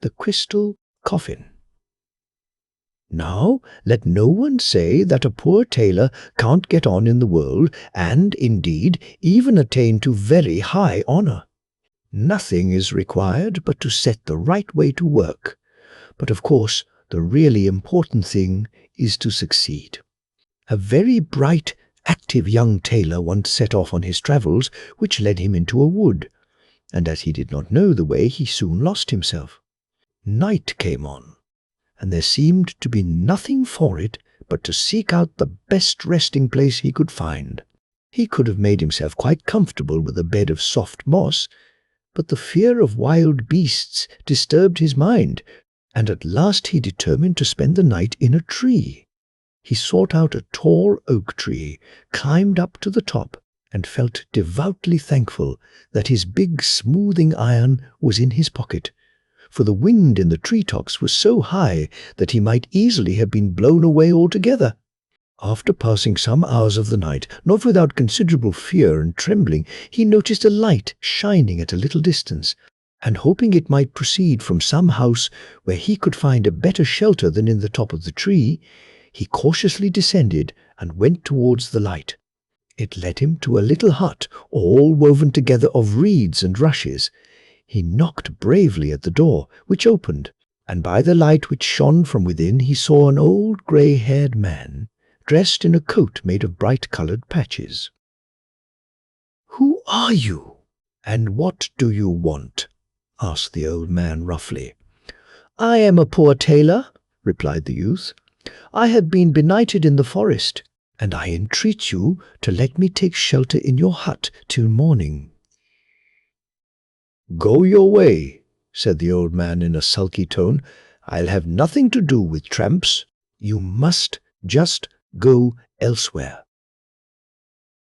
The Crystal Coffin. Now let no one say that a poor tailor can't get on in the world, and, indeed, even attain to very high honour. Nothing is required but to set the right way to work. But of course, the really important thing is to succeed. A very bright, active young tailor once set off on his travels, which led him into a wood, and as he did not know the way, he soon lost himself. Night came on, and there seemed to be nothing for it but to seek out the best resting place he could find. He could have made himself quite comfortable with a bed of soft moss, but the fear of wild beasts disturbed his mind, and at last he determined to spend the night in a tree. He sought out a tall oak tree, climbed up to the top, and felt devoutly thankful that his big smoothing iron was in his pocket, for the wind in the treetops was so high that he might easily have been blown away altogether. After passing some hours of the night, not without considerable fear and trembling, he noticed a light shining at a little distance, and hoping it might proceed from some house where he could find a better shelter than in the top of the tree, he cautiously descended and went towards the light. It led him to a little hut, all woven together of reeds and rushes. He knocked bravely at the door, which opened, and by the light which shone from within he saw an old grey-haired man, dressed in a coat made of bright-coloured patches. "Who are you, and what do you want?" asked the old man roughly. "I am a poor tailor," replied the youth. "I have been benighted in the forest, and I entreat you to let me take shelter in your hut till morning." "Go your way," said the old man in a sulky tone. "I'll have nothing to do with tramps. You must just go elsewhere."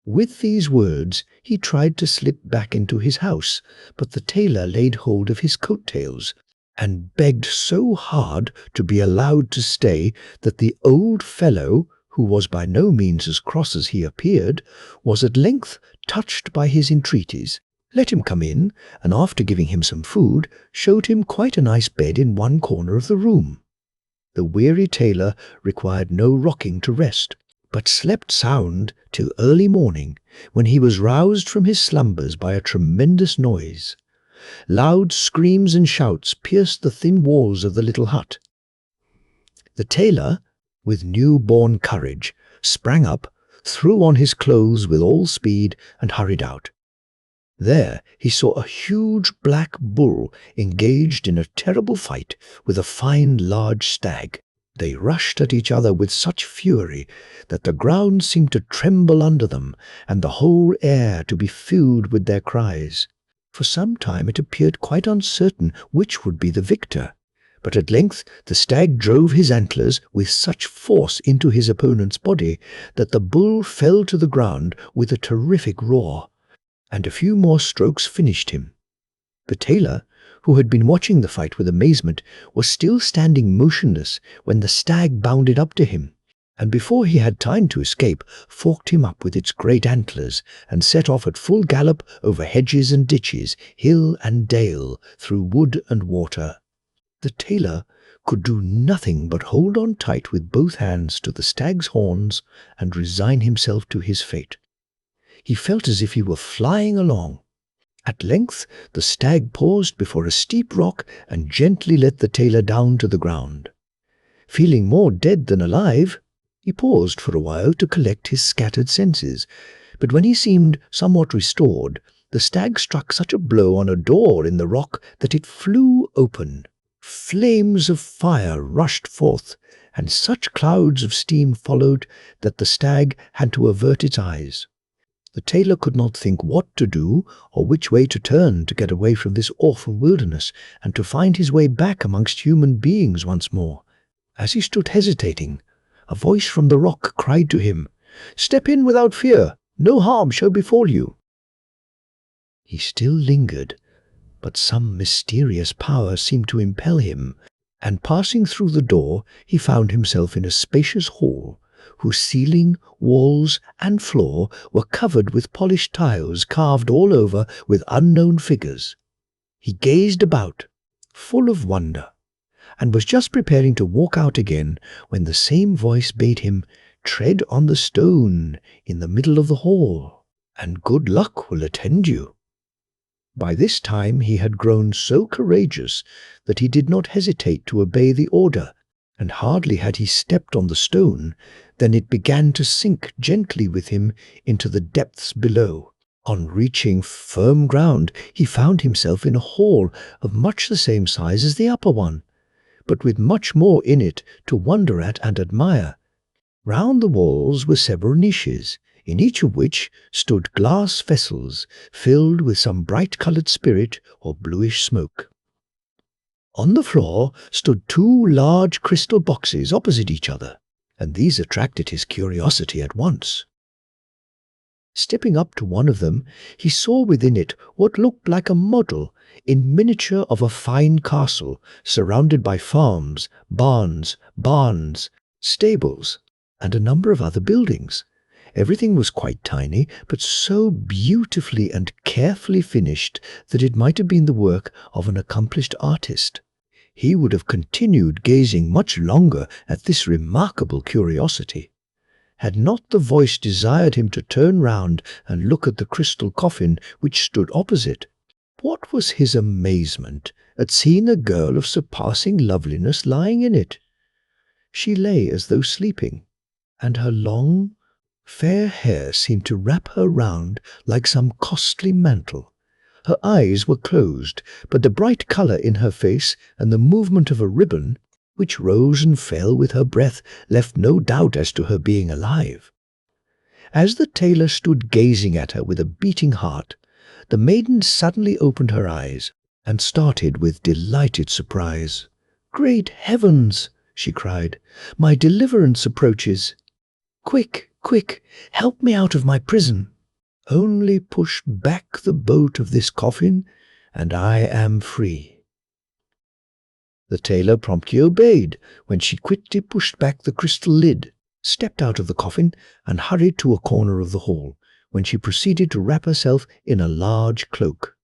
With these words he tried to slip back into his house, but the tailor laid hold of his coat-tails, and begged so hard to be allowed to stay that the old fellow, who was by no means as cross as he appeared, was at length touched by his entreaties, let him come in, and after giving him some food, showed him quite a nice bed in one corner of the room. The weary tailor required no rocking to rest, but slept sound till early morning, when he was roused from his slumbers by a tremendous noise. Loud screams and shouts pierced the thin walls of the little hut. The tailor, with new-born courage, sprang up, threw on his clothes with all speed, and hurried out. There he saw a huge black bull engaged in a terrible fight with a fine large stag. They rushed at each other with such fury that the ground seemed to tremble under them, and the whole air to be filled with their cries. For some time it appeared quite uncertain which would be the victor, but at length the stag drove his antlers with such force into his opponent's body that the bull fell to the ground with a terrific roar, and a few more strokes finished him. The tailor, who had been watching the fight with amazement, was still standing motionless when the stag bounded up to him, and before he had time to escape, forked him up with its great antlers, and set off at full gallop over hedges and ditches, hill and dale, through wood and water. The tailor could do nothing but hold on tight with both hands to the stag's horns and resign himself to his fate. He felt as if he were flying along. At length the stag paused before a steep rock and gently let the tailor down to the ground. Feeling more dead than alive, he paused for a while to collect his scattered senses, but when he seemed somewhat restored, the stag struck such a blow on a door in the rock that it flew open. Flames of fire rushed forth, and such clouds of steam followed that the stag had to avert its eyes. The tailor could not think what to do or which way to turn to get away from this awful wilderness and to find his way back amongst human beings once more. As he stood hesitating, a voice from the rock cried to him, "Step in without fear. No harm shall befall you." He still lingered, but some mysterious power seemed to impel him, and passing through the door, he found himself in a spacious hall, whose ceiling, walls, and floor were covered with polished tiles carved all over with unknown figures. He gazed about, full of wonder, and was just preparing to walk out again when the same voice bade him tread on the stone in the middle of the hall, and good luck will attend you. By this time he had grown so courageous that he did not hesitate to obey the order, and hardly had he stepped on the stone than it began to sink gently with him into the depths below. On reaching firm ground, he found himself in a hall of much the same size as the upper one, but with much more in it to wonder at and admire. Round the walls were several niches, in each of which stood glass vessels filled with some bright-coloured spirit or bluish smoke. On the floor stood two large crystal boxes opposite each other, and these attracted his curiosity at once. Stepping up to one of them, he saw within it what looked like a model in miniature of a fine castle surrounded by farms, barns, stables, and a number of other buildings. Everything was quite tiny, but so beautifully and carefully finished that it might have been the work of an accomplished artist. He would have continued gazing much longer at this remarkable curiosity, had not the voice desired him to turn round and look at the crystal coffin which stood opposite. What was his amazement at seeing a girl of surpassing loveliness lying in it! She lay as though sleeping, and her long, fair hair seemed to wrap her round like some costly mantle. Her eyes were closed, but the bright colour in her face and the movement of a ribbon, which rose and fell with her breath, left no doubt as to her being alive. As the tailor stood gazing at her with a beating heart, the maiden suddenly opened her eyes and started with delighted surprise. "Great heavens!" she cried. "My deliverance approaches. Quick, quick, help me out of my prison. Only push back the bolt of this coffin, and I am free." The tailor promptly obeyed when she quickly pushed back the crystal lid, stepped out of the coffin, and hurried to a corner of the hall, when she proceeded to wrap herself in a large cloak.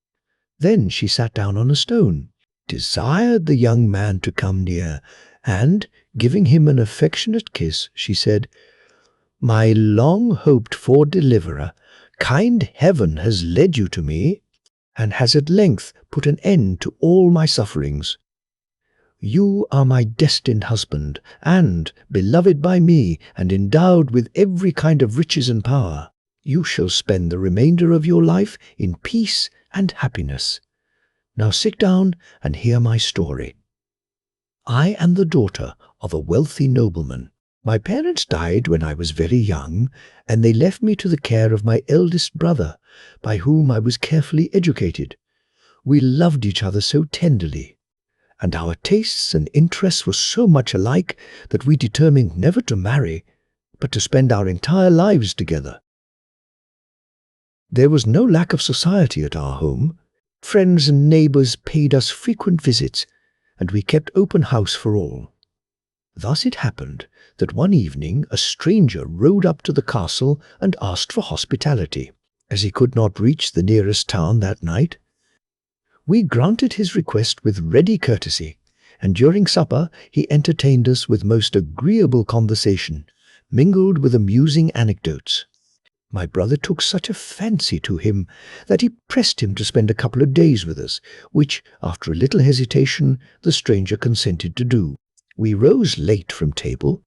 Then she sat down on a stone, desired the young man to come near, and, giving him an affectionate kiss, she said, "My long-hoped-for deliverer, kind heaven has led you to me, and has at length put an end to all my sufferings. You are my destined husband, and, beloved by me, and endowed with every kind of riches and power, you shall spend the remainder of your life in peace and happiness. Now sit down and hear my story. I am the daughter of a wealthy nobleman. My parents died when I was very young, and they left me to the care of my eldest brother, by whom I was carefully educated. We loved each other so tenderly, and our tastes and interests were so much alike that we determined never to marry, but to spend our entire lives together. There was no lack of society at our home. Friends and neighbours paid us frequent visits, and we kept open house for all. Thus it happened that one evening a stranger rode up to the castle and asked for hospitality, as he could not reach the nearest town that night. We granted his request with ready courtesy, and during supper he entertained us with most agreeable conversation, mingled with amusing anecdotes. My brother took such a fancy to him that he pressed him to spend a couple of days with us, which, after a little hesitation, the stranger consented to do. We rose late from table,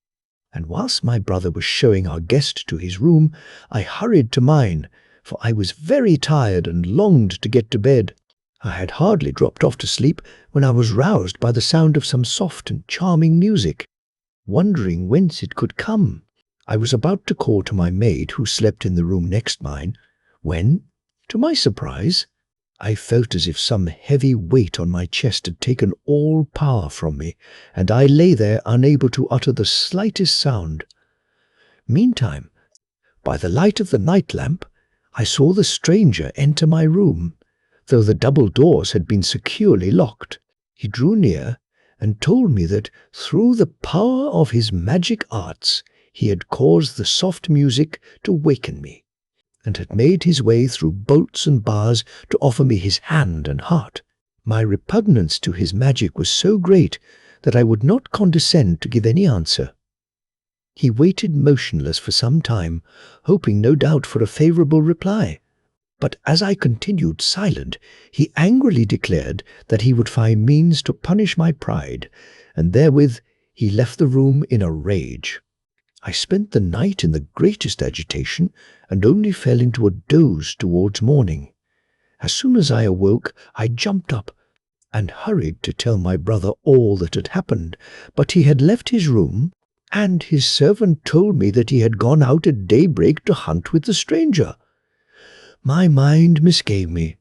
and whilst my brother was showing our guest to his room, I hurried to mine, for I was very tired and longed to get to bed. I had hardly dropped off to sleep when I was roused by the sound of some soft and charming music. Wondering whence it could come, I was about to call to my maid, who slept in the room next mine, when, to my surprise, I felt as if some heavy weight on my chest had taken all power from me, and I lay there unable to utter the slightest sound. Meantime, by the light of the night lamp, I saw the stranger enter my room, though the double doors had been securely locked. He drew near and told me that, through the power of his magic arts, he had caused the soft music to waken me, and had made his way through bolts and bars to offer me his hand and heart. My repugnance to his magic was so great that I would not condescend to give any answer. He waited motionless for some time, hoping no doubt for a favourable reply. But as I continued silent, he angrily declared that he would find means to punish my pride, and therewith he left the room in a rage. I spent the night in the greatest agitation, and only fell into a doze towards morning. As soon as I awoke, I jumped up and hurried to tell my brother all that had happened, but he had left his room, and his servant told me that he had gone out at daybreak to hunt with the stranger. My mind misgave me.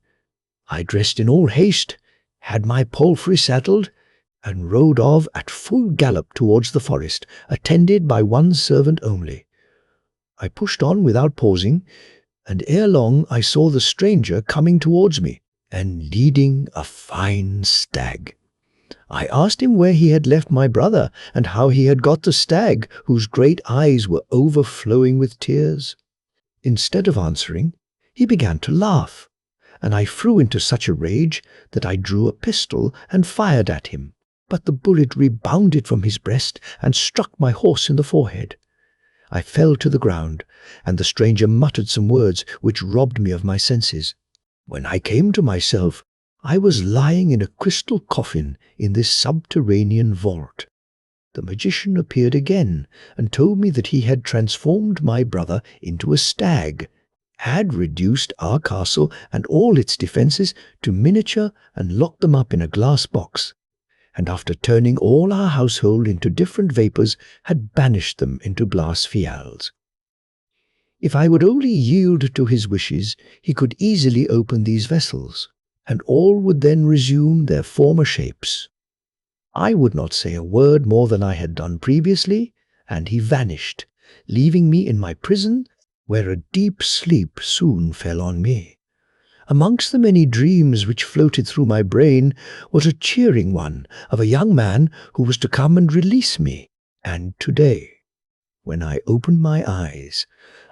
I dressed in all haste, had my palfrey saddled, and rode off at full gallop towards the forest, attended by one servant only. I pushed on without pausing, and ere long I saw the stranger coming towards me, and leading a fine stag. I asked him where he had left my brother, and how he had got the stag, whose great eyes were overflowing with tears. Instead of answering, he began to laugh, and I flew into such a rage that I drew a pistol and fired at him, but the bullet rebounded from his breast and struck my horse in the forehead. I fell to the ground, and the stranger muttered some words which robbed me of my senses. When I came to myself, I was lying in a crystal coffin in this subterranean vault. The magician appeared again, and told me that he had transformed my brother into a stag, had reduced our castle and all its defences to miniature and locked them up in a glass box, and after turning all our household into different vapours, had banished them into glass phials. If I would only yield to his wishes, he could easily open these vessels, and all would then resume their former shapes. I would not say a word more than I had done previously, and he vanished, leaving me in my prison, where a deep sleep soon fell on me. Amongst the many dreams which floated through my brain was a cheering one of a young man who was to come and release me, and today, when I opened my eyes,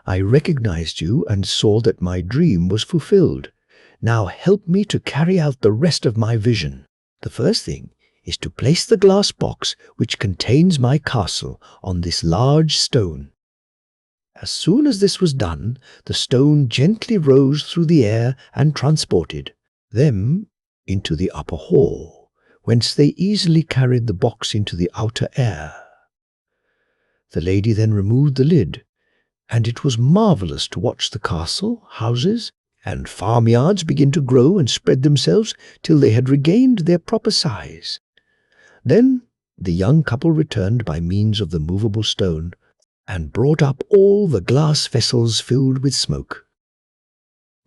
I recognized you and saw that my dream was fulfilled. Now help me to carry out the rest of my vision. The first thing is to place the glass box which contains my castle on this large stone. As soon as this was done, the stone gently rose through the air and transported them into the upper hall, whence they easily carried the box into the outer air. The lady then removed the lid, and it was marvellous to watch the castle, houses, and farmyards begin to grow and spread themselves till they had regained their proper size. Then the young couple returned by means of the movable stone, and brought up all the glass vessels filled with smoke.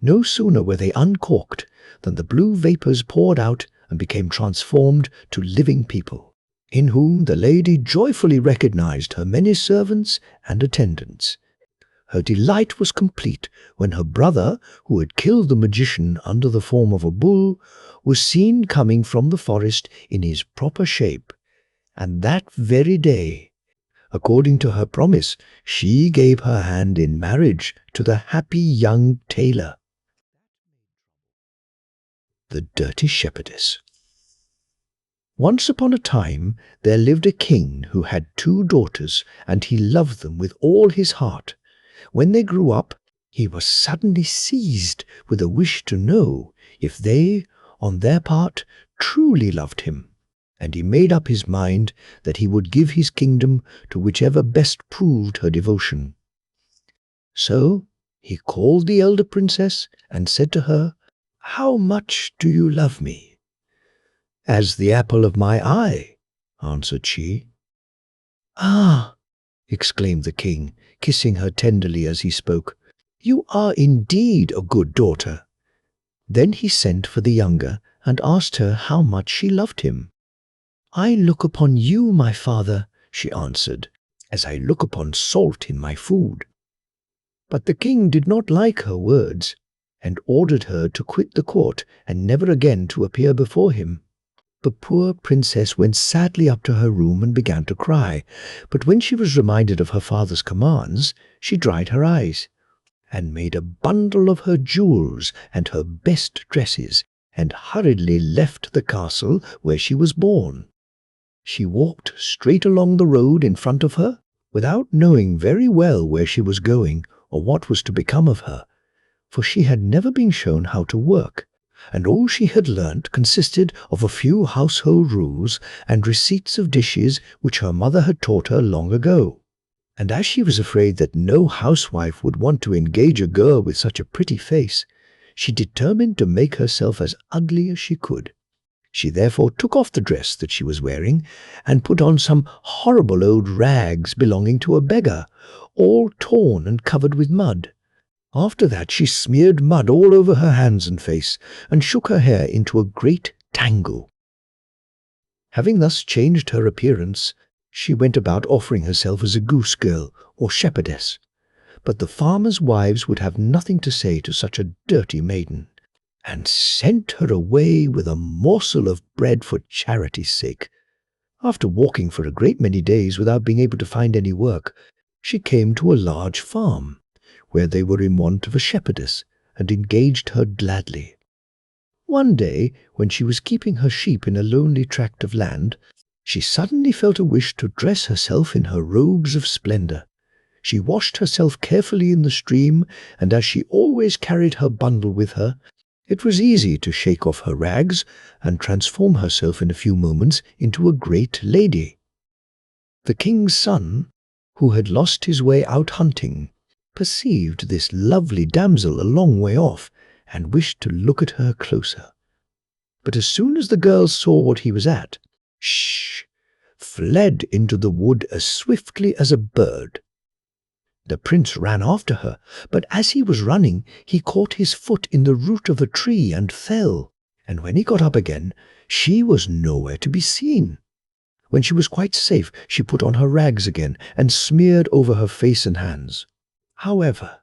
No sooner were they uncorked than the blue vapours poured out and became transformed to living people, in whom the lady joyfully recognized her many servants and attendants. Her delight was complete when her brother, who had killed the magician under the form of a bull, was seen coming from the forest in his proper shape, and that very day, according to her promise, she gave her hand in marriage to the happy young tailor. The Dirty Shepherdess. Once upon a time there lived a king who had 2 daughters, and he loved them with all his heart. When they grew up, he was suddenly seized with a wish to know if they, on their part, truly loved him, and he made up his mind that he would give his kingdom to whichever best proved her devotion. So he called the elder princess and said to her, "How much do you love me?" "As the apple of my eye," answered she. "Ah!" exclaimed the king, kissing her tenderly as he spoke, "you are indeed a good daughter." Then he sent for the younger and asked her how much she loved him. "I look upon you, my father," she answered, "as I look upon salt in my food." But the king did not like her words, and ordered her to quit the court and never again to appear before him. The poor princess went sadly up to her room and began to cry, but when she was reminded of her father's commands, she dried her eyes, and made a bundle of her jewels and her best dresses, and hurriedly left the castle where she was born. She walked straight along the road in front of her, without knowing very well where she was going or what was to become of her, for she had never been shown how to work, and all she had learnt consisted of a few household rules and receipts of dishes which her mother had taught her long ago. And as she was afraid that no housewife would want to engage a girl with such a pretty face, she determined to make herself as ugly as she could. She therefore took off the dress that she was wearing and put on some horrible old rags belonging to a beggar, all torn and covered with mud. After that she smeared mud all over her hands and face and shook her hair into a great tangle. Having thus changed her appearance, she went about offering herself as a goose girl or shepherdess. But the farmers' wives would have nothing to say to such a dirty maiden, and sent her away with a morsel of bread for charity's sake. After walking for a great many days without being able to find any work, she came to a large farm, where they were in want of a shepherdess, and engaged her gladly. One day, when she was keeping her sheep in a lonely tract of land, she suddenly felt a wish to dress herself in her robes of splendor. She washed herself carefully in the stream, and as she always carried her bundle with her, it was easy to shake off her rags and transform herself in a few moments into a great lady. The king's son, who had lost his way out hunting, perceived this lovely damsel a long way off and wished to look at her closer. But as soon as the girl saw what he was at, she fled into the wood as swiftly as a bird. The prince ran after her, but as he was running, he caught his foot in the root of a tree and fell, and when he got up again, she was nowhere to be seen. When she was quite safe, she put on her rags again and smeared over her face and hands. However,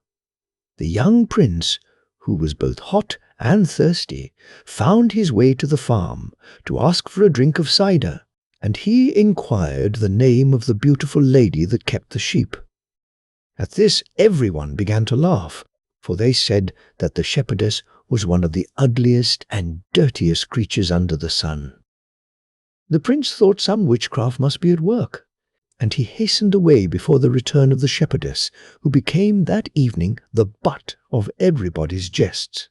the young prince, who was both hot and thirsty, found his way to the farm to ask for a drink of cider, and he inquired the name of the beautiful lady that kept the sheep. At this everyone began to laugh, for they said that the shepherdess was one of the ugliest and dirtiest creatures under the sun. The prince thought some witchcraft must be at work, and he hastened away before the return of the shepherdess, who became that evening the butt of everybody's jests.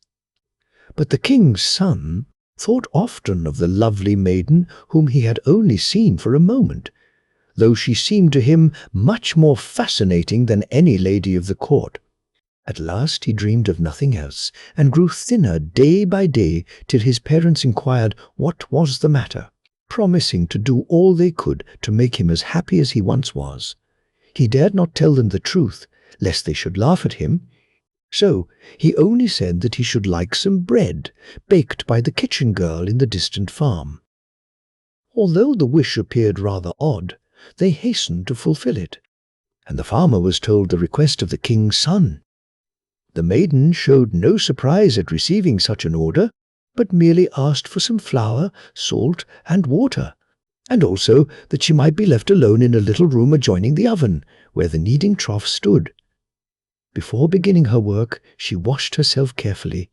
But the king's son thought often of the lovely maiden whom he had only seen for a moment, though she seemed to him much more fascinating than any lady of the court. At last he dreamed of nothing else, and grew thinner day by day till his parents inquired what was the matter, promising to do all they could to make him as happy as he once was. He dared not tell them the truth, lest they should laugh at him, so he only said that he should like some bread baked by the kitchen girl in the distant farm. Although the wish appeared rather odd, they hastened to fulfill it, and the farmer was told the request of the king's son. The maiden showed no surprise at receiving such an order, but merely asked for some flour, salt, and water, and also that she might be left alone in a little room adjoining the oven, where the kneading trough stood. Before beginning her work, she washed herself carefully,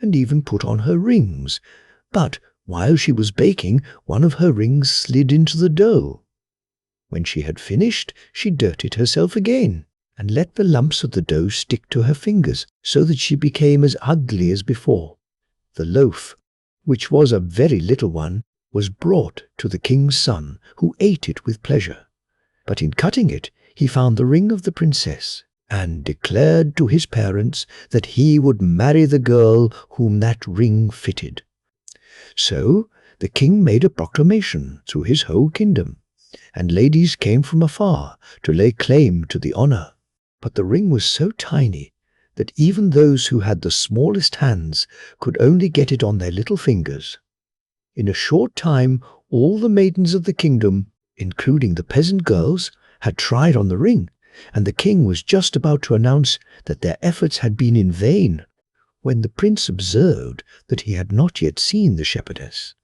and even put on her rings, but while she was baking, one of her rings slid into the dough. When she had finished, she dirtied herself again, and let the lumps of the dough stick to her fingers, so that she became as ugly as before. The loaf, which was a very little one, was brought to the king's son, who ate it with pleasure. But in cutting it, he found the ring of the princess, and declared to his parents that he would marry the girl whom that ring fitted. So the king made a proclamation through his whole kingdom, and ladies came from afar to lay claim to the honor. But the ring was so tiny that even those who had the smallest hands could only get it on their little fingers. In a short time, all the maidens of the kingdom, including the peasant girls, had tried on the ring, and the king was just about to announce that their efforts had been in vain, when the prince observed that he had not yet seen the shepherdess.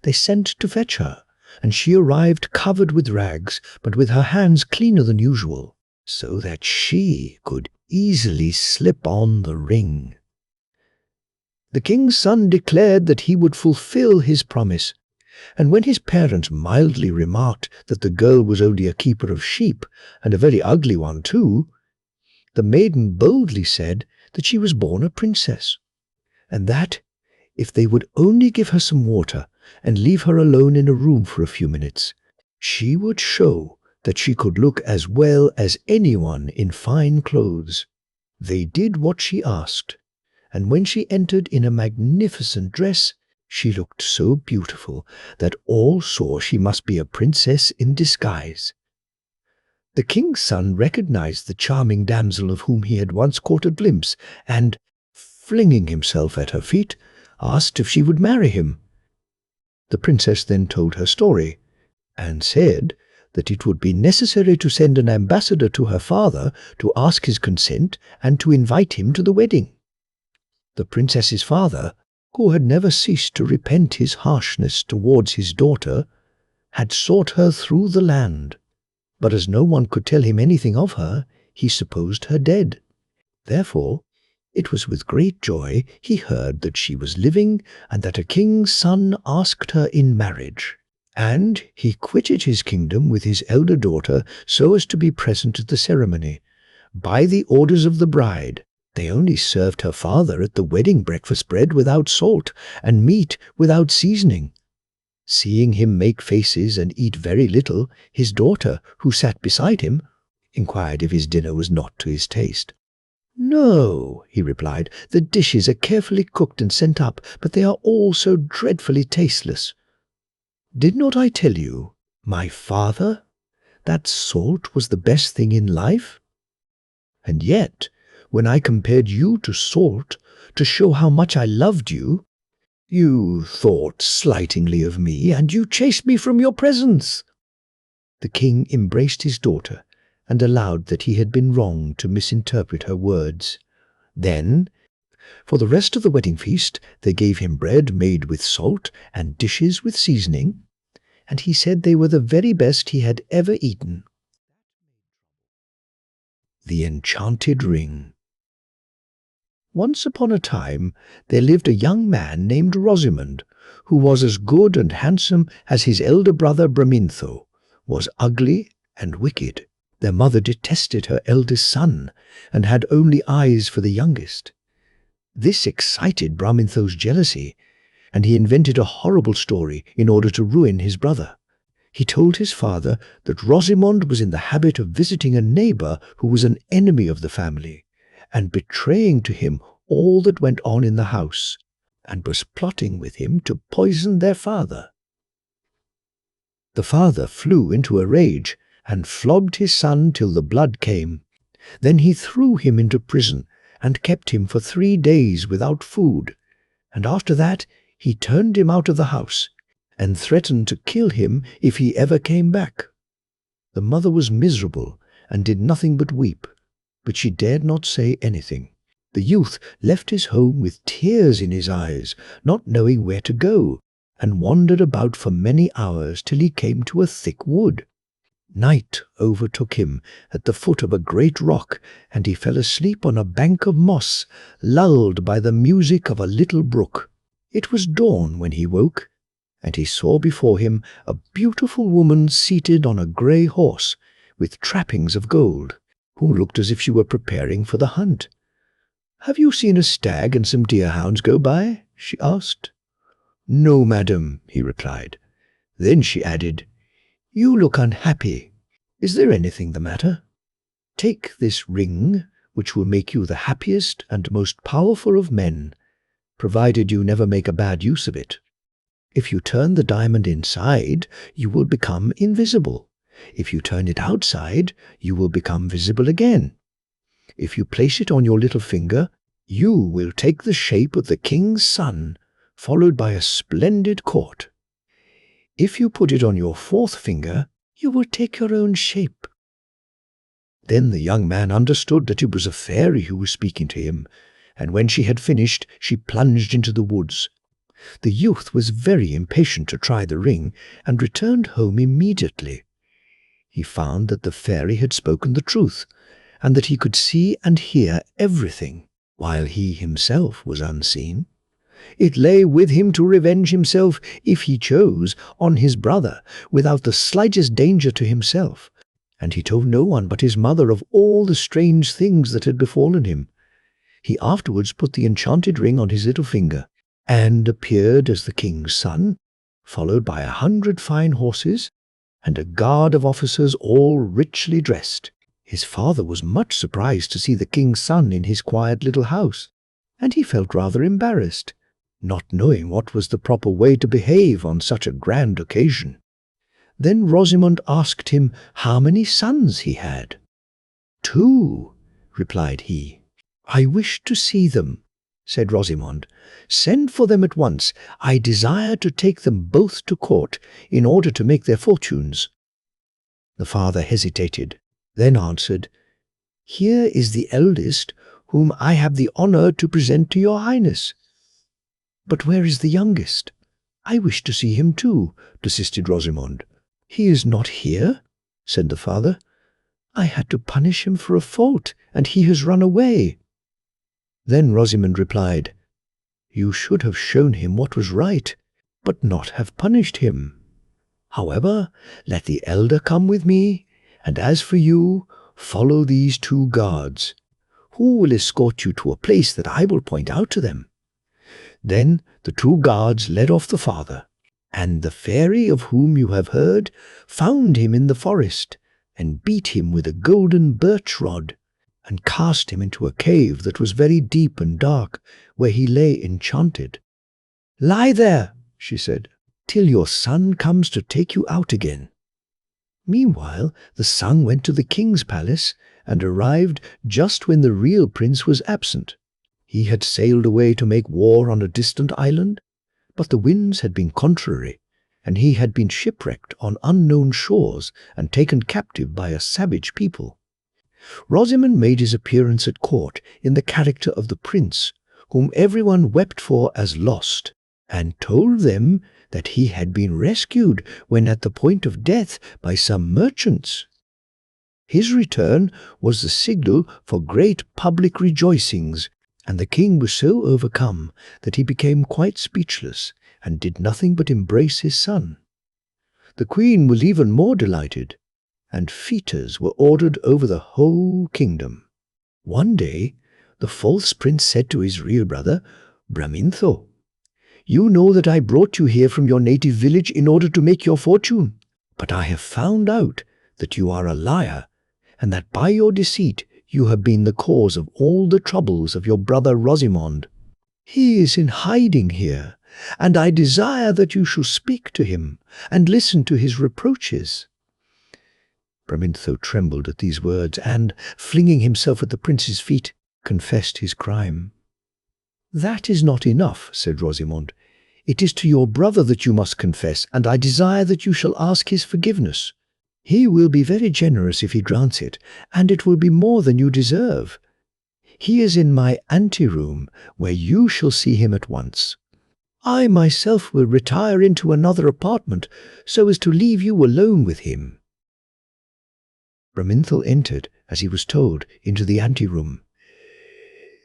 They sent to fetch her, and she arrived covered with rags, but with her hands cleaner than usual, so that she could easily slip on the ring. The king's son declared that he would fulfill his promise, and when his parents mildly remarked that the girl was only a keeper of sheep, and a very ugly one too, the maiden boldly said that she was born a princess, and that, if they would only give her some water and leave her alone in a room for a few minutes, she would show that she could look as well as anyone in fine clothes. They did what she asked, and when she entered in a magnificent dress, she looked so beautiful that all saw she must be a princess in disguise. The king's son recognized the charming damsel of whom he had once caught a glimpse, and, flinging himself at her feet, asked if she would marry him. The princess then told her story, and said that it would be necessary to send an ambassador to her father to ask his consent and to invite him to the wedding. The princess's father, who had never ceased to repent his harshness towards his daughter, had sought her through the land, but as no one could tell him anything of her, he supposed her dead. Therefore, it was with great joy he heard that she was living and that a king's son asked her in marriage. And he quitted his kingdom with his elder daughter so as to be present at the ceremony. By the orders of the bride, they only served her father at the wedding breakfast bread without salt and meat without seasoning. Seeing him make faces and eat very little, his daughter, who sat beside him, inquired if his dinner was not to his taste. "No," he replied, "the dishes are carefully cooked and sent up, but they are all so dreadfully tasteless. Did not I tell you, my father, that salt was the best thing in life? And yet, when I compared you to salt, to show how much I loved you, you thought slightingly of me, and you chased me from your presence." The king embraced his daughter, and allowed that he had been wrong to misinterpret her words. Then, for the rest of the wedding feast, they gave him bread made with salt and dishes with seasoning, and he said they were the very best he had ever eaten. The Enchanted Ring. Once upon a time there lived a young man named Rosamond, who was as good and handsome as his elder brother Bramintho, was ugly and wicked. Their mother detested her eldest son, and had only eyes for the youngest. This excited Bramintho's jealousy, and he invented a horrible story in order to ruin his brother. He told his father that Rosamond was in the habit of visiting a neighbor who was an enemy of the family, and betraying to him all that went on in the house, and was plotting with him to poison their father. The father flew into a rage, and flogged his son till the blood came. Then he threw him into prison, and kept him for 3 days without food, and after that he turned him out of the house, and threatened to kill him if he ever came back. The mother was miserable, and did nothing but weep, but she dared not say anything. The youth left his home with tears in his eyes, not knowing where to go, and wandered about for many hours till he came to a thick wood. Night overtook him at the foot of a great rock, and he fell asleep on a bank of moss, lulled by the music of a little brook. It was dawn when he woke, and he saw before him a beautiful woman seated on a grey horse, with trappings of gold, who looked as if she were preparing for the hunt. "Have you seen a stag and some deerhounds go by?" she asked. "No, madam," he replied. Then she added, "You look unhappy. Is there anything the matter? Take this ring, which will make you the happiest and most powerful of men, provided you never make a bad use of it. If you turn the diamond inside, you will become invisible. If you turn it outside, you will become visible again. If you place it on your little finger, you will take the shape of the king's son, followed by a splendid court. If you put it on your 4th finger, you will take your own shape." Then the young man understood that it was a fairy who was speaking to him, and when she had finished, she plunged into the woods. The youth was very impatient to try the ring, and returned home immediately. He found that the fairy had spoken the truth, and that he could see and hear everything, while he himself was unseen. It lay with him to revenge himself, if he chose, on his brother, without the slightest danger to himself. And he told no one but his mother of all the strange things that had befallen him. He afterwards put the enchanted ring on his little finger, and appeared as the king's son, followed by 100 fine horses, and a guard of officers all richly dressed. His father was much surprised to see the king's son in his quiet little house, and he felt rather embarrassed, not knowing what was the proper way to behave on such a grand occasion. Then Rosamond asked him how many sons he had. 2, replied he. I wish to see them, said Rosamond. Send for them at once. I desire to take them both to court, in order to make their fortunes. The father hesitated, then answered, Here is the eldest, whom I have the honour to present to your highness. But where is the youngest? I wish to see him too, persisted Rosamond. He is not here, said the father. I had to punish him for a fault, and he has run away. Then Rosamond replied, You should have shown him what was right, but not have punished him. However, let the elder come with me, and as for you, follow these 2 guards, who will escort you to a place that I will point out to them. Then the 2 guards led off the father, and the fairy of whom you have heard found him in the forest, and beat him with a golden birch rod, and cast him into a cave that was very deep and dark, where he lay enchanted. Lie there, she said, till your son comes to take you out again. Meanwhile, the son went to the king's palace, and arrived just when the real prince was absent. He had sailed away to make war on a distant island, but the winds had been contrary, and he had been shipwrecked on unknown shores and taken captive by a savage people. Rosamond made his appearance at court in the character of the prince, whom everyone wept for as lost, and told them that he had been rescued when at the point of death by some merchants. His return was the signal for great public rejoicings, and the king was so overcome that he became quite speechless, and did nothing but embrace his son. The queen was even more delighted, and fetes were ordered over the whole kingdom. One day, the false prince said to his real brother, Bramintho, You know that I brought you here from your native village in order to make your fortune, but I have found out that you are a liar, and that by your deceit you have been the cause of all the troubles of your brother Rosamond. He is in hiding here, and I desire that you shall speak to him, and listen to his reproaches. Bramintho trembled at these words, and, flinging himself at the prince's feet, confessed his crime. That is not enough, said Rosamond. It is to your brother that you must confess, and I desire that you shall ask his forgiveness. He will be very generous if he grants it, and it will be more than you deserve. He is in my anteroom, where you shall see him at once. I myself will retire into another apartment, so as to leave you alone with him. Bramintho entered, as he was told, into the anteroom.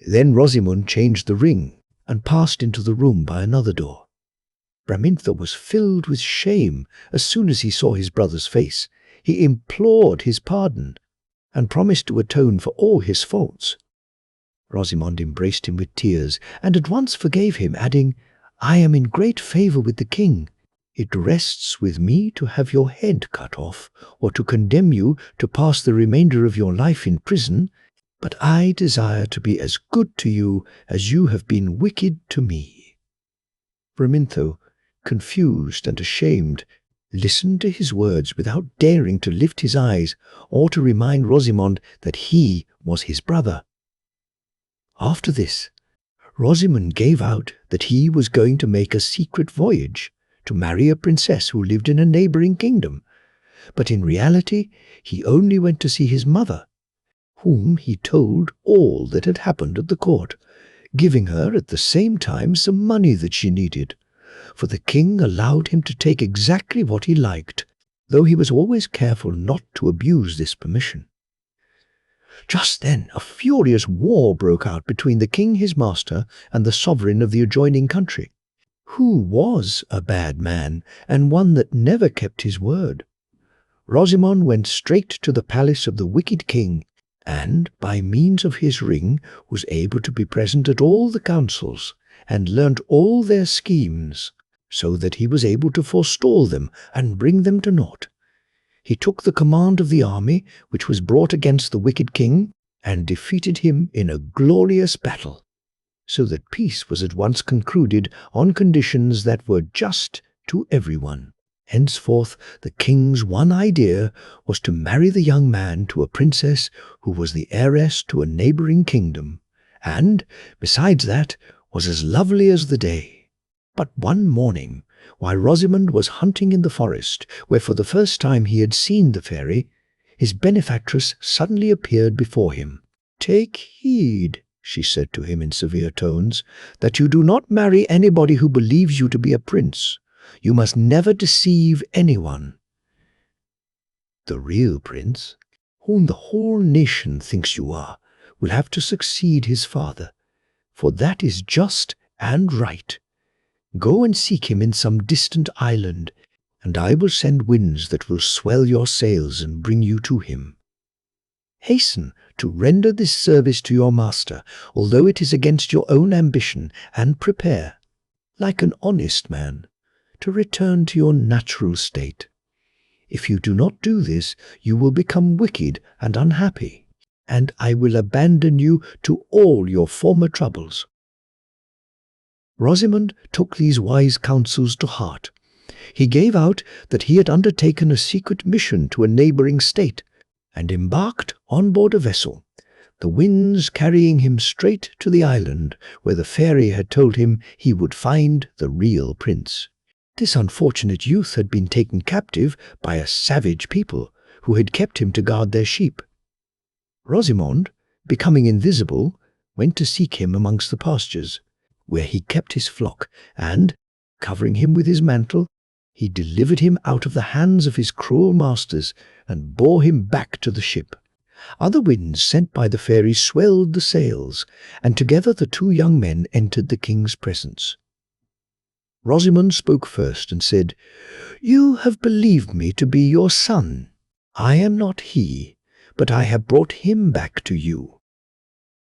Then Rosamond changed the ring, and passed into the room by another door. Bramintho was filled with shame as soon as he saw his brother's face. He implored his pardon, and promised to atone for all his faults. Rosamond embraced him with tears, and at once forgave him, adding, I am in great favour with the king. It rests with me to have your head cut off, or to condemn you to pass the remainder of your life in prison, but I desire to be as good to you as you have been wicked to me. Bramintho, confused and ashamed, listened to his words without daring to lift his eyes or to remind Rosamond that he was his brother. After this, Rosamond gave out that he was going to make a secret voyage to marry a princess who lived in a neighbouring kingdom, but in reality he only went to see his mother, whom he told all that had happened at the court, giving her at the same time some money that she needed, for the king allowed him to take exactly what he liked, though he was always careful not to abuse this permission. Just then a furious war broke out between the king his master and the sovereign of the adjoining country, who was a bad man and one that never kept his word. Rosamond went straight to the palace of the wicked king, and, by means of his ring, was able to be present at all the councils, and learnt all their schemes, so that he was able to forestall them and bring them to naught. He took the command of the army which was brought against the wicked king, and defeated him in a glorious battle, so that peace was at once concluded on conditions that were just to everyone. Henceforth the king's one idea was to marry the young man to a princess who was the heiress to a neighbouring kingdom, and, besides that, was as lovely as the day. But one morning, while Rosamond was hunting in the forest, where for the first time he had seen the fairy, his benefactress suddenly appeared before him. "Take heed," she said to him in severe tones, "that you do not marry anybody who believes you to be a prince. You must never deceive anyone. The real prince, whom the whole nation thinks you are, will have to succeed his father, for that is just and right. Go and seek him in some distant island, and I will send winds that will swell your sails and bring you to him. Hasten to render this service to your master, although it is against your own ambition, and prepare, like an honest man, to return to your natural state. If you do not do this, you will become wicked and unhappy, and I will abandon you to all your former troubles." Rosamond took these wise counsels to heart. He gave out that he had undertaken a secret mission to a neighbouring state, and embarked on board a vessel, the winds carrying him straight to the island where the fairy had told him he would find the real prince. This unfortunate youth had been taken captive by a savage people who had kept him to guard their sheep. Rosamond, becoming invisible, went to seek him amongst the pastures, where he kept his flock, and, covering him with his mantle, he delivered him out of the hands of his cruel masters and bore him back to the ship. Other winds sent by the fairy swelled the sails, and together the two young men entered the king's presence. Rosamond spoke first and said, "You have believed me to be your son. I am not he, but I have brought him back to you."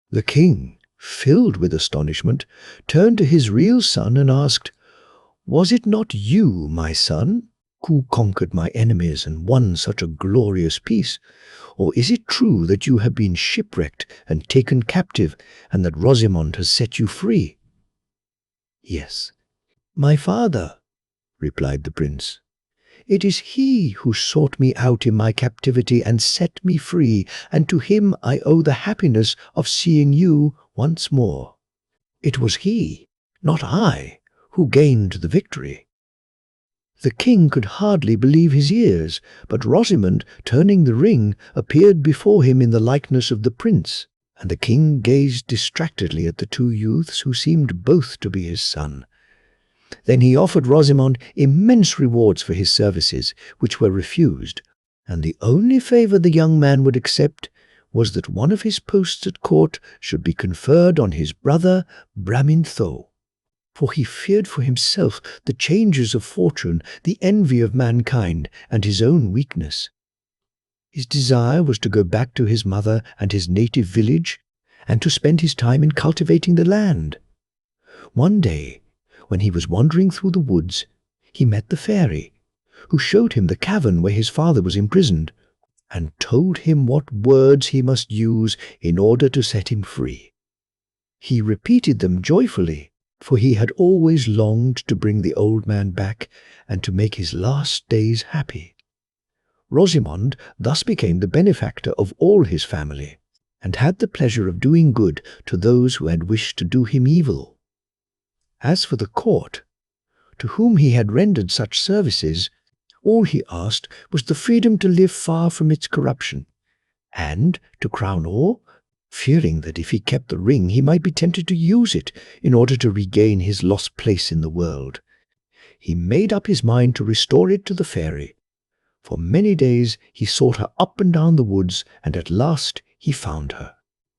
The king, filled with astonishment, turned to his real son and asked, "Was it not you, my son, who conquered my enemies and won such a glorious peace? Or is it true that you have been shipwrecked and taken captive, and that Rosamond has set you free?" "Yes, my father," replied the prince. "It is he who sought me out in my captivity and set me free, and to him I owe the happiness of seeing you once more. It was he, not I, who gained the victory." The king could hardly believe his ears, but Rosamond, turning the ring, appeared before him in the likeness of the prince, and the king gazed distractedly at the two youths who seemed both to be his son. Then he offered Rosamond immense rewards for his services, which were refused, and the only favour the young man would accept was that one of his posts at court should be conferred on his brother Bramintho, for he feared for himself the changes of fortune, the envy of mankind, and his own weakness. His desire was to go back to his mother and his native village, and to spend his time in cultivating the land. One day, when he was wandering through the woods, he met the fairy, who showed him the cavern where his father was imprisoned, and told him what words he must use in order to set him free. He repeated them joyfully, for he had always longed to bring the old man back and to make his last days happy. Rosamond thus became the benefactor of all his family, and had the pleasure of doing good to those who had wished to do him evil. As for the court, to whom he had rendered such services, all he asked was the freedom to live far from its corruption, and, to crown all, fearing that if he kept the ring he might be tempted to use it in order to regain his lost place in the world, he made up his mind to restore it to the fairy. For many days he sought her up and down the woods, and at last he found her.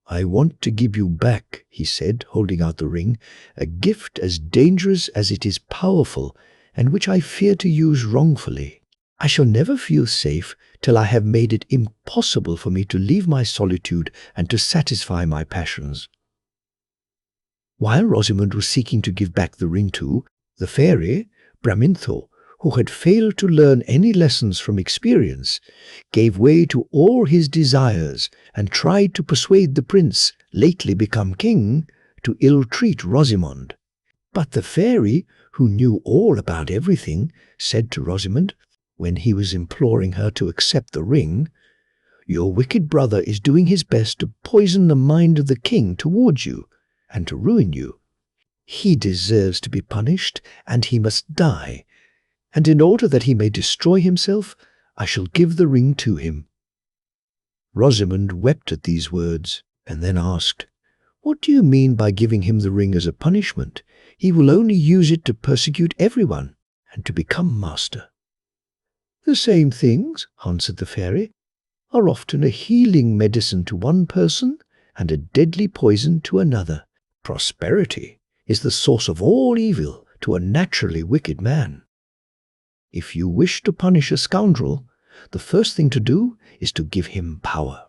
"I want to give you back," he said, holding out the ring, "a gift as dangerous as it is powerful, and which I fear to use wrongfully. I shall never feel safe till I have made it impossible for me to leave my solitude and to satisfy my passions." While Rosamond was seeking to give back the ring to the fairy, Bramintho, who had failed to learn any lessons from experience, gave way to all his desires and tried to persuade the prince, lately become king, to ill-treat Rosamond. But the fairy, who knew all about everything, said to Rosamond, when he was imploring her to accept the ring, "Your wicked brother is doing his best to poison the mind of the king towards you, and to ruin you. He deserves to be punished, and he must die. And in order that he may destroy himself, I shall give the ring to him." Rosamond wept at these words, and then asked, "What do you mean by giving him the ring as a punishment? He will only use it to persecute everyone, and to become master." "The same things," answered the fairy, "are often a healing medicine to one person and a deadly poison to another. Prosperity is the source of all evil to a naturally wicked man. If you wish to punish a scoundrel, the first thing to do is to give him power.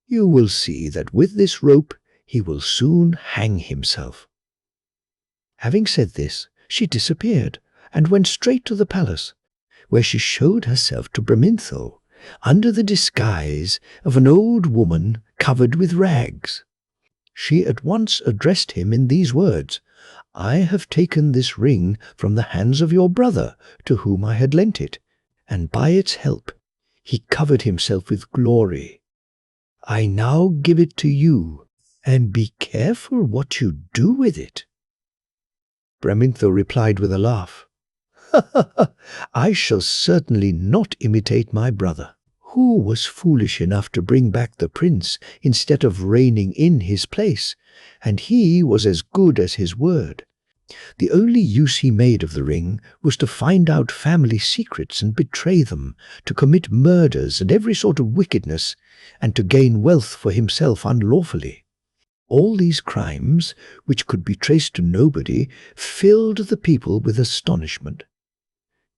You will see that with this rope he will soon hang himself." Having said this, she disappeared and went straight to the palace, where she showed herself to Bramintho under the disguise of an old woman covered with rags. She at once addressed him in these words, "I have taken this ring from the hands of your brother, to whom I had lent it, and by its help he covered himself with glory. I now give it to you, and be careful what you do with it." Bramintho replied with a laugh, "I shall certainly not imitate my brother, who was foolish enough to bring back the prince instead of reigning in his place, and he was as good as his word. The only use he made of the ring was to find out family secrets and betray them, to commit murders and every sort of wickedness, and to gain wealth for himself unlawfully. All these crimes, which could be traced to nobody, filled the people with astonishment.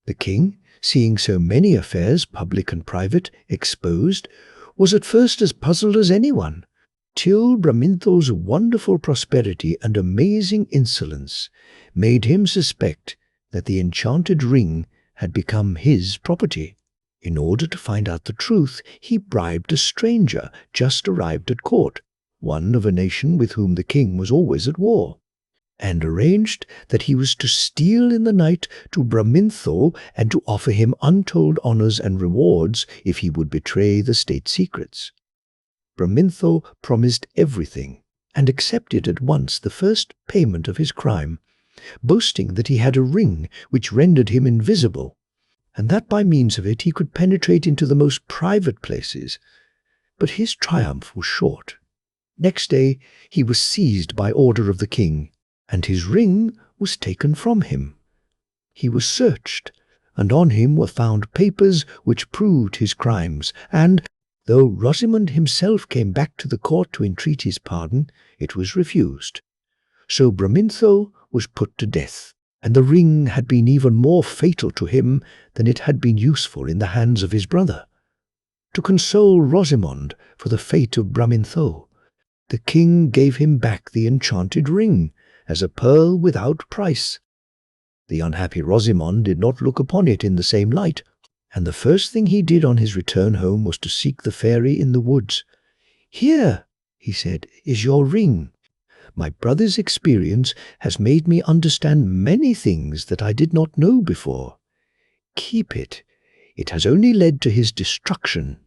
The king, seeing so many affairs, public and private, exposed, was at first as puzzled as anyone, till Bramintho's wonderful prosperity and amazing insolence made him suspect that the enchanted ring had become his property. In order to find out the truth, he bribed a stranger just arrived at court, one of a nation with whom the king was always at war, and arranged that he was to steal in the night to Bramintho and to offer him untold honors and rewards if he would betray the state secrets. Bramintho promised everything and accepted at once the first payment of his crime, boasting that he had a ring which rendered him invisible, and that by means of it he could penetrate into the most private places. But his triumph was short. Next day he was seized by order of the king, and his ring was taken from him. He was searched, and on him were found papers which proved his crimes, and, though Rosamond himself came back to the court to entreat his pardon, it was refused. So Bramintho was put to death, and the ring had been even more fatal to him than it had been useful in the hands of his brother. To console Rosamond for the fate of Bramintho, the king gave him back the enchanted ring as a pearl without price. The unhappy Rosamond did not look upon it in the same light, and the first thing he did on his return home was to seek the fairy in the woods. "Here," he said, "is your ring. My brother's experience has made me understand many things that I did not know before. Keep it. It has only led to his destruction.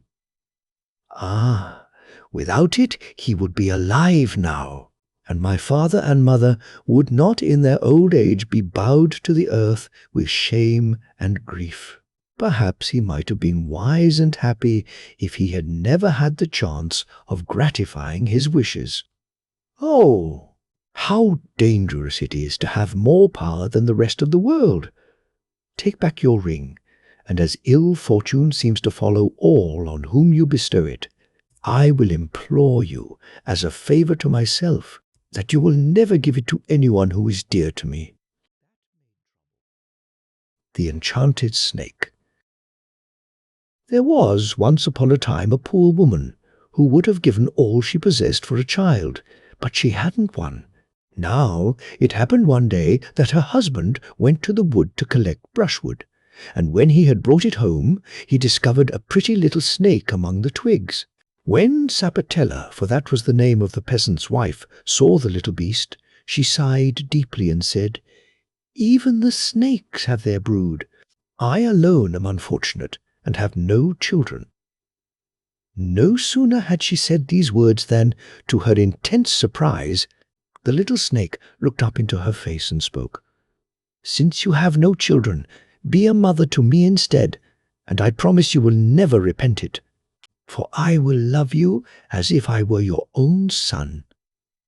Ah, without it he would be alive now, and my father and mother would not in their old age be bowed to the earth with shame and grief. Perhaps he might have been wise and happy if he had never had the chance of gratifying his wishes. Oh, how dangerous it is to have more power than the rest of the world! Take back your ring, and as ill fortune seems to follow all on whom you bestow it, I will implore you, as a favor to myself, that you will never give it to anyone who is dear to me." The Enchanted Snake. There was once upon a time a poor woman who would have given all she possessed for a child, but she hadn't one. Now, it happened one day that her husband went to the wood to collect brushwood, and when he had brought it home, he discovered a pretty little snake among the twigs. When Sapatella, for that was the name of the peasant's wife, saw the little beast, she sighed deeply and said, "Even the snakes have their brood. I alone am unfortunate and have no children." No sooner had she said these words than, to her intense surprise, the little snake looked up into her face and spoke. "Since you have no children, be a mother to me instead, and I promise you will never repent it. For I will love you as if I were your own son."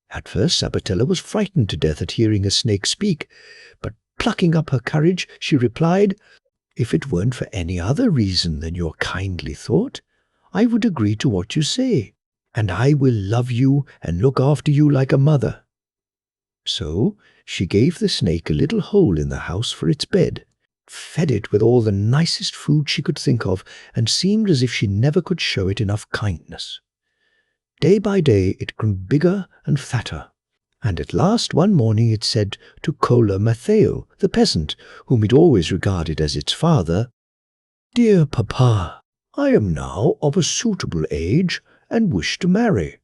At first Sapatella was frightened to death at hearing a snake speak, but plucking up her courage, she replied, "If it weren't for any other reason than your kindly thought, I would agree to what you say, and I will love you and look after you like a mother." So she gave the snake a little hole in the house for its bed, fed it with all the nicest food she could think of, and seemed as if she never could show it enough kindness. Day by day it grew bigger and fatter, and at last one morning it said to Cola Matteo, the peasant, whom it always regarded as its father, "Dear Papa, I am now of a suitable age and wish to marry."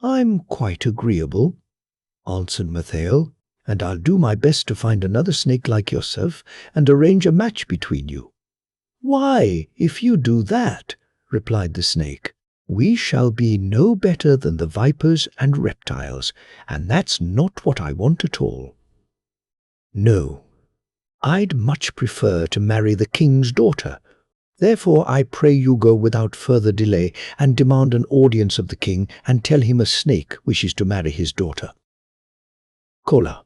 "I'm quite agreeable," answered Matteo, "and I'll do my best to find another snake like yourself and arrange a match between you." "Why, if you do that," replied the snake, "we shall be no better than the vipers and reptiles, and that's not what I want at all. No, I'd much prefer to marry the king's daughter. Therefore I pray you go without further delay and demand an audience of the king and tell him a snake wishes to marry his daughter." Cola.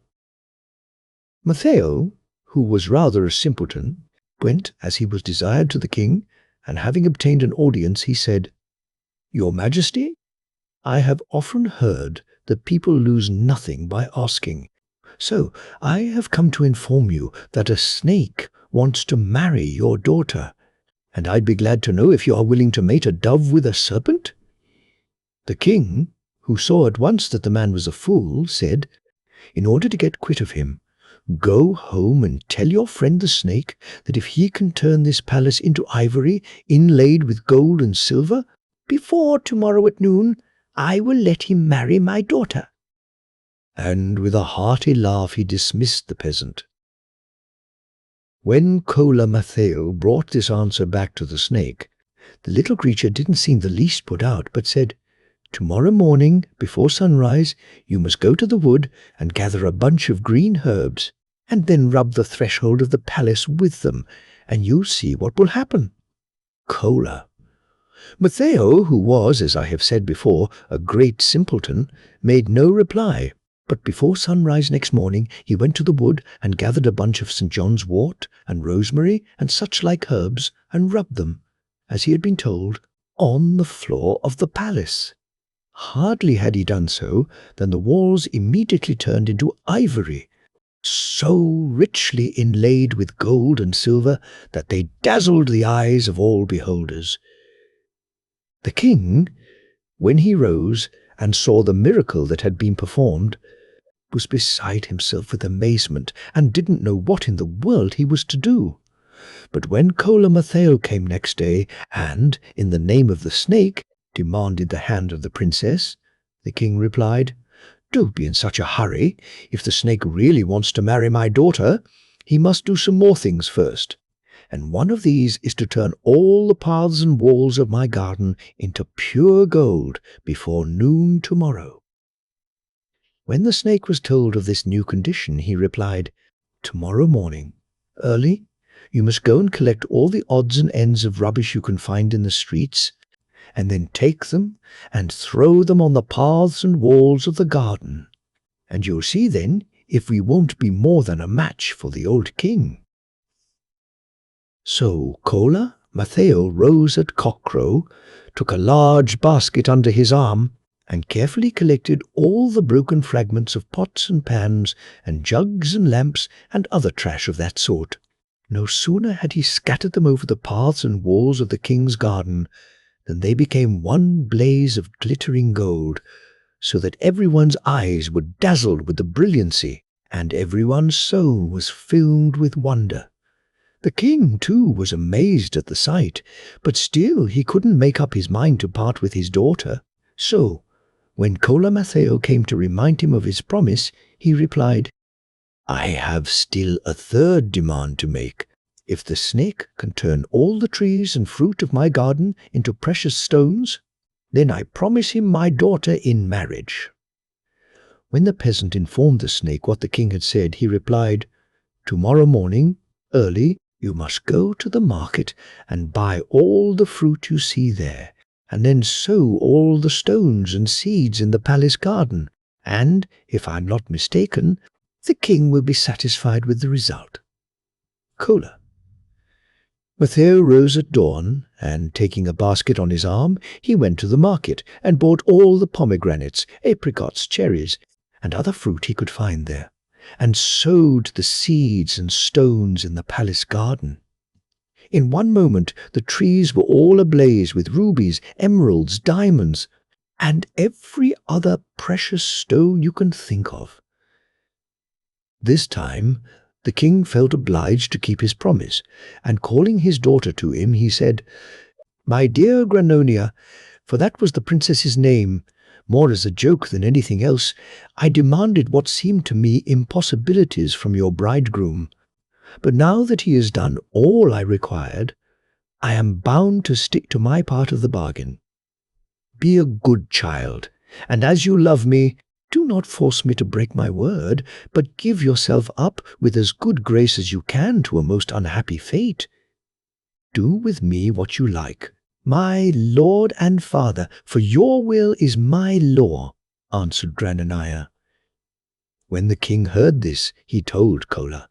Matteo, who was rather a simpleton, went as he was desired to the king, and having obtained an audience, he said, "Your Majesty, I have often heard that people lose nothing by asking, so I have come to inform you that a snake wants to marry your daughter, and I'd be glad to know if you are willing to mate a dove with a serpent." The king, who saw at once that the man was a fool, said, "In order to get quit of him, go home and tell your friend the snake that if he can turn this palace into ivory inlaid with gold and silver, before tomorrow at noon, I will let him marry my daughter." And with a hearty laugh he dismissed the peasant. When Cola Matteo brought this answer back to the snake, the little creature didn't seem the least put out, but said, "Tomorrow morning, before sunrise, you must go to the wood and gather a bunch of green herbs, and then rub the threshold of the palace with them, and you'll see what will happen." Cola. Matteo, who was, as I have said before, a great simpleton, made no reply, but before sunrise next morning he went to the wood and gathered a bunch of St. John's wort and rosemary and such like herbs, and rubbed them, as he had been told, on the floor of the palace. Hardly had he done so than the walls immediately turned into ivory, so richly inlaid with gold and silver that they dazzled the eyes of all beholders. The king, when he rose and saw the miracle that had been performed, was beside himself with amazement and didn't know what in the world he was to do. But when Cola Matteo came next day and, in the name of the snake, demanded the hand of the princess, the king replied, "Don't be in such a hurry. If the snake really wants to marry my daughter, he must do some more things first. And one of these is to turn all the paths and walls of my garden into pure gold before noon tomorrow." When the snake was told of this new condition, he replied, "Tomorrow morning, early, you must go and collect all the odds and ends of rubbish you can find in the streets, and then take them and throw them on the paths and walls of the garden, and you'll see then if we won't be more than a match for the old king." So Cola, Matteo rose at cockcrow, took a large basket under his arm, and carefully collected all the broken fragments of pots and pans and jugs and lamps and other trash of that sort. No sooner had he scattered them over the paths and walls of the king's garden than they became one blaze of glittering gold, so that everyone's eyes were dazzled with the brilliancy, and everyone's soul was filled with wonder. The king, too, was amazed at the sight, but still he couldn't make up his mind to part with his daughter. So, when Cola Matteo came to remind him of his promise, he replied, "I have still a third demand to make. If the snake can turn all the trees and fruit of my garden into precious stones, then I promise him my daughter in marriage." When the peasant informed the snake what the king had said, he replied, "Tomorrow morning, early, you must go to the market and buy all the fruit you see there, and then sow all the stones and seeds in the palace garden, and, if I'm not mistaken, the king will be satisfied with the result." Cola. Matteo rose at dawn, and taking a basket on his arm, he went to the market and bought all the pomegranates, apricots, cherries, and other fruit he could find there, and sowed the seeds and stones in the palace garden. In one moment the trees were all ablaze with rubies, emeralds, diamonds, and every other precious stone you can think of. This time the king felt obliged to keep his promise, and calling his daughter to him, he said, "My dear Granonia," for that was the princess's name, more as a joke than anything else, "I demanded what seemed to me impossibilities from your bridegroom. But now that he has done all I required, I am bound to stick to my part of the bargain. Be a good child, and as you love me, do not force me to break my word, but give yourself up with as good grace as you can to a most unhappy fate. Do with me what you like, my lord and father, for your will is my law," answered Granonaya. When the king heard this, he told Cola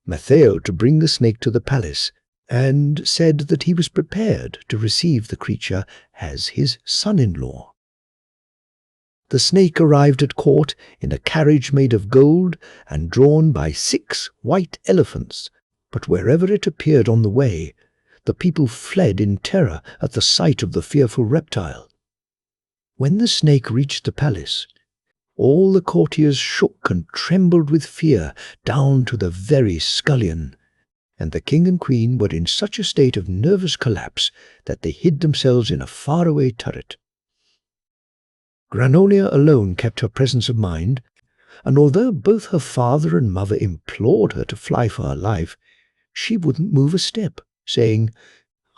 Matteo to bring the snake to the palace, and said that he was prepared to receive the creature as his son-in-law. The snake arrived at court in a carriage made of gold and drawn by 6 white elephants, but wherever it appeared on the way, the people fled in terror at the sight of the fearful reptile. When the snake reached the palace, all the courtiers shook and trembled with fear down to the very scullion, and the king and queen were in such a state of nervous collapse that they hid themselves in a faraway turret. Granonia alone kept her presence of mind, and although both her father and mother implored her to fly for her life, she wouldn't move a step, saying,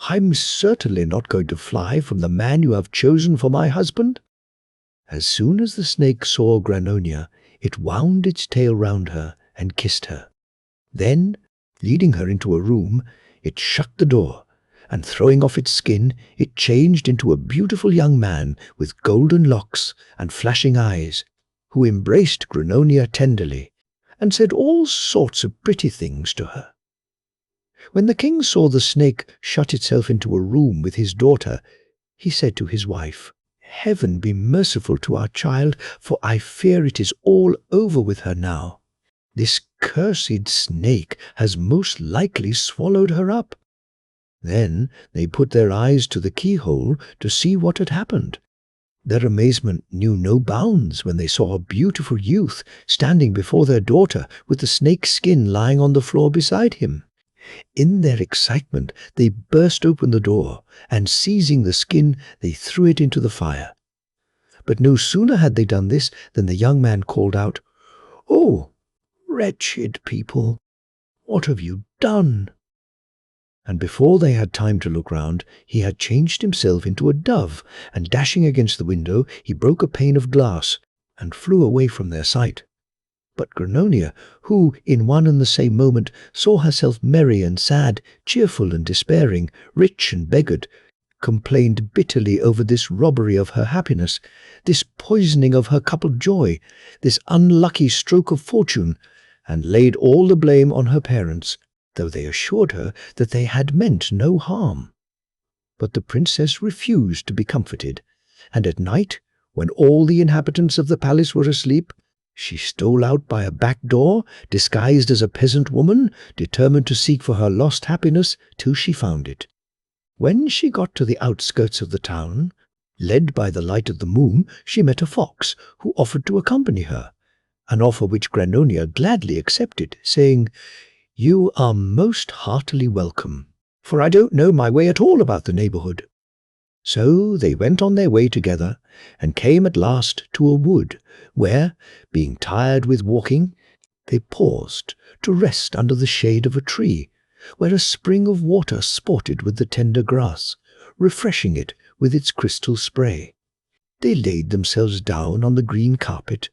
"I'm certainly not going to fly from the man you have chosen for my husband." As soon as the snake saw Granonia, it wound its tail round her and kissed her. Then, leading her into a room, it shut the door, and throwing off its skin, it changed into a beautiful young man with golden locks and flashing eyes, who embraced Granonia tenderly, and said all sorts of pretty things to her. When the king saw the snake shut itself into a room with his daughter, he said to his wife, "Heaven be merciful to our child, for I fear it is all over with her now. This cursed snake has most likely swallowed her up." Then they put their eyes to the keyhole to see what had happened. Their amazement knew no bounds when they saw a beautiful youth standing before their daughter with the snake's skin lying on the floor beside him. In their excitement, they burst open the door, and seizing the skin, they threw it into the fire. But no sooner had they done this than the young man called out, "Oh, wretched people, what have you done?" And before they had time to look round, he had changed himself into a dove, and dashing against the window, he broke a pane of glass, and flew away from their sight. But Granonia, who, in one and the same moment, saw herself merry and sad, cheerful and despairing, rich and beggared, complained bitterly over this robbery of her happiness, this poisoning of her coupled joy, this unlucky stroke of fortune, and laid all the blame on her parents, though they assured her that they had meant no harm. But the princess refused to be comforted, and at night, when all the inhabitants of the palace were asleep, she stole out by a back door, disguised as a peasant woman, determined to seek for her lost happiness till she found it. When she got to the outskirts of the town, led by the light of the moon, she met a fox who offered to accompany her, an offer which Granonia gladly accepted, saying, "You are most heartily welcome, for I don't know my way at all about the neighborhood." So they went on their way together, and came at last to a wood, where, being tired with walking, they paused to rest under the shade of a tree, where a spring of water sported with the tender grass, refreshing it with its crystal spray. They laid themselves down on the green carpet,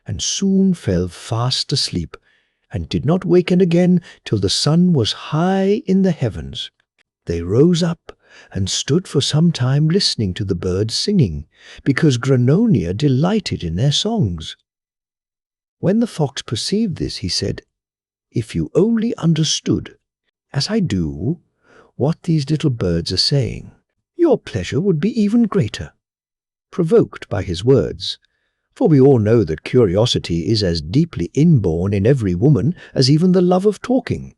and soon fell fast asleep, and did not waken again till the sun was high in the heavens. They rose up and stood for some time listening to the birds singing, because Granonia delighted in their songs. When the fox perceived this, he said, "If you only understood, as I do, what these little birds are saying, your pleasure would be even greater." Provoked by his words, for we all know that curiosity is as deeply inborn in every woman as even the love of talking,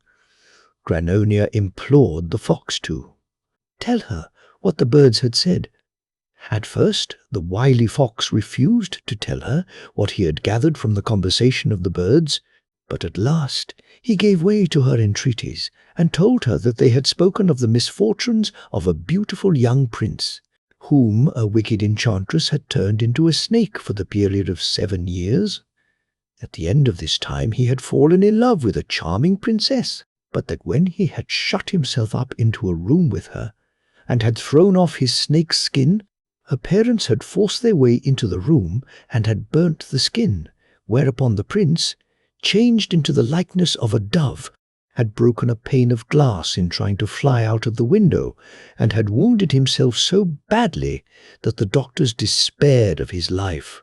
Granonia implored the fox to tell her what the birds had said. At first, the wily fox refused to tell her what he had gathered from the conversation of the birds, but at last he gave way to her entreaties, and told her that they had spoken of the misfortunes of a beautiful young prince, whom a wicked enchantress had turned into a snake for the period of 7 years. At the end of this time he had fallen in love with a charming princess, but that when he had shut himself up into a room with her, and had thrown off his snake's skin, her parents had forced their way into the room and had burnt the skin, whereupon the prince, changed into the likeness of a dove, had broken a pane of glass in trying to fly out of the window, and had wounded himself so badly that the doctors despaired of his life.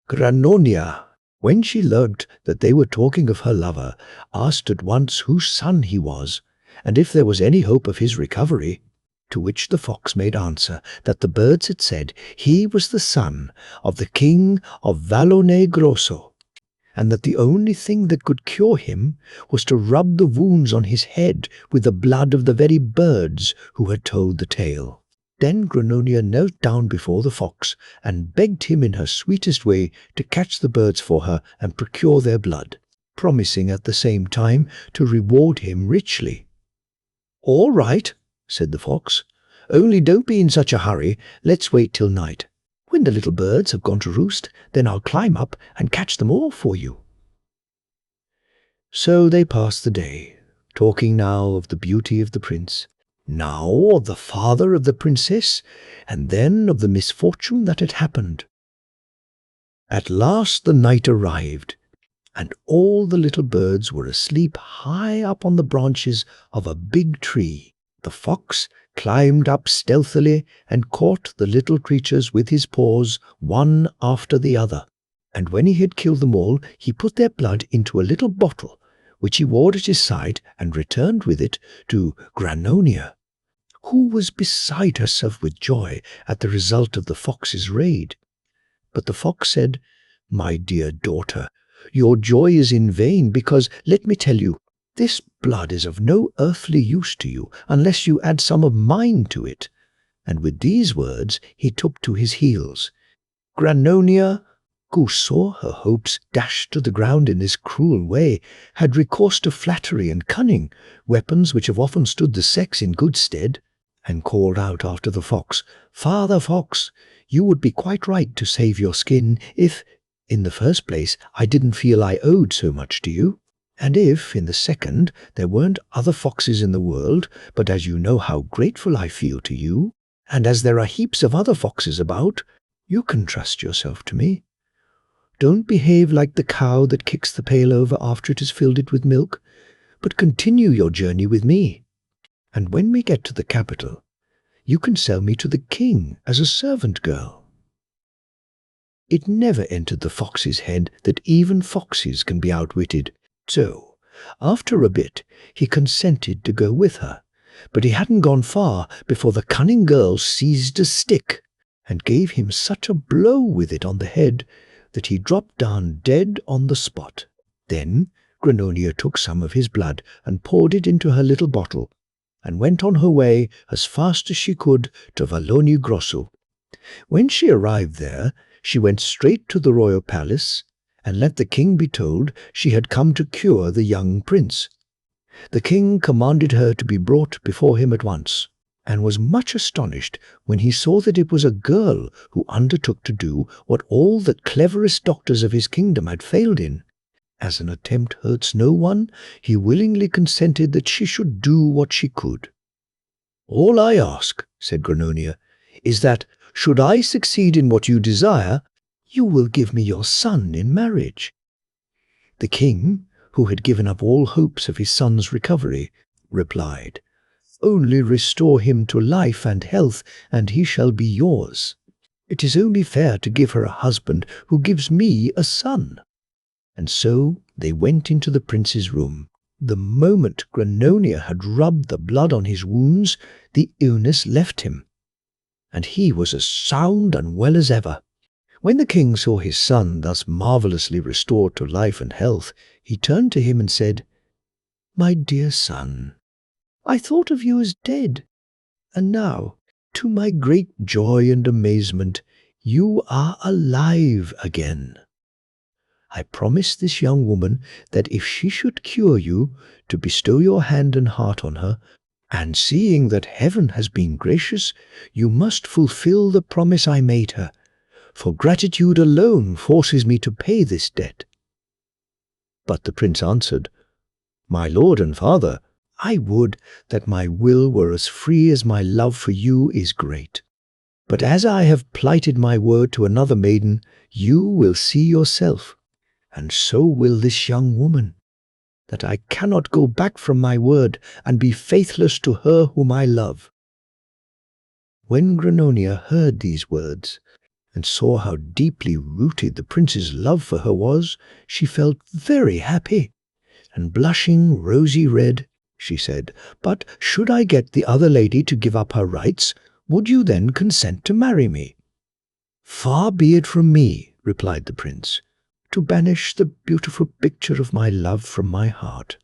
Granonia, when she learnt that they were talking of her lover, asked at once whose son he was, and if there was any hope of his recovery, to which the fox made answer that the birds had said he was the son of the king of Vallone Grosso, and that the only thing that could cure him was to rub the wounds on his head with the blood of the very birds who had told the tale. Then Granonia knelt down before the fox and begged him in her sweetest way to catch the birds for her and procure their blood, promising at the same time to reward him richly. "All right," said the fox, "only don't be in such a hurry. Let's wait till night. When the little birds have gone to roost, then I'll climb up and catch them all for you." So they passed the day, talking now of the beauty of the prince, now of the father of the princess, and then of the misfortune that had happened. At last the night arrived, and all the little birds were asleep high up on the branches of a big tree. The fox climbed up stealthily and caught the little creatures with his paws, one after the other. And when he had killed them all, he put their blood into a little bottle, which he wore at his side, and returned with it to Granonia, who was beside herself with joy at the result of the fox's raid. But the fox said, "My dear daughter, your joy is in vain, because, let me tell you, this blood is of no earthly use to you unless you add some of mine to it." And with these words he took to his heels. Granonia, who saw her hopes dashed to the ground in this cruel way, had recourse to flattery and cunning, weapons which have often stood the sex in good stead, and called out after the fox, "Father Fox, you would be quite right to save your skin if, in the first place, I didn't feel I owed so much to you. And if, in the second, there weren't other foxes in the world, but as you know how grateful I feel to you, and as there are heaps of other foxes about, you can trust yourself to me. Don't behave like the cow that kicks the pail over after it has filled it with milk, but continue your journey with me. And when we get to the capital, you can sell me to the king as a servant girl." It never entered the fox's head that even foxes can be outwitted. So, after a bit, he consented to go with her, But he hadn't gone far before the cunning girl seized a stick and gave him such a blow with it on the head that he dropped down dead on the spot. Then Granonia took some of his blood and poured it into her little bottle, and went on her way as fast as she could to Valogni Grosso. When she arrived there, she went straight to the royal palace and let the king be told she had come to cure the young prince. The king commanded her to be brought before him at once, and was much astonished when he saw that it was a girl who undertook to do what all the cleverest doctors of his kingdom had failed in. As an attempt hurts no one, he willingly consented that she should do what she could. "All I ask," said Granonia, "is that, should I succeed in what you desire, you will give me your son in marriage." The king, who had given up all hopes of his son's recovery, replied, "Only restore him to life and health, and he shall be yours. It is only fair to give her a husband who gives me a son." And so they went into the prince's room. The moment Granonia had rubbed the blood on his wounds, the illness left him, and he was as sound and well as ever. When the king saw his son thus marvelously restored to life and health, he turned to him and said, "My dear son, I thought of you as dead, and now, to my great joy and amazement, you are alive again. I promised this young woman that if she should cure you, to bestow your hand and heart on her, and seeing that heaven has been gracious, you must fulfill the promise I made her, for gratitude alone forces me to pay this debt." But the prince answered, "My lord and father, I would that my will were as free as my love for you is great. But as I have plighted my word to another maiden, you will see yourself, and so will this young woman, that I cannot go back from my word and be faithless to her whom I love." When Granonia heard these words, and saw how deeply rooted the prince's love for her was, she felt very happy, and blushing rosy red, she said, "But should I get the other lady to give up her rights, would you then consent to marry me?" "Far be it from me," replied the prince, "to banish the beautiful picture of my love from my heart.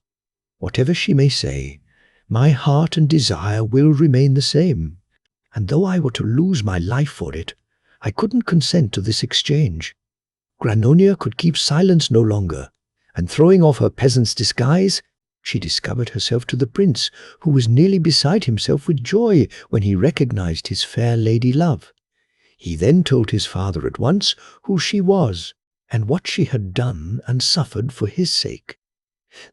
Whatever she may say, my heart and desire will remain the same, and though I were to lose my life for it, I couldn't consent to this exchange." Granonia could keep silence no longer, and throwing off her peasant's disguise, she discovered herself to the prince, who was nearly beside himself with joy when he recognized his fair lady love. He then told his father at once who she was, and what she had done and suffered for his sake.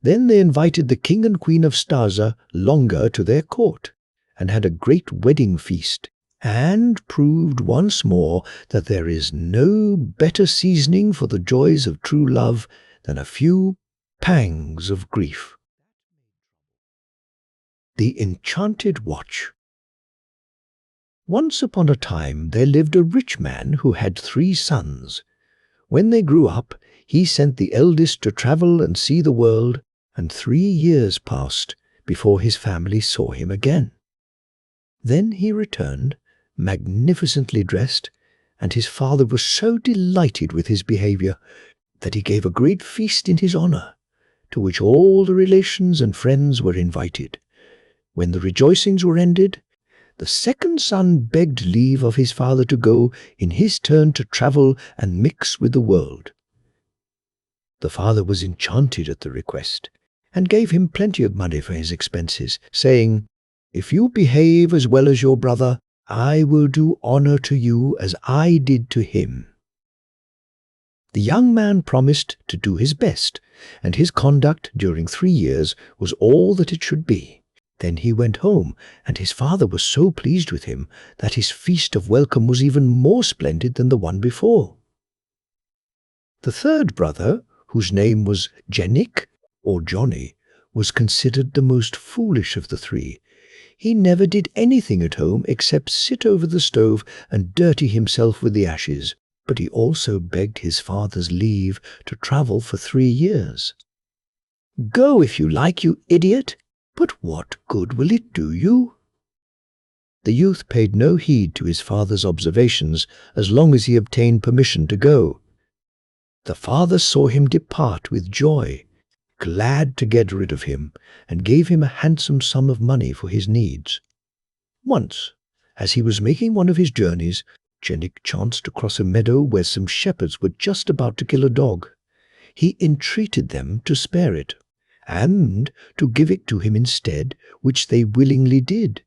Then they invited the king and queen of Stazza longer to their court, and had a great wedding feast, and proved once more that there is no better seasoning for the joys of true love than a few pangs of grief. The Enchanted Watch. Once upon a time there lived a rich man who had 3 sons. When they grew up, he sent the eldest to travel and see the world, and 3 years passed before his family saw him again. Then he returned, magnificently dressed, and his father was so delighted with his behavior that he gave a great feast in his honor, to which all the relations and friends were invited. When the rejoicings were ended, the second son begged leave of his father to go in his turn to travel and mix with the world. The father was enchanted at the request, and gave him plenty of money for his expenses, saying, "If you behave as well as your brother, I will do honor to you as I did to him." The young man promised to do his best, and his conduct during 3 years was all that it should be. Then he went home, and his father was so pleased with him that his feast of welcome was even more splendid than the one before. The third brother, whose name was Jenik, or Johnny, was considered the most foolish of the 3. He never did anything at home except sit over the stove and dirty himself with the ashes, but he also begged his father's leave to travel for 3 years. "Go if you like, you idiot," "But what good will it do you?" The youth paid no heed to his father's observations as long as he obtained permission to go. The father saw him depart with joy, glad to get rid of him, and gave him a handsome sum of money for his needs. Once, as he was making one of his journeys, Jenik chanced to cross a meadow where some shepherds were just about to kill a dog. He entreated them to spare it, and to give it to him instead, which they willingly did.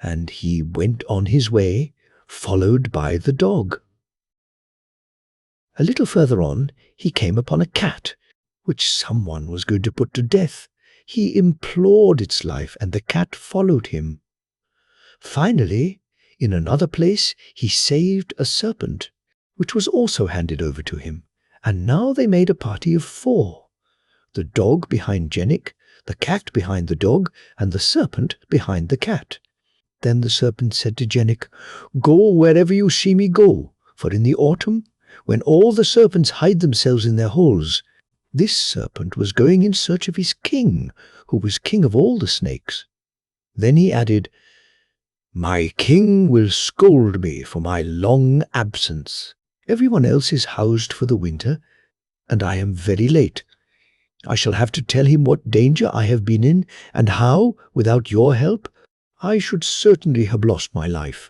And he went on his way, followed by the dog. A little further on, he came upon a cat, which someone was going to put to death. He implored its life, and the cat followed him. Finally, in another place, he saved a serpent, which was also handed over to him, and now they made a party of 4. The dog behind Jenik, the cat behind the dog, and the serpent behind the cat. Then the serpent said to Jenik, "Go wherever you see me go, for in the autumn, when all the serpents hide themselves in their holes, this serpent was going in search of his king, who was king of all the snakes." Then he added, "My king will scold me for my long absence. Everyone else is housed for the winter, and I am very late. I shall have to tell him what danger I have been in, and how, without your help, I should certainly have lost my life.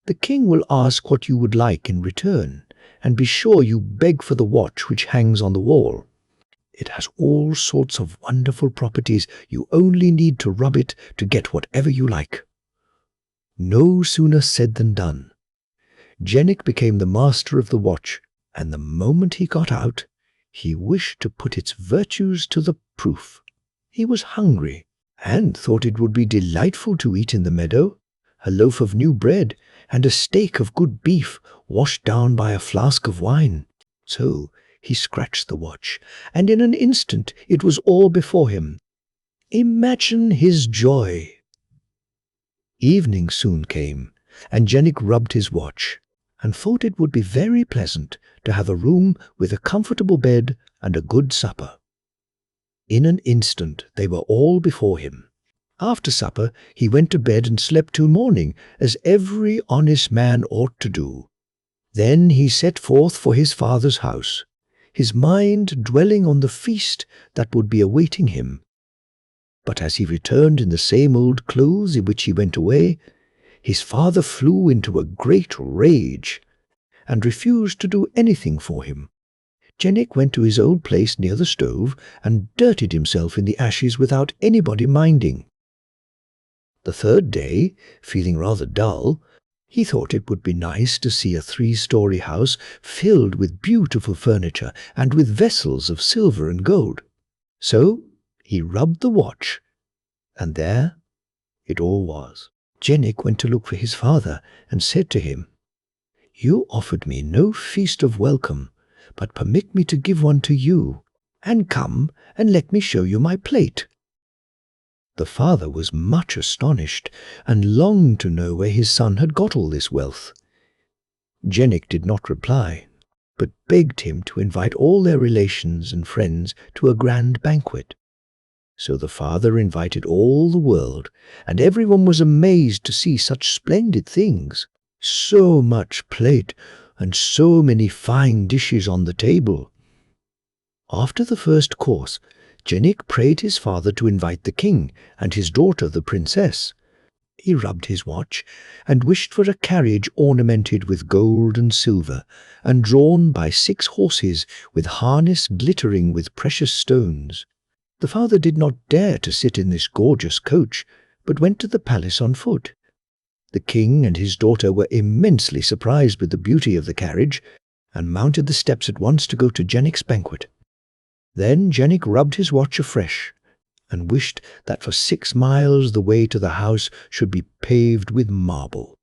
The king will ask what you would like in return, and be sure you beg for the watch which hangs on the wall. It has all sorts of wonderful properties. You only need to rub it to get whatever you like." No sooner said than done. Jenik became the master of the watch, and the moment he got out, he wished to put its virtues to the proof. He was hungry, and thought it would be delightful to eat in the meadow, a loaf of new bread, and a steak of good beef washed down by a flask of wine. So he scratched the watch, and in an instant it was all before him. Imagine his joy! Evening soon came, and Jenik rubbed his watch, and thought it would be very pleasant to have a room with a comfortable bed and a good supper. In an instant they were all before him. After supper he went to bed and slept till morning, as every honest man ought to do. Then he set forth for his father's house, his mind dwelling on the feast that would be awaiting him. But as he returned in the same old clothes in which he went away, his father flew into a great rage, and refused to do anything for him. Jenik went to his old place near the stove, and dirtied himself in the ashes without anybody minding. The third day, feeling rather dull, he thought it would be nice to see a 3-story house filled with beautiful furniture and with vessels of silver and gold. So he rubbed the watch, and there it all was. Jenik went to look for his father, and said to him, "You offered me no feast of welcome, but permit me to give one to you, and come and let me show you my plate." The father was much astonished, and longed to know where his son had got all this wealth. Jenik did not reply, but begged him to invite all their relations and friends to a grand banquet. So the father invited all the world, and everyone was amazed to see such splendid things, so much plate, and so many fine dishes on the table. After the first course, Jenik prayed his father to invite the king and his daughter the princess. He rubbed his watch, and wished for a carriage ornamented with gold and silver, and drawn by 6 horses with harness glittering with precious stones. The father did not dare to sit in this gorgeous coach, but went to the palace on foot. The king and his daughter were immensely surprised with the beauty of the carriage, and mounted the steps at once to go to Jenik's banquet. Then Jenik rubbed his watch afresh, and wished that for 6 miles the way to the house should be paved with marble.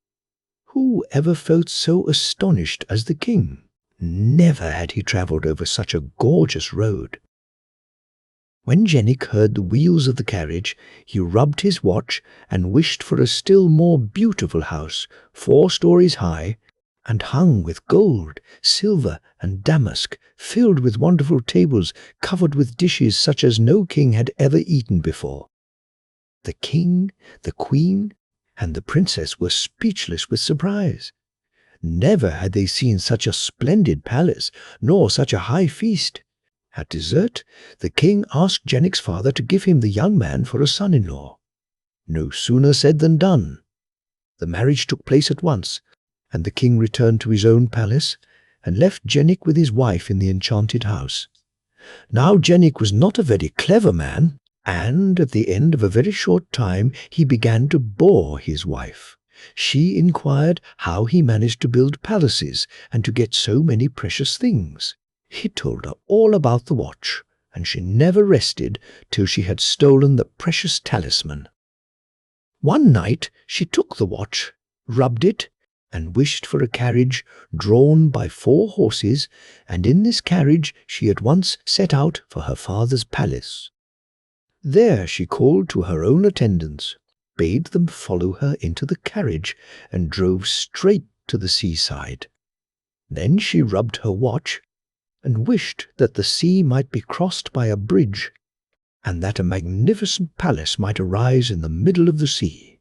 Who ever felt so astonished as the king? Never had he travelled over such a gorgeous road. When Jenik heard the wheels of the carriage, he rubbed his watch and wished for a still more beautiful house, 4 stories high, and hung with gold, silver, and damask, filled with wonderful tables covered with dishes such as no king had ever eaten before. The king, the queen, and the princess were speechless with surprise. Never had they seen such a splendid palace, nor such a high feast. At dessert, the king asked Jenik's father to give him the young man for a son-in-law. No sooner said than done. The marriage took place at once, and the king returned to his own palace and left Jenik with his wife in the enchanted house. Now Jenik was not a very clever man, and at the end of a very short time he began to bore his wife. She inquired how he managed to build palaces and to get so many precious things. He told her all about the watch, and she never rested till she had stolen the precious talisman. One night she took the watch, rubbed it, and wished for a carriage drawn by 4 horses, and in this carriage she at once set out for her father's palace. There she called to her own attendants, bade them follow her into the carriage, and drove straight to the seaside. Then she rubbed her watch, and wished that the sea might be crossed by a bridge, and that a magnificent palace might arise in the middle of the sea.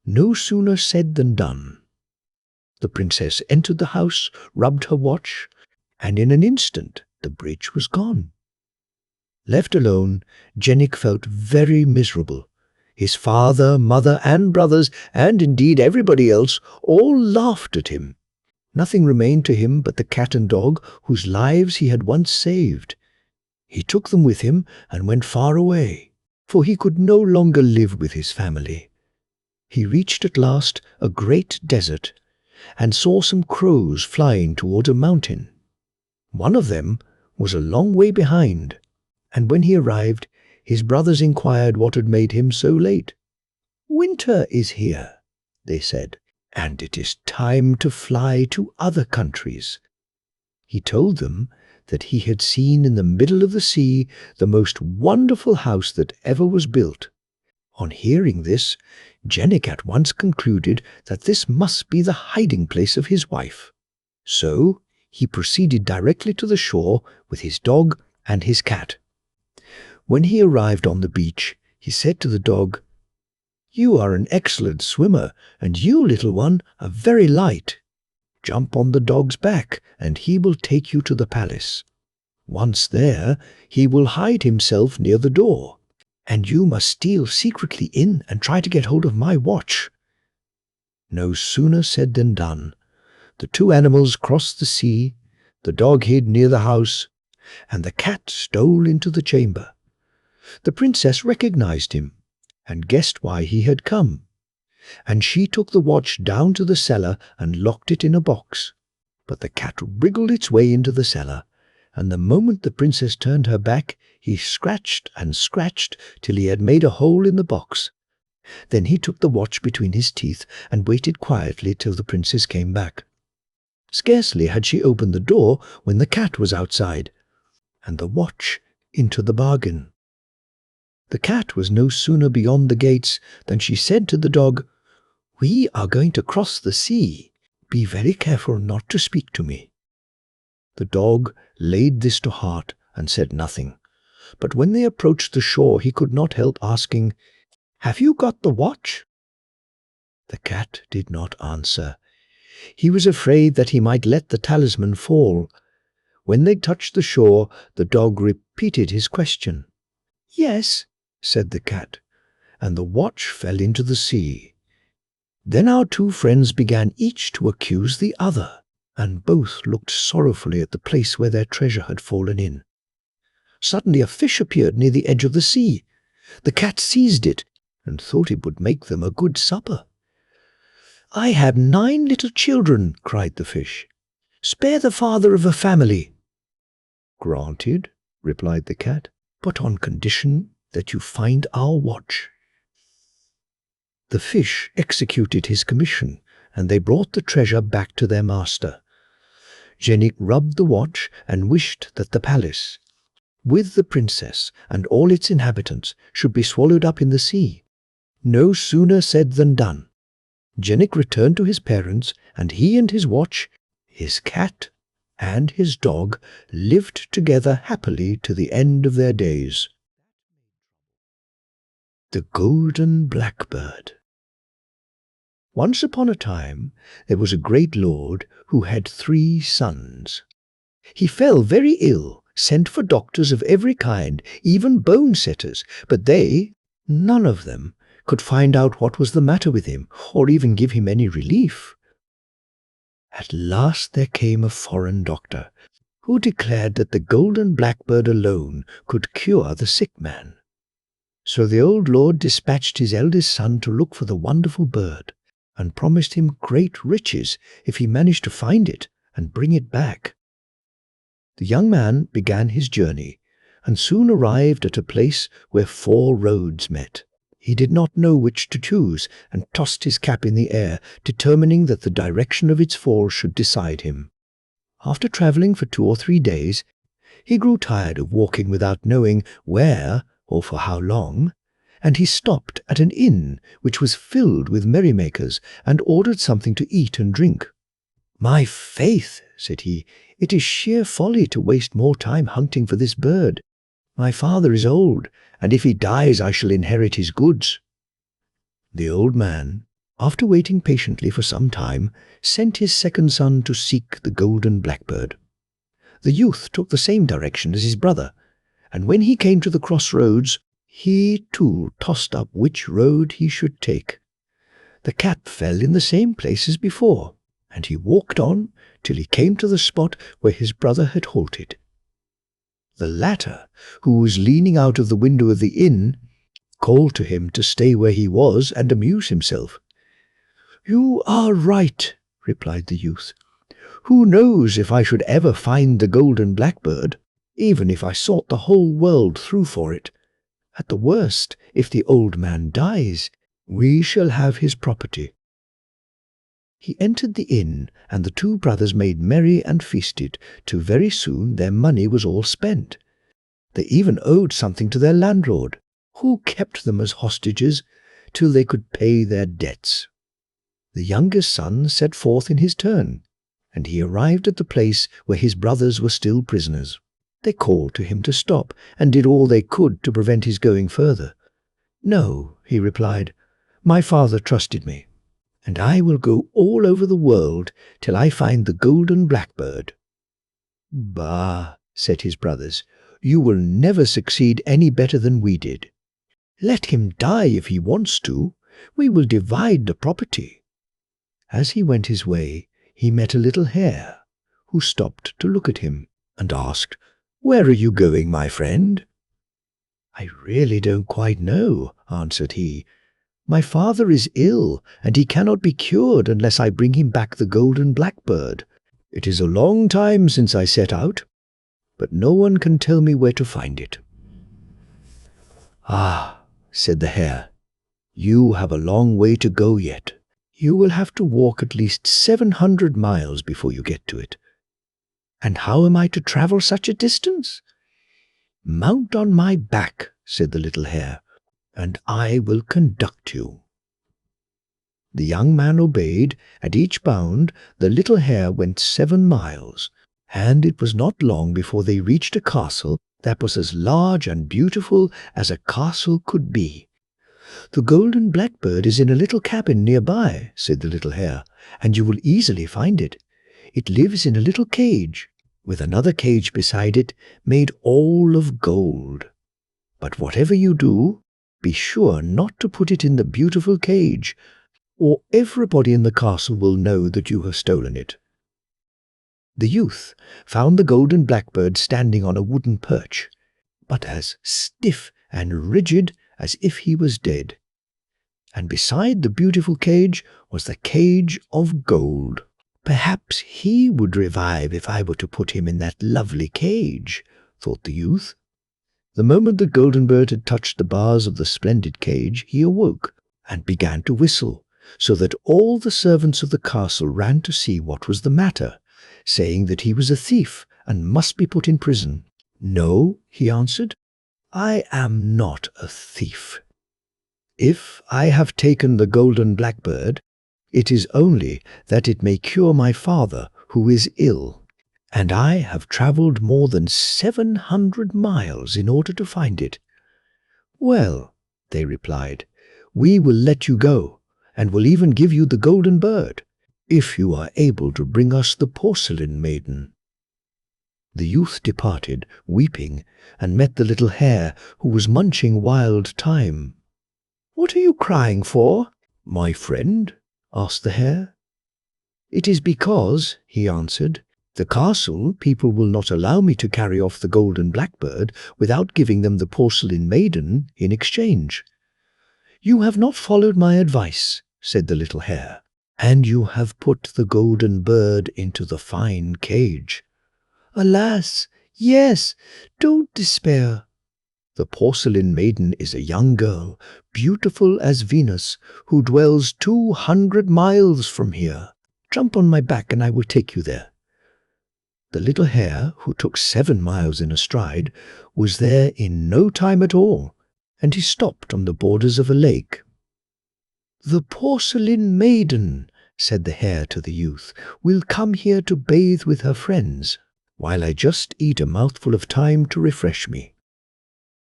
No sooner said than done. The princess entered the house, rubbed her watch, and in an instant the bridge was gone. Left alone, Jenik felt very miserable. His father, mother, and brothers, and indeed everybody else, all laughed at him. Nothing remained to him but the cat and dog whose lives he had once saved. He took them with him and went far away, for he could no longer live with his family. He reached at last a great desert, and saw some crows flying toward a mountain. One of them was a long way behind, and when he arrived, his brothers inquired what had made him so late. "Winter is here," they said, "and it is time to fly to other countries." He told them that he had seen in the middle of the sea the most wonderful house that ever was built. On hearing this, Jenik at once concluded that this must be the hiding place of his wife. So he proceeded directly to the shore with his dog and his cat. When he arrived on the beach, he said to the dog, "You are an excellent swimmer, and you, little one, are very light. Jump on the dog's back, and he will take you to the palace. Once there, he will hide himself near the door, and you must steal secretly in and try to get hold of my watch." No sooner said than done. The 2 animals crossed the sea, the dog hid near the house, and the cat stole into the chamber. The princess recognized him, and guessed why he had come, and she took the watch down to the cellar and locked it in a box. But the cat wriggled its way into the cellar, and the moment the princess turned her back, he scratched and scratched till he had made a hole in the box. Then he took the watch between his teeth and waited quietly till the princess came back. Scarcely had she opened the door when the cat was outside, and the watch into the bargain. The cat was no sooner beyond the gates than she said to the dog, "We are going to cross the sea. Be very careful not to speak to me." The dog laid this to heart and said nothing, but when they approached the shore he could not help asking, "Have you got the watch?" The cat did not answer. He was afraid that he might let the talisman fall. When they touched the shore, the dog repeated his question. "Yes," said the cat, and the watch fell into the sea. Then our 2 friends began each to accuse the other, and both looked sorrowfully at the place where their treasure had fallen in. Suddenly a fish appeared near the edge of the sea. The cat seized it, and thought it would make them a good supper. "I have 9 little children," cried the fish. "Spare the father of a family." "Granted," replied the cat, "but on condition that you find our watch." The fish executed his commission, and they brought the treasure back to their master. Jenik rubbed the watch and wished that the palace, with the princess and all its inhabitants, should be swallowed up in the sea. No sooner said than done. Jenik returned to his parents, and he and his watch, his cat, and his dog lived together happily to the end of their days. The Golden Blackbird. Once upon a time there was a great lord who had 3 sons. He fell very ill, sent for doctors of every kind, even bone setters, but they, none of them, could find out what was the matter with him, or even give him any relief. At last there came a foreign doctor, who declared that the golden blackbird alone could cure the sick man. So the old lord dispatched his eldest son to look for the wonderful bird, and promised him great riches if he managed to find it and bring it back. The young man began his journey, and soon arrived at a place where 4 roads met. He did not know which to choose, and tossed his cap in the air, determining that the direction of its fall should decide him. After travelling for 2 or 3 days, he grew tired of walking without knowing where or for how long, and he stopped at an inn which was filled with merrymakers, and ordered something to eat and drink. "My faith," said he, "it is sheer folly to waste more time hunting for this bird. My father is old, and if he dies I shall inherit his goods." The old man, after waiting patiently for some time, sent his second son to seek the golden blackbird. The youth took the same direction as his brother, and when he came to the crossroads, he too tossed up which road he should take. The cap fell in the same place as before, and he walked on till he came to the spot where his brother had halted. The latter, who was leaning out of the window of the inn, called to him to stay where he was and amuse himself. "You are right," replied the youth. "Who knows if I should ever find the golden blackbird, even if I sought the whole world through for it? At the worst, if the old man dies, we shall have his property." He entered the inn, and the 2 brothers made merry and feasted, till very soon their money was all spent. They even owed something to their landlord, who kept them as hostages till they could pay their debts. The youngest son set forth in his turn, and he arrived at the place where his brothers were still prisoners. They called to him to stop, and did all they could to prevent his going further. "No," he replied, "my father trusted me, and I will go all over the world till I find the golden blackbird." "Bah," said his brothers, "you will never succeed any better than we did. Let him die if he wants to. We will divide the property." As he went his way, he met a little hare, who stopped to look at him, and asked, "Where are you going, my friend?" "I really don't quite know," answered he. "My father is ill, and he cannot be cured unless I bring him back the golden blackbird. It is a long time since I set out, but no one can tell me where to find it." "Ah," said the hare, "you have a long way to go yet. You will have to walk at least 700 miles before you get to it." "And how am I to travel such a distance?" "Mount on my back," said the little hare, "and I will conduct you." The young man obeyed. At each bound the little hare went 7 miles, and it was not long before they reached a castle that was as large and beautiful as a castle could be. "The golden blackbird is in a little cabin nearby," said the little hare, "and you will easily find it. It lives in a little cage, with another cage beside it, made all of gold. But whatever you do, be sure not to put it in the beautiful cage, or everybody in the castle will know that you have stolen it." The youth found the golden blackbird standing on a wooden perch, but as stiff and rigid as if he was dead. And beside the beautiful cage was the cage of gold. "Perhaps he would revive if I were to put him in that lovely cage," thought the youth. The moment the golden bird had touched the bars of the splendid cage, he awoke and began to whistle, so that all the servants of the castle ran to see what was the matter, saying that he was a thief and must be put in prison. "No," he answered, "I am not a thief. If I have taken the golden blackbird, it is only that it may cure my father, who is ill, and I have travelled more than 700 miles in order to find it." "Well," they replied. "We will let you go, and will even give you the golden bird, if you are able to bring us the porcelain maiden." The youth departed, weeping, and met the little hare, who was munching wild thyme. "What are you crying for, my friend?" asked the hare. "It is because," he answered, "the castle people will not allow me to carry off the golden blackbird without giving them the porcelain maiden in exchange." "You have not followed my advice," said the little hare, "and you have put the golden bird into the fine cage." "Alas, yes, don't despair. The porcelain maiden is a young girl, beautiful as Venus, who dwells 200 miles from here. Jump on my back and I will take you there." The little hare, who took 7 miles in a stride, was there in no time at all, and he stopped on the borders of a lake. "The porcelain maiden," said the hare to the youth, "will come here to bathe with her friends, while I just eat a mouthful of thyme to refresh me.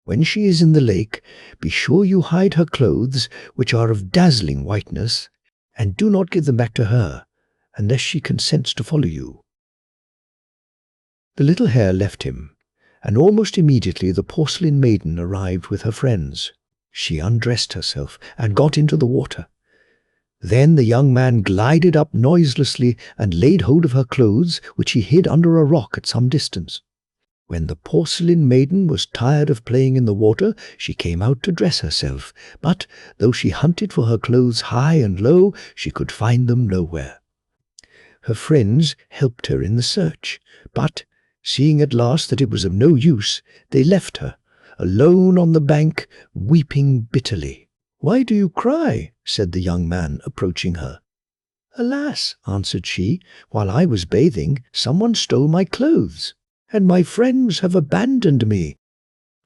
When she is in the lake, be sure you hide her clothes, which are of dazzling whiteness, and do not give them back to her, unless she consents to follow you." The little hare left him, and almost immediately the porcelain maiden arrived with her friends. She undressed herself and got into the water. Then the young man glided up noiselessly and laid hold of her clothes, which he hid under a rock at some distance. When the porcelain maiden was tired of playing in the water, she came out to dress herself, but though she hunted for her clothes high and low, she could find them nowhere. Her friends helped her in the search, but, seeing at last that it was of no use, they left her, alone on the bank, weeping bitterly. "Why do you cry?" said the young man, approaching her. "Alas," answered she, "while I was bathing, someone stole my clothes, and my friends have abandoned me.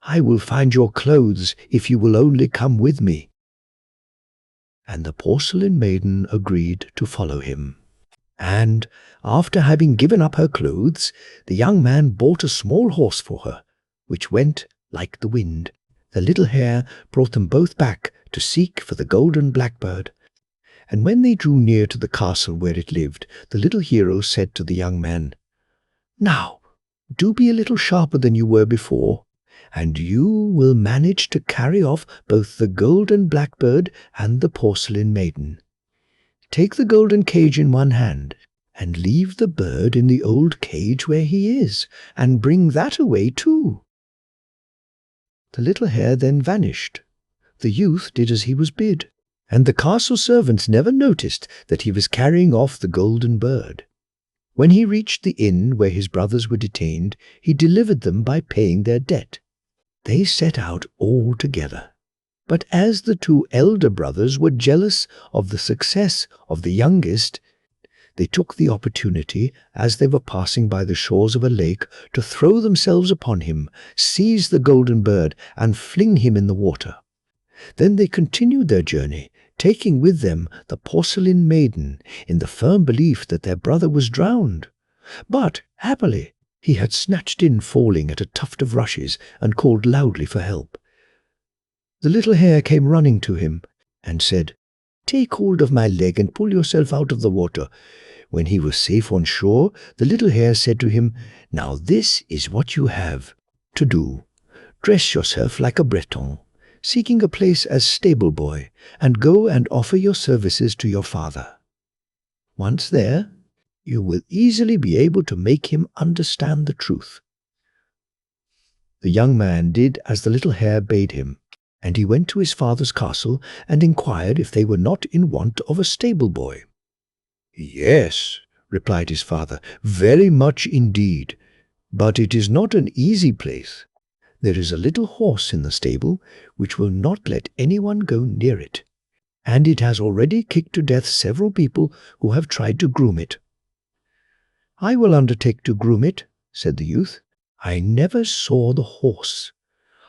I will find your clothes if you will only come with me." And the porcelain maiden agreed to follow him. And, after having given up her clothes, the young man bought a small horse for her, which went like the wind. The little hare brought them both back to seek for the golden blackbird. And when they drew near to the castle where it lived, the little hero said to the young man, "Now, do be a little sharper than you were before, and you will manage to carry off both the golden blackbird and the porcelain maiden. Take the golden cage in one hand, and leave the bird in the old cage where he is, and bring that away too." The little hare then vanished. The youth did as he was bid, and the castle servants never noticed that he was carrying off the golden bird. When he reached the inn where his brothers were detained, he delivered them by paying their debt. They set out all together. But as the 2 elder brothers were jealous of the success of the youngest, they took the opportunity, as they were passing by the shores of a lake, to throw themselves upon him, seize the golden bird, and fling him in the water. Then they continued their journey, taking with them the porcelain maiden, in the firm belief that their brother was drowned. But, happily, he had snatched in falling at a tuft of rushes, and called loudly for help. The little hare came running to him, and said, "Take hold of my leg and pull yourself out of the water." When he was safe on shore, the little hare said to him, "Now this is what you have to do. Dress yourself like a Breton, seeking a place as stable boy, and go and offer your services to your father. Once there, you will easily be able to make him understand the truth." The young man did as the little hare bade him, and he went to his father's castle and inquired if they were not in want of a stable boy. "Yes," replied his father, "very much indeed. But it is not an easy place. There is a little horse in the stable which will not let anyone go near it, and it has already kicked to death several people who have tried to groom it." "I will undertake to groom it," said the youth. "I never saw the horse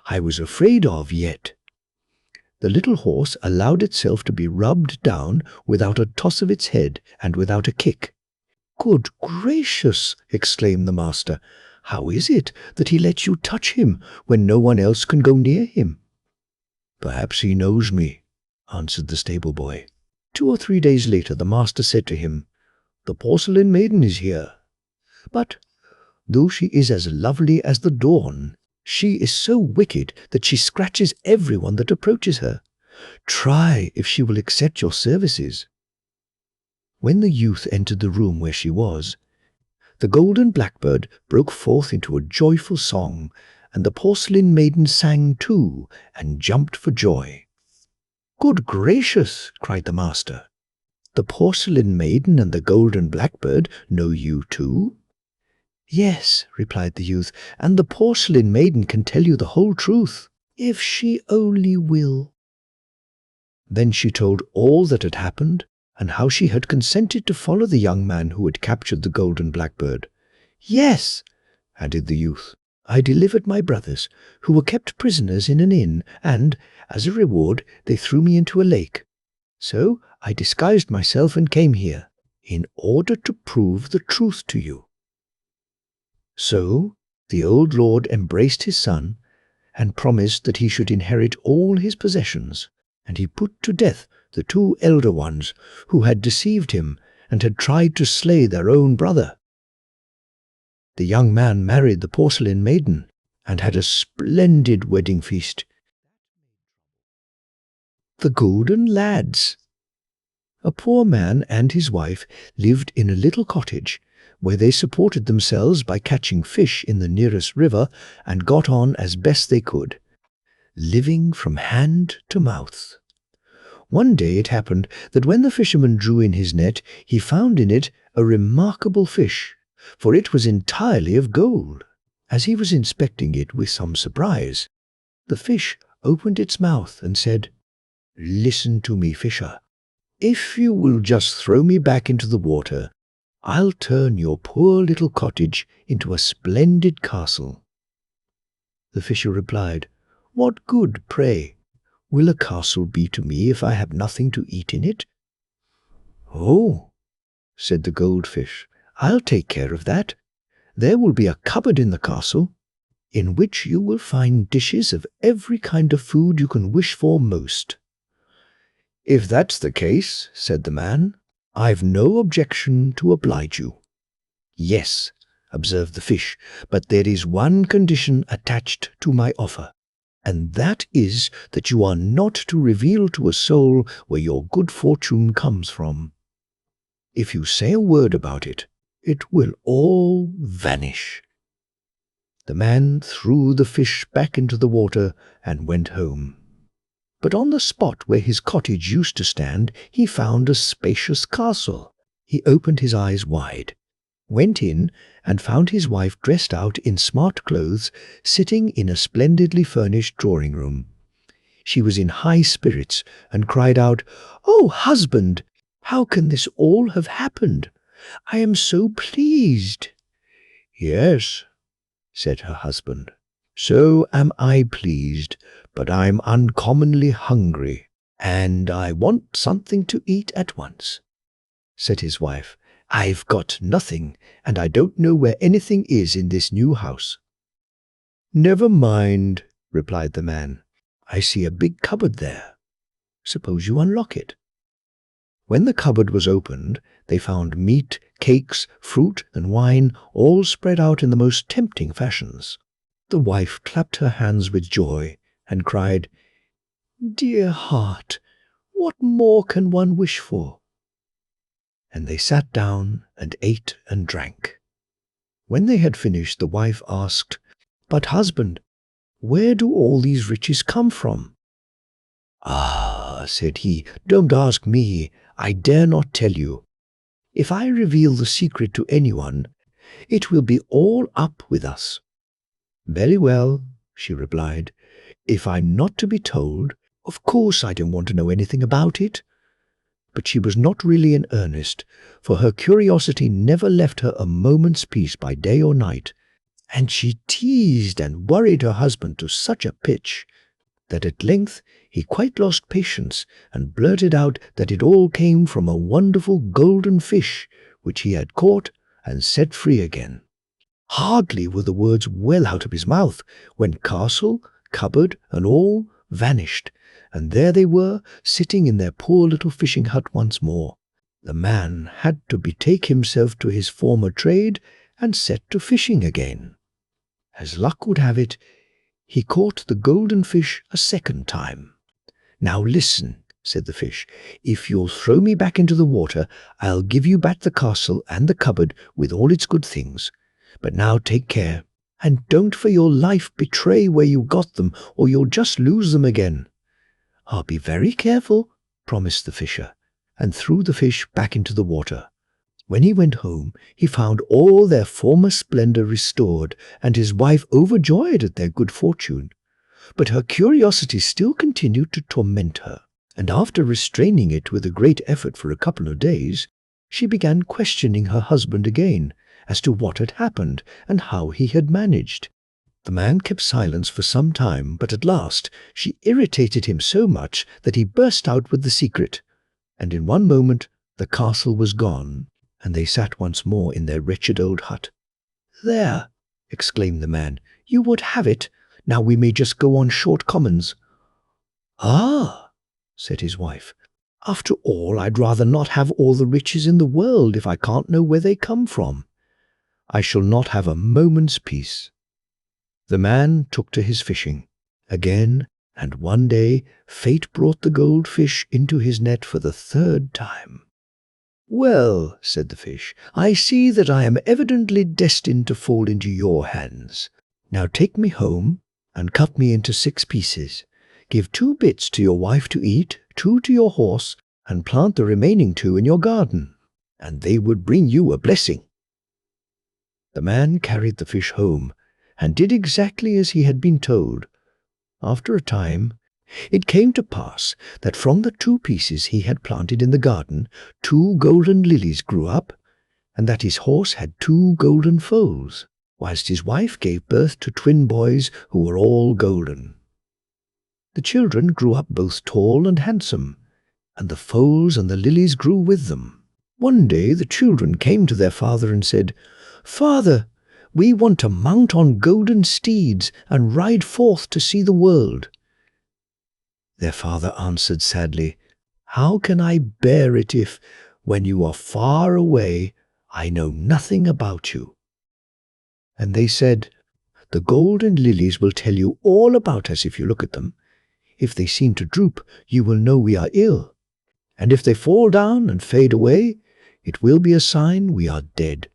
I was afraid of yet." The little horse allowed itself to be rubbed down without a toss of its head and without a kick. "Good gracious!" exclaimed the master. "How is it that he lets you touch him when no one else can go near him?" "Perhaps he knows me," answered the stable boy. 2 or 3 days later the master said to him, "The porcelain maiden is here. But though she is as lovely as the dawn, she is so wicked that she scratches everyone that approaches her. Try if she will accept your services." When the youth entered the room where she was, the golden blackbird broke forth into a joyful song, and the porcelain maiden sang too, and jumped for joy. "Good gracious!" cried the master. "The porcelain maiden and the golden blackbird know you too?" "Yes," replied the youth, "and the porcelain maiden can tell you the whole truth, if she only will." Then she told all that had happened, and how she had consented to follow the young man who had captured the golden blackbird. "Yes," added the youth, "I delivered my brothers, who were kept prisoners in an inn, and, as a reward, they threw me into a lake. So I disguised myself and came here, in order to prove the truth to you." So the old lord embraced his son, and promised that he should inherit all his possessions, and he put to death the 2 elder ones who had deceived him and had tried to slay their own brother. The young man married the porcelain maiden and had a splendid wedding feast. The Golden Lads. A poor man and his wife lived in a little cottage, where they supported themselves by catching fish in the nearest river and got on as best they could, living from hand to mouth. One day it happened that when the fisherman drew in his net, he found in it a remarkable fish, for it was entirely of gold. As he was inspecting it with some surprise, the fish opened its mouth and said, "Listen to me, fisher. If you will just throw me back into the water, I'll turn your poor little cottage into a splendid castle." The fisher replied, "What good, pray, will a castle be to me if I have nothing to eat in it?" "Oh," said the goldfish, "I'll take care of that. There will be a cupboard in the castle, in which you will find dishes of every kind of food you can wish for most." "If that's the case," said the man, "I've no objection to oblige you." "Yes," observed the fish, "but there is one condition attached to my offer, and that is that you are not to reveal to a soul where your good fortune comes from. If you say a word about it, it will all vanish." The man threw the fish back into the water and went home. But on the spot where his cottage used to stand, he found a spacious castle. He opened his eyes wide, went in, and found his wife dressed out in smart clothes, sitting in a splendidly furnished drawing-room. She was in high spirits and cried out, "Oh, husband, how can this all have happened? I am so pleased." "Yes," said her husband, "so am I pleased, but I'm uncommonly hungry, and I want something to eat at once." Said his wife, "I've got nothing, and I don't know where anything is in this new house." "Never mind," replied the man. "I see a big cupboard there. Suppose you unlock it." When the cupboard was opened, they found meat, cakes, fruit, and wine, all spread out in the most tempting fashions. The wife clapped her hands with joy and cried, "Dear heart, what more can one wish for?" And they sat down and ate and drank. When they had finished, the wife asked, "But husband, where do all these riches come from?" "Ah," said he, "don't ask me. I dare not tell you. If I reveal the secret to anyone, it will be all up with us." "Very well," she replied. "If I'm not to be told, of course I don't want to know anything about it." But she was not really in earnest, for her curiosity never left her a moment's peace by day or night, and she teased and worried her husband to such a pitch that at length he quite lost patience and blurted out that it all came from a wonderful golden fish which he had caught and set free again. Hardly were the words well out of his mouth when castle, cupboard, and all vanished, and there they were, sitting in their poor little fishing hut once more. The man had to betake himself to his former trade and set to fishing again. As luck would have it, he caught the golden fish a second time. "Now listen," said the fish. "If you'll throw me back into the water, I'll give you back the castle and the cupboard with all its good things. But now take care, and don't for your life betray where you got them, or you'll just lose them again." "I'll be very careful," promised the fisher, and threw the fish back into the water. When he went home, he found all their former splendor restored, and his wife overjoyed at their good fortune. But her curiosity still continued to torment her, and after restraining it with a great effort for a couple of days, she began questioning her husband again as to what had happened and how he had managed. The man kept silence for some time, but at last she irritated him so much that he burst out with the secret, and in one moment the castle was gone, and they sat once more in their wretched old hut. "There," exclaimed the man, "you would have it. Now we may just go on short commons." "Ah," said his wife, "after all, I'd rather not have all the riches in the world if I can't know where they come from. I shall not have a moment's peace." The man took to his fishing again, and one day fate brought the gold fish into his net for the third time. "Well," said the fish, "I see that I am evidently destined to fall into your hands. Now take me home and cut me into 6 pieces. Give 2 bits to your wife to eat, 2 to your horse, and plant the remaining 2 in your garden, and they would bring you a blessing." The man carried the fish home and did exactly as he had been told. After a time, it came to pass that from the 2 pieces he had planted in the garden, 2 golden lilies grew up, and that his horse had 2 golden foals, whilst his wife gave birth to twin boys who were all golden. The children grew up both tall and handsome, and the foals and the lilies grew with them. One day the children came to their father and said, "Father, we want to mount on golden steeds and ride forth to see the world." Their father answered sadly, "How can I bear it if, when you are far away, I know nothing about you?" And they said, "The golden lilies will tell you all about us if you look at them. If they seem to droop, you will know we are ill. And if they fall down and fade away, it will be a sign we are dead."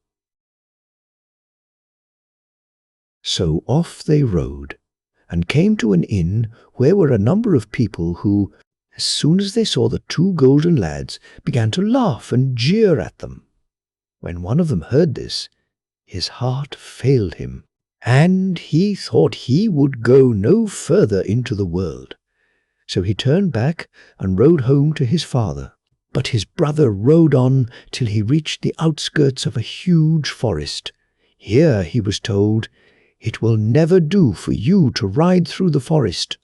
So off they rode, and came to an inn where were a number of people who, as soon as they saw the 2 golden lads, began to laugh and jeer at them. When one of them heard this, his heart failed him, and he thought he would go no further into the world. So he turned back and rode home to his father. But his brother rode on till he reached the outskirts of a huge forest. Here, he was told, "It will never do for you to ride through the forest.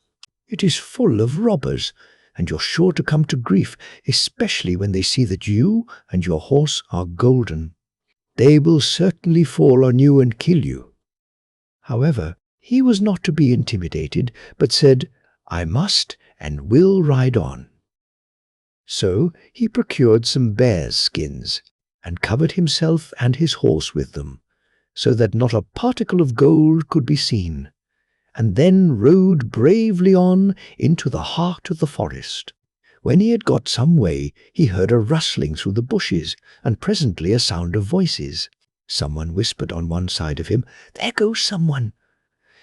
It is full of robbers, and you're sure to come to grief, especially when they see that you and your horse are golden. They will certainly fall on you and kill you." However, he was not to be intimidated, but said, "I must and will ride on." So he procured some bears' skins, and covered himself and his horse with them, so that not a particle of gold could be seen, and then rode bravely on into the heart of the forest. When he had got some way, he heard a rustling through the bushes, and presently a sound of voices. Someone whispered on one side of him, "There goes someone,"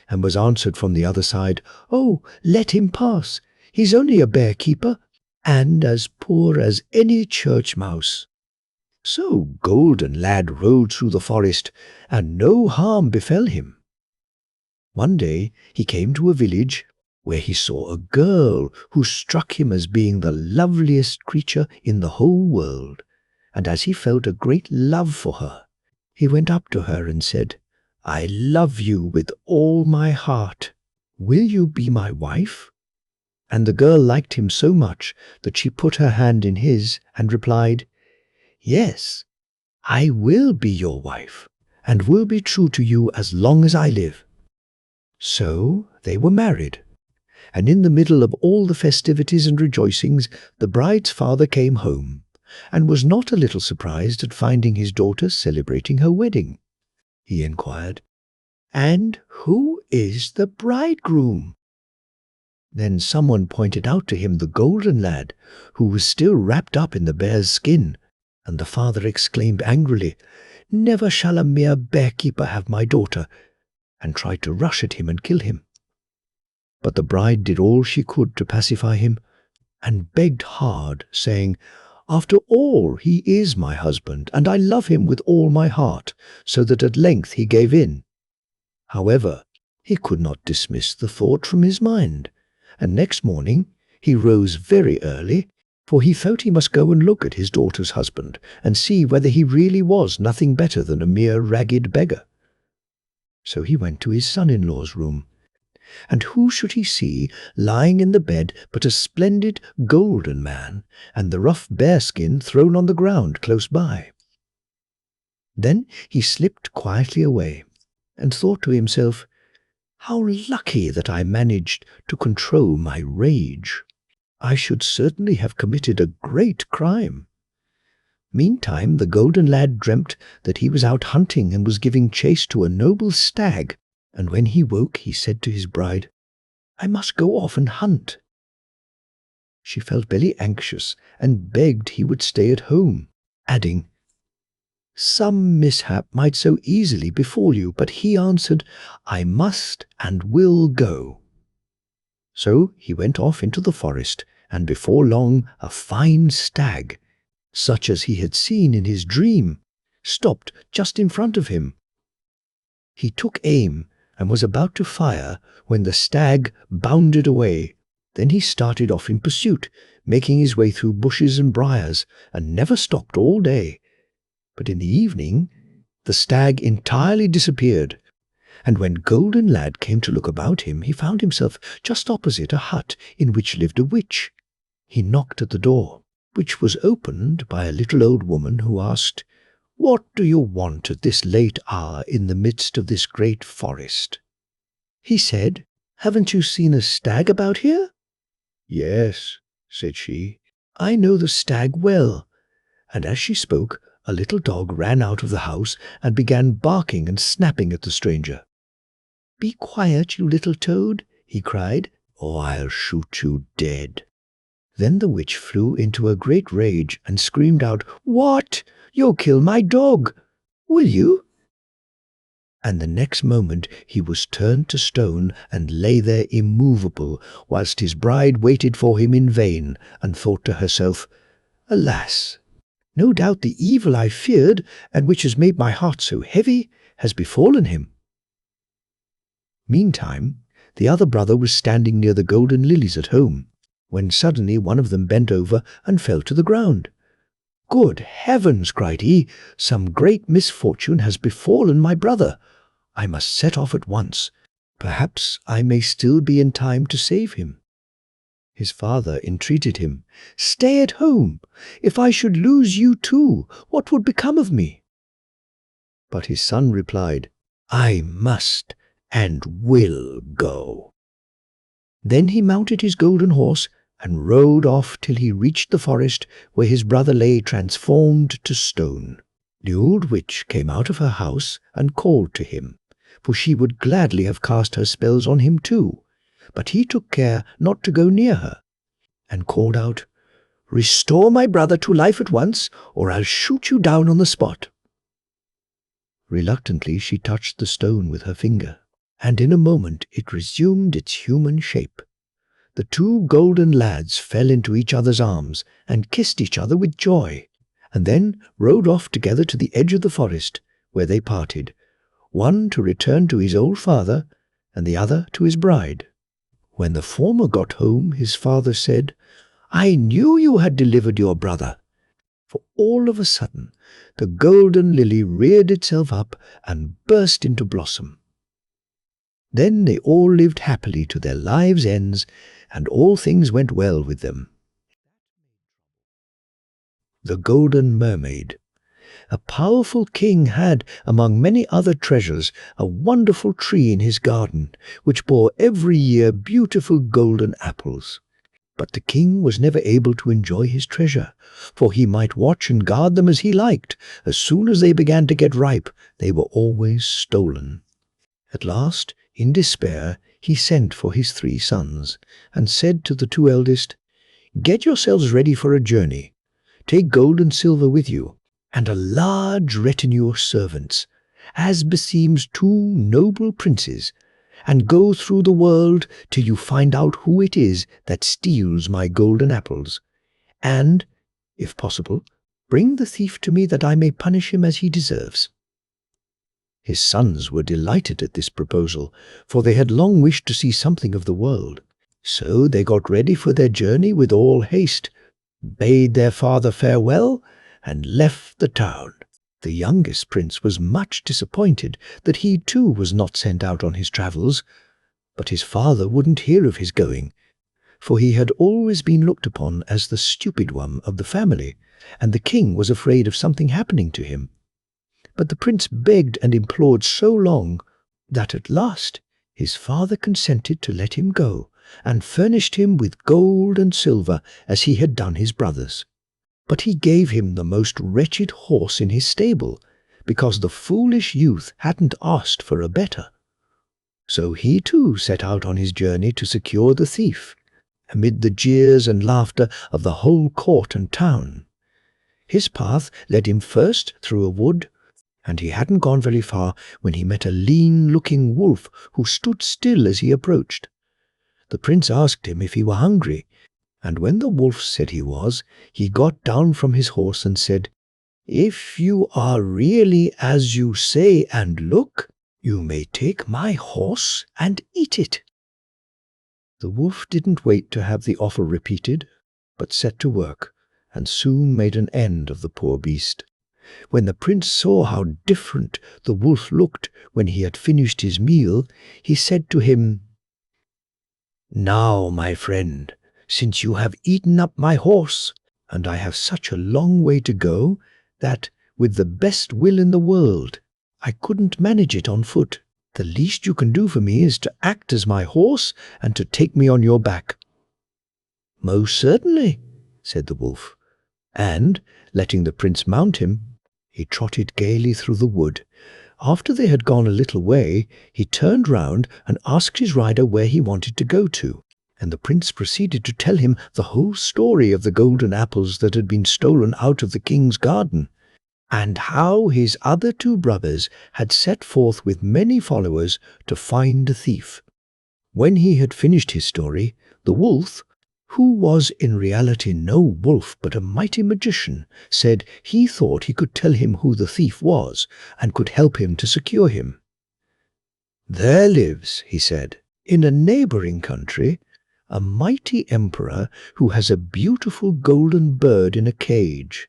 and was answered from the other side, "Oh, let him pass. He's only a bear-keeper, and as poor as any church mouse." So Golden Lad rode through the forest, and no harm befell him. One day he came to a village where he saw a girl who struck him as being the loveliest creature in the whole world, and as he felt a great love for her, he went up to her and said, "I love you with all my heart. Will you be my wife?" And the girl liked him so much that she put her hand in his and replied, "Yes, I will be your wife, and will be true to you as long as I live." So they were married, and in the middle of all the festivities and rejoicings, the bride's father came home, and was not a little surprised at finding his daughter celebrating her wedding. He inquired, "And who is the bridegroom?" Then someone pointed out to him the golden lad, who was still wrapped up in the bear's skin, and the father exclaimed angrily, "Never shall a mere bear-keeper have my daughter," and tried to rush at him and kill him. But the bride did all she could to pacify him, and begged hard, saying, "After all, he is my husband, and I love him with all my heart," so that at length he gave in. However, he could not dismiss the thought from his mind, and next morning he rose very early, for he thought he must go and look at his daughter's husband, and see whether he really was nothing better than a mere ragged beggar. So he went to his son-in-law's room, and who should he see lying in the bed but a splendid golden man, and the rough bearskin thrown on the ground close by. Then he slipped quietly away, and thought to himself, "How lucky that I managed to control my rage! I should certainly have committed a great crime." Meantime the golden lad dreamt that he was out hunting and was giving chase to a noble stag, and when he woke he said to his bride, "I must go off and hunt." She felt very anxious and begged he would stay at home, adding, "Some mishap might so easily befall you," but he answered, "I must and will go." So he went off into the forest, and before long a fine stag, such as he had seen in his dream, stopped just in front of him. He took aim and was about to fire when the stag bounded away. Then he started off in pursuit, making his way through bushes and briars, and never stopped all day. But in the evening the stag entirely disappeared, and when Golden Lad came to look about him, he found himself just opposite a hut in which lived a witch. He knocked at the door, which was opened by a little old woman who asked, "What do you want at this late hour in the midst of this great forest?" He said, "Haven't you seen a stag about here?" "Yes," said she, "I know the stag well." And as she spoke, a little dog ran out of the house and began barking and snapping at the stranger. "Be quiet, you little toad," he cried, "or I'll shoot you dead." Then the witch flew into a great rage and screamed out, "What? You'll kill my dog! Will you?" And the next moment he was turned to stone and lay there immovable, whilst his bride waited for him in vain, and thought to herself, "Alas! No doubt the evil I feared, and which has made my heart so heavy, has befallen him." Meantime, the other brother was standing near the golden lilies at home, when suddenly one of them bent over and fell to the ground. "Good heavens!" cried he, "some great misfortune has befallen my brother. I must set off at once. Perhaps I may still be in time to save him." His father entreated him, "Stay at home. If I should lose you too, what would become of me?" But his son replied, "I must and will go." Then he mounted his golden horse and rode off till he reached the forest where his brother lay transformed to stone. The old witch came out of her house and called to him, for she would gladly have cast her spells on him too, but he took care not to go near her, and called out, "Restore my brother to life at once, or I'll shoot you down on the spot." Reluctantly she touched the stone with her finger, and in a moment it resumed its human shape. The two golden lads fell into each other's arms and kissed each other with joy, and then rode off together to the edge of the forest, where they parted, one to return to his old father, and the other to his bride. When the former got home, his father said, "I knew you had delivered your brother." For all of a sudden the golden lily reared itself up and burst into blossom. Then they all lived happily to their lives' ends, and all things went well with them. The Golden Mermaid. A powerful king had, among many other treasures, a wonderful tree in his garden, which bore every year beautiful golden apples. But the king was never able to enjoy his treasure, for he might watch and guard them as he liked. As soon as they began to get ripe, they were always stolen. At last, in despair, he sent for his 3 sons, and said to the 2 eldest, "Get yourselves ready for a journey. Take gold and silver with you, and a large retinue of servants, as beseems 2 noble princes, and go through the world till you find out who it is that steals my golden apples. And, if possible, bring the thief to me that I may punish him as he deserves." His sons were delighted at this proposal, for they had long wished to see something of the world. So they got ready for their journey with all haste, bade their father farewell, and left the town. The youngest prince was much disappointed that he too was not sent out on his travels, but his father wouldn't hear of his going, for he had always been looked upon as the stupid one of the family, and the king was afraid of something happening to him. But the prince begged and implored so long that at last his father consented to let him go, and furnished him with gold and silver as he had done his brothers. But he gave him the most wretched horse in his stable, because the foolish youth hadn't asked for a better. So he too set out on his journey to secure the thief, amid the jeers and laughter of the whole court and town. His path led him first through a wood, and he hadn't gone very far when he met a lean-looking wolf who stood still as he approached. The prince asked him if he were hungry, and when the wolf said he was, he got down from his horse and said, "If you are really as you say and look, you may take my horse and eat it." The wolf didn't wait to have the offer repeated, but set to work, and soon made an end of the poor beast. When the prince saw how different the wolf looked when he had finished his meal, he said to him, "Now, my friend, since you have eaten up my horse, and I have such a long way to go that, with the best will in the world, I couldn't manage it on foot, the least you can do for me is to act as my horse and to take me on your back." "Most certainly," said the wolf, and, letting the prince mount him, he trotted gaily through the wood. After they had gone a little way, he turned round and asked his rider where he wanted to go to, and the prince proceeded to tell him the whole story of the golden apples that had been stolen out of the king's garden, and how his other 2 brothers had set forth with many followers to find the thief. When he had finished his story, the wolf, who was in reality no wolf but a mighty magician, said he thought he could tell him who the thief was, and could help him to secure him. "There lives," he said, "in a neighboring country, a mighty emperor who has a beautiful golden bird in a cage.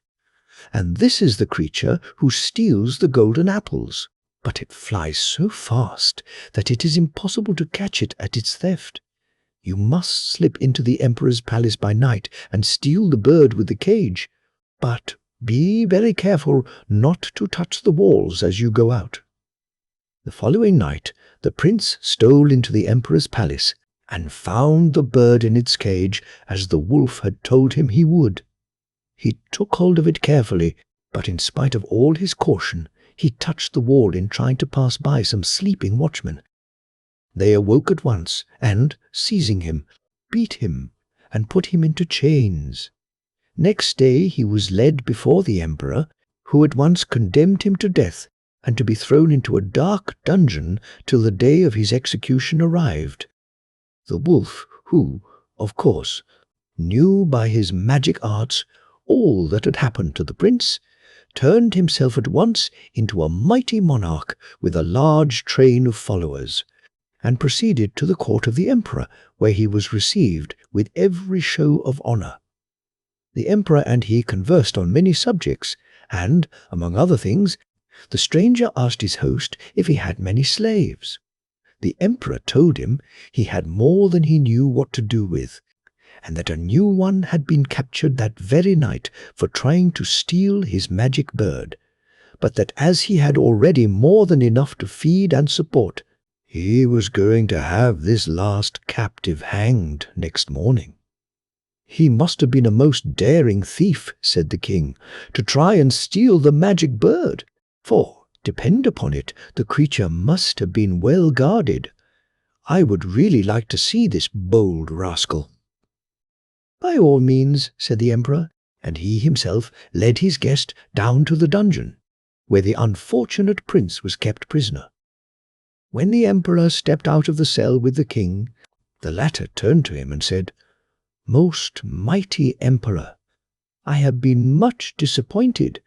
And this is the creature who steals the golden apples, but it flies so fast that it is impossible to catch it at its theft. You must slip into the emperor's palace by night and steal the bird with the cage, but be very careful not to touch the walls as you go out." The following night the prince stole into the emperor's palace and found the bird in its cage as the wolf had told him he would. He took hold of it carefully, but in spite of all his caution, he touched the wall in trying to pass by some sleeping watchmen. They awoke at once, and, seizing him, beat him and put him into chains. Next day he was led before the emperor, who at once condemned him to death and to be thrown into a dark dungeon till the day of his execution arrived. The wolf, who, of course, knew by his magic arts all that had happened to the prince, turned himself at once into a mighty monarch with a large train of followers, and proceeded to the court of the emperor, where he was received with every show of honor. The emperor and he conversed on many subjects, and, among other things, the stranger asked his host if he had many slaves. The emperor told him he had more than he knew what to do with, and that a new one had been captured that very night for trying to steal his magic bird, but that as he had already more than enough to feed and support, he was going to have this last captive hanged next morning. "He must have been a most daring thief," said the king, "to try and steal the magic bird, for, depend upon it, the creature must have been well guarded. I would really like to see this bold rascal." "By all means," said the emperor, and he himself led his guest down to the dungeon, where the unfortunate prince was kept prisoner. When the emperor stepped out of the cell with the king, the latter turned to him and said, "Most mighty emperor, I have been much disappointed.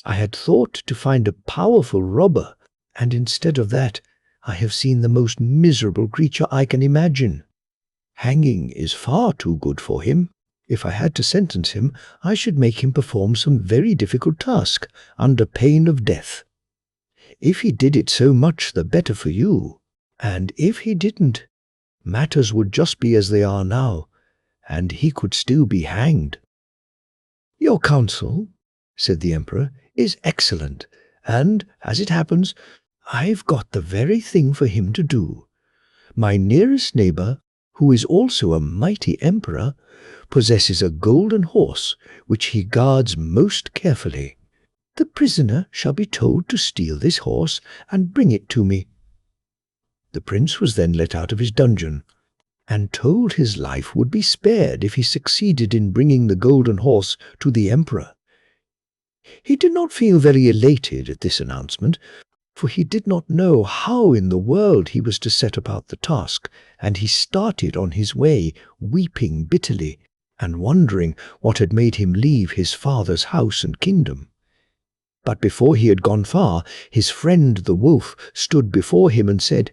I had thought to find a powerful robber, and instead of that, I have seen the most miserable creature I can imagine. Hanging is far too good for him. If I had to sentence him, I should make him perform some very difficult task under pain of death. If he did it, so much the better for you, and if he didn't, matters would just be as they are now, and he could still be hanged." "Your counsel," said the emperor, "is excellent, and, as it happens, I've got the very thing for him to do. My nearest neighbor, who is also a mighty emperor, possesses a golden horse which he guards most carefully. The prisoner shall be told to steal this horse and bring it to me." The prince was then let out of his dungeon, and told his life would be spared if he succeeded in bringing the golden horse to the emperor. He did not feel very elated at this announcement, for he did not know how in the world he was to set about the task, and he started on his way, weeping bitterly, and wondering what had made him leave his father's house and kingdom. But before he had gone far, his friend the wolf stood before him and said,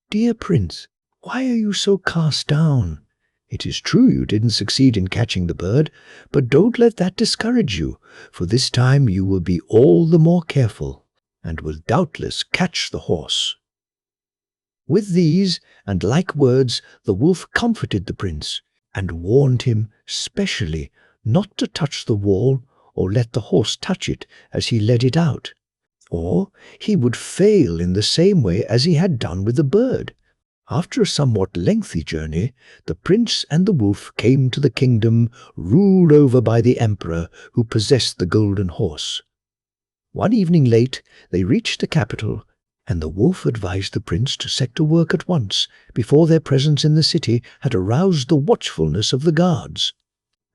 "Dear prince, why are you so cast down? It is true you didn't succeed in catching the bird, but don't let that discourage you, for this time you will be all the more careful, and will doubtless catch the horse." With these and like words the wolf comforted the prince, and warned him specially not to touch the wall or let the horse touch it as he led it out, or he would fail in the same way as he had done with the bird. After a somewhat lengthy journey, the prince and the wolf came to the kingdom ruled over by the emperor who possessed the golden horse. One evening late, they reached the capital, and the wolf advised the prince to set to work at once, before their presence in the city had aroused the watchfulness of the guards.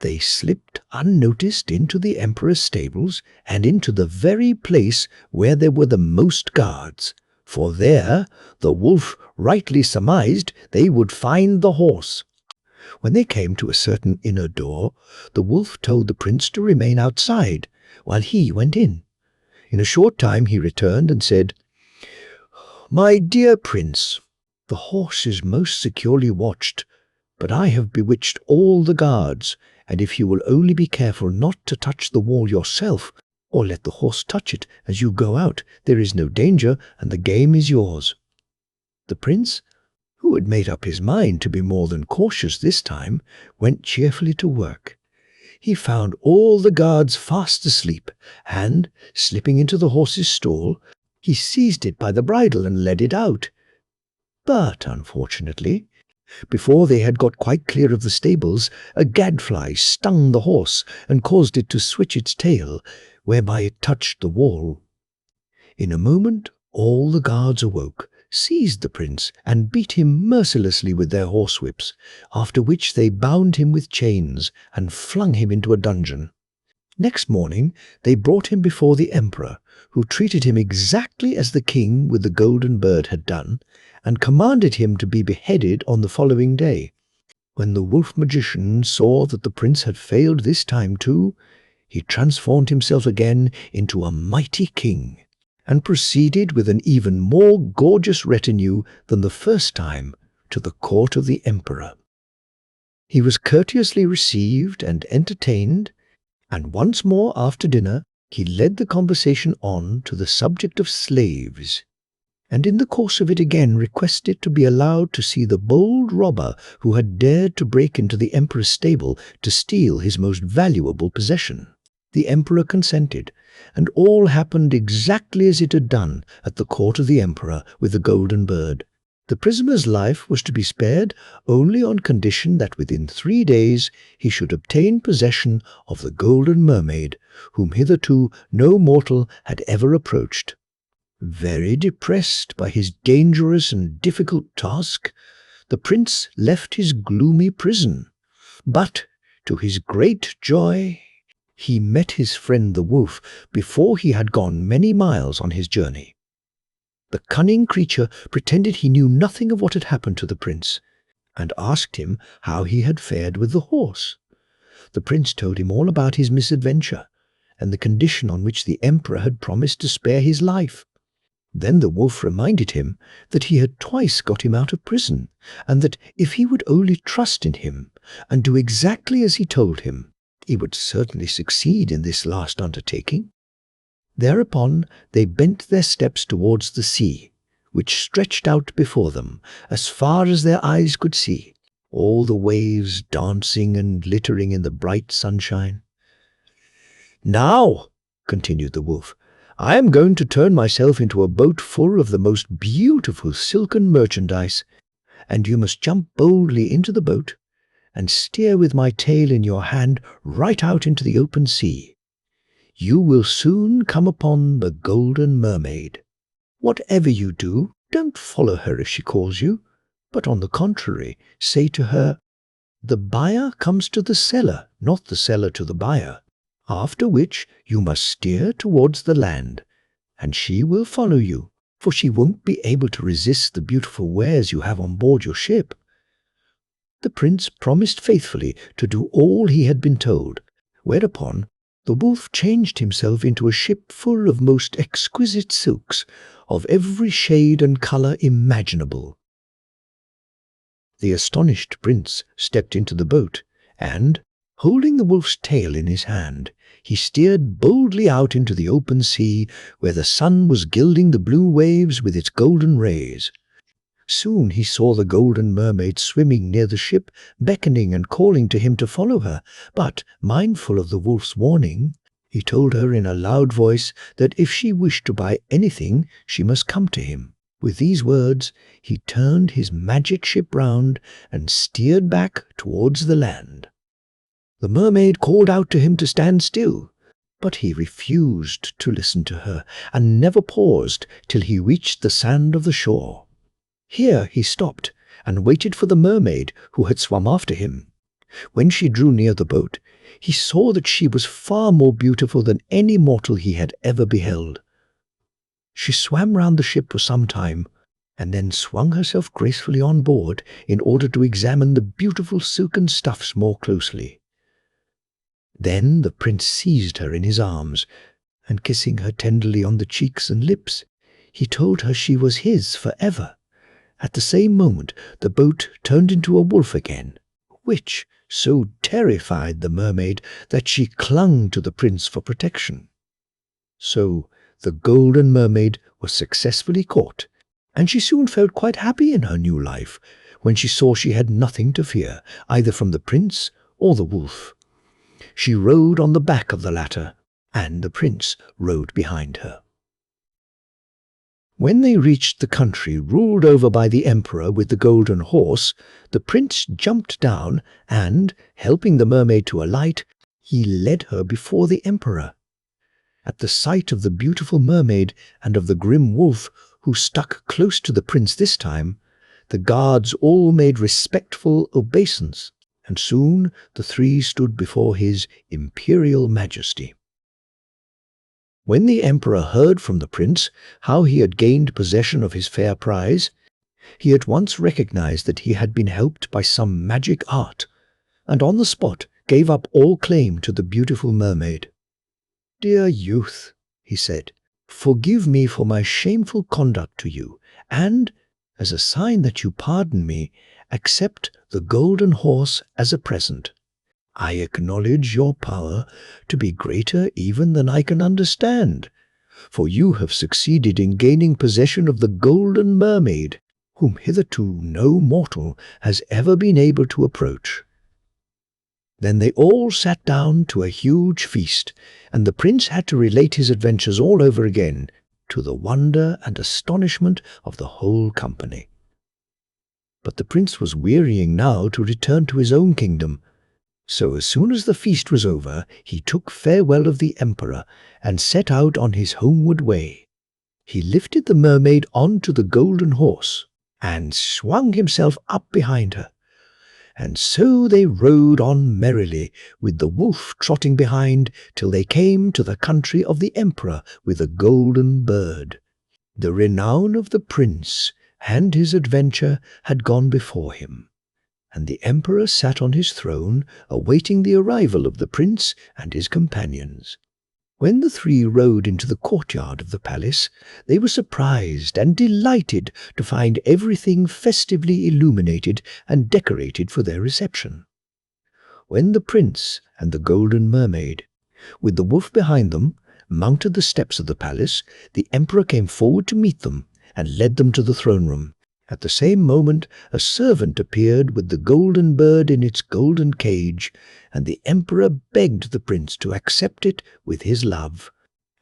They slipped unnoticed into the emperor's stables and into the very place where there were the most guards, for there the wolf rightly surmised they would find the horse. When they came to a certain inner door, the wolf told the prince to remain outside while he went in. In a short time he returned and said, "My dear prince, the horse is most securely watched, but I have bewitched all the guards, and if you will only be careful not to touch the wall yourself, or let the horse touch it as you go out, there is no danger, and the game is yours." The prince, who had made up his mind to be more than cautious this time, went cheerfully to work. He found all the guards fast asleep, and, slipping into the horse's stall, he seized it by the bridle and led it out. But, unfortunately, before they had got quite clear of the stables, a gadfly stung the horse and caused it to switch its tail, whereby it touched the wall. In a moment all the guards awoke, seized the prince, and beat him mercilessly with their horsewhips, after which they bound him with chains and flung him into a dungeon. Next morning they brought him before the emperor, who treated him exactly as the king with the golden bird had done, and commanded him to be beheaded on the following day. When the wolf magician saw that the prince had failed this time too, he transformed himself again into a mighty king, and proceeded with an even more gorgeous retinue than the first time to the court of the emperor. He was courteously received and entertained, and once more after dinner he led the conversation on to the subject of slaves, and in the course of it again requested to be allowed to see the bold robber who had dared to break into the emperor's stable to steal his most valuable possession. The emperor consented, and all happened exactly as it had done at the court of the emperor with the golden bird. The prisoner's life was to be spared only on condition that within 3 days he should obtain possession of the golden mermaid, whom hitherto no mortal had ever approached. Very depressed by his dangerous and difficult task, the prince left his gloomy prison. But, to his great joy, he met his friend the wolf before he had gone many miles on his journey. The cunning creature pretended he knew nothing of what had happened to the prince, and asked him how he had fared with the horse. The prince told him all about his misadventure, and the condition on which the emperor had promised to spare his life. Then the wolf reminded him that he had twice got him out of prison, and that if he would only trust in him and do exactly as he told him, he would certainly succeed in this last undertaking. Thereupon they bent their steps towards the sea, which stretched out before them as far as their eyes could see, all the waves dancing and glittering in the bright sunshine. "Now," continued the wolf, "I am going to turn myself into a boat full of the most beautiful silken merchandise, and you must jump boldly into the boat and steer with my tail in your hand right out into the open sea. You will soon come upon the golden mermaid. Whatever you do, don't follow her if she calls you, but on the contrary, say to her, 'The buyer comes to the seller, not the seller to the buyer,' after which you must steer towards the land, and she will follow you, for she won't be able to resist the beautiful wares you have on board your ship." The prince promised faithfully to do all he had been told, whereupon the wolf changed himself into a ship full of most exquisite silks, of every shade and colour imaginable. The astonished prince stepped into the boat, and, holding the wolf's tail in his hand, he steered boldly out into the open sea, where the sun was gilding the blue waves with its golden rays. Soon he saw the golden mermaid swimming near the ship, beckoning and calling to him to follow her, but, mindful of the wolf's warning, he told her in a loud voice that if she wished to buy anything, she must come to him. With these words, he turned his magic ship round and steered back towards the land. The mermaid called out to him to stand still, but he refused to listen to her, and never paused till he reached the sand of the shore. Here he stopped, and waited for the mermaid, who had swum after him. When she drew near the boat, he saw that she was far more beautiful than any mortal he had ever beheld. She swam round the ship for some time, and then swung herself gracefully on board in order to examine the beautiful silken stuffs more closely. Then the prince seized her in his arms, and kissing her tenderly on the cheeks and lips, he told her she was his for ever. At the same moment the boat turned into a wolf again, which so terrified the mermaid that she clung to the prince for protection. So the golden mermaid was successfully caught, and she soon felt quite happy in her new life, when she saw she had nothing to fear, either from the prince or the wolf. She rode on the back of the latter, and the prince rode behind her. When they reached the country ruled over by the emperor with the golden horse, the prince jumped down and, helping the mermaid to alight, he led her before the emperor. At the sight of the beautiful mermaid and of the grim wolf, who stuck close to the prince this time, the guards all made respectful obeisance, and soon the three stood before his imperial majesty. When the emperor heard from the prince how he had gained possession of his fair prize, he at once recognized that he had been helped by some magic art, and on the spot gave up all claim to the beautiful mermaid. "Dear youth," he said, "forgive me for my shameful conduct to you, and, as a sign that you pardon me, accept the golden horse as a present. I acknowledge your power to be greater even than I can understand, for you have succeeded in gaining possession of the golden mermaid, whom hitherto no mortal has ever been able to approach." Then they all sat down to a huge feast, and the prince had to relate his adventures all over again, to the wonder and astonishment of the whole company. But the prince was wearying now to return to his own kingdom, so as soon as the feast was over, he took farewell of the emperor and set out on his homeward way. He lifted the mermaid onto the golden horse and swung himself up behind her. And so they rode on merrily, with the wolf trotting behind, till they came to the country of the emperor with the golden bird. The renown of the prince and his adventure had gone before him, and the emperor sat on his throne, awaiting the arrival of the prince and his companions. When the three rode into the courtyard of the palace, they were surprised and delighted to find everything festively illuminated and decorated for their reception. When the prince and the golden mermaid, with the wolf behind them, mounted the steps of the palace, the emperor came forward to meet them and led them to the throne room. At the same moment, a servant appeared with the golden bird in its golden cage, and the emperor begged the prince to accept it with his love,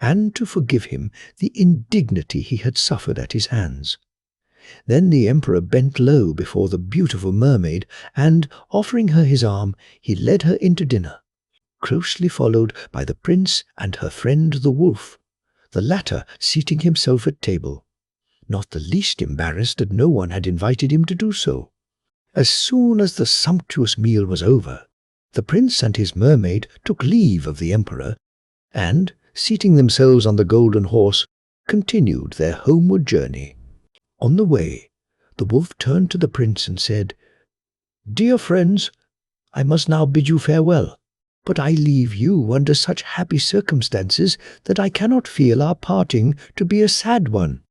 and to forgive him the indignity he had suffered at his hands. Then the emperor bent low before the beautiful mermaid, and, offering her his arm, he led her into dinner, closely followed by the prince and her friend the wolf, the latter seating himself at table, not the least embarrassed that no one had invited him to do so. As soon as the sumptuous meal was over, the prince and his mermaid took leave of the emperor, and, seating themselves on the golden horse, continued their homeward journey. On the way, the wolf turned to the prince and said, "Dear friends, I must now bid you farewell, but I leave you under such happy circumstances that I cannot feel our parting to be a sad one."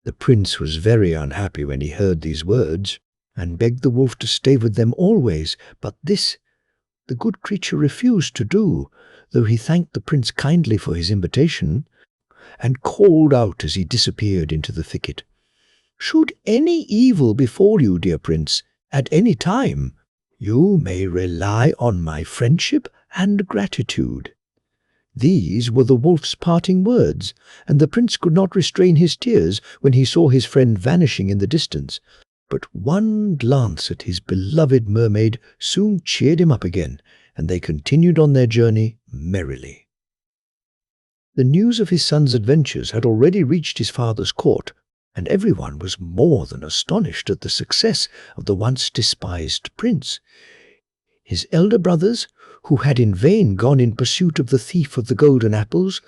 The prince was very unhappy when he heard these words, and begged the wolf to stay with them always, but this the good creature refused to do, though he thanked the prince kindly for his invitation, and called out as he disappeared into the thicket, "Should any evil befall you, dear prince, at any time, you may rely on my friendship and gratitude." These were the wolf's parting words, and the prince could not restrain his tears when he saw his friend vanishing in the distance. But one glance at his beloved mermaid soon cheered him up again, and they continued on their journey merrily. The news of his son's adventures had already reached his father's court, and everyone was more than astonished at the success of the once despised prince. His elder brothers, who had in vain gone in pursuit of the thief of the golden apples,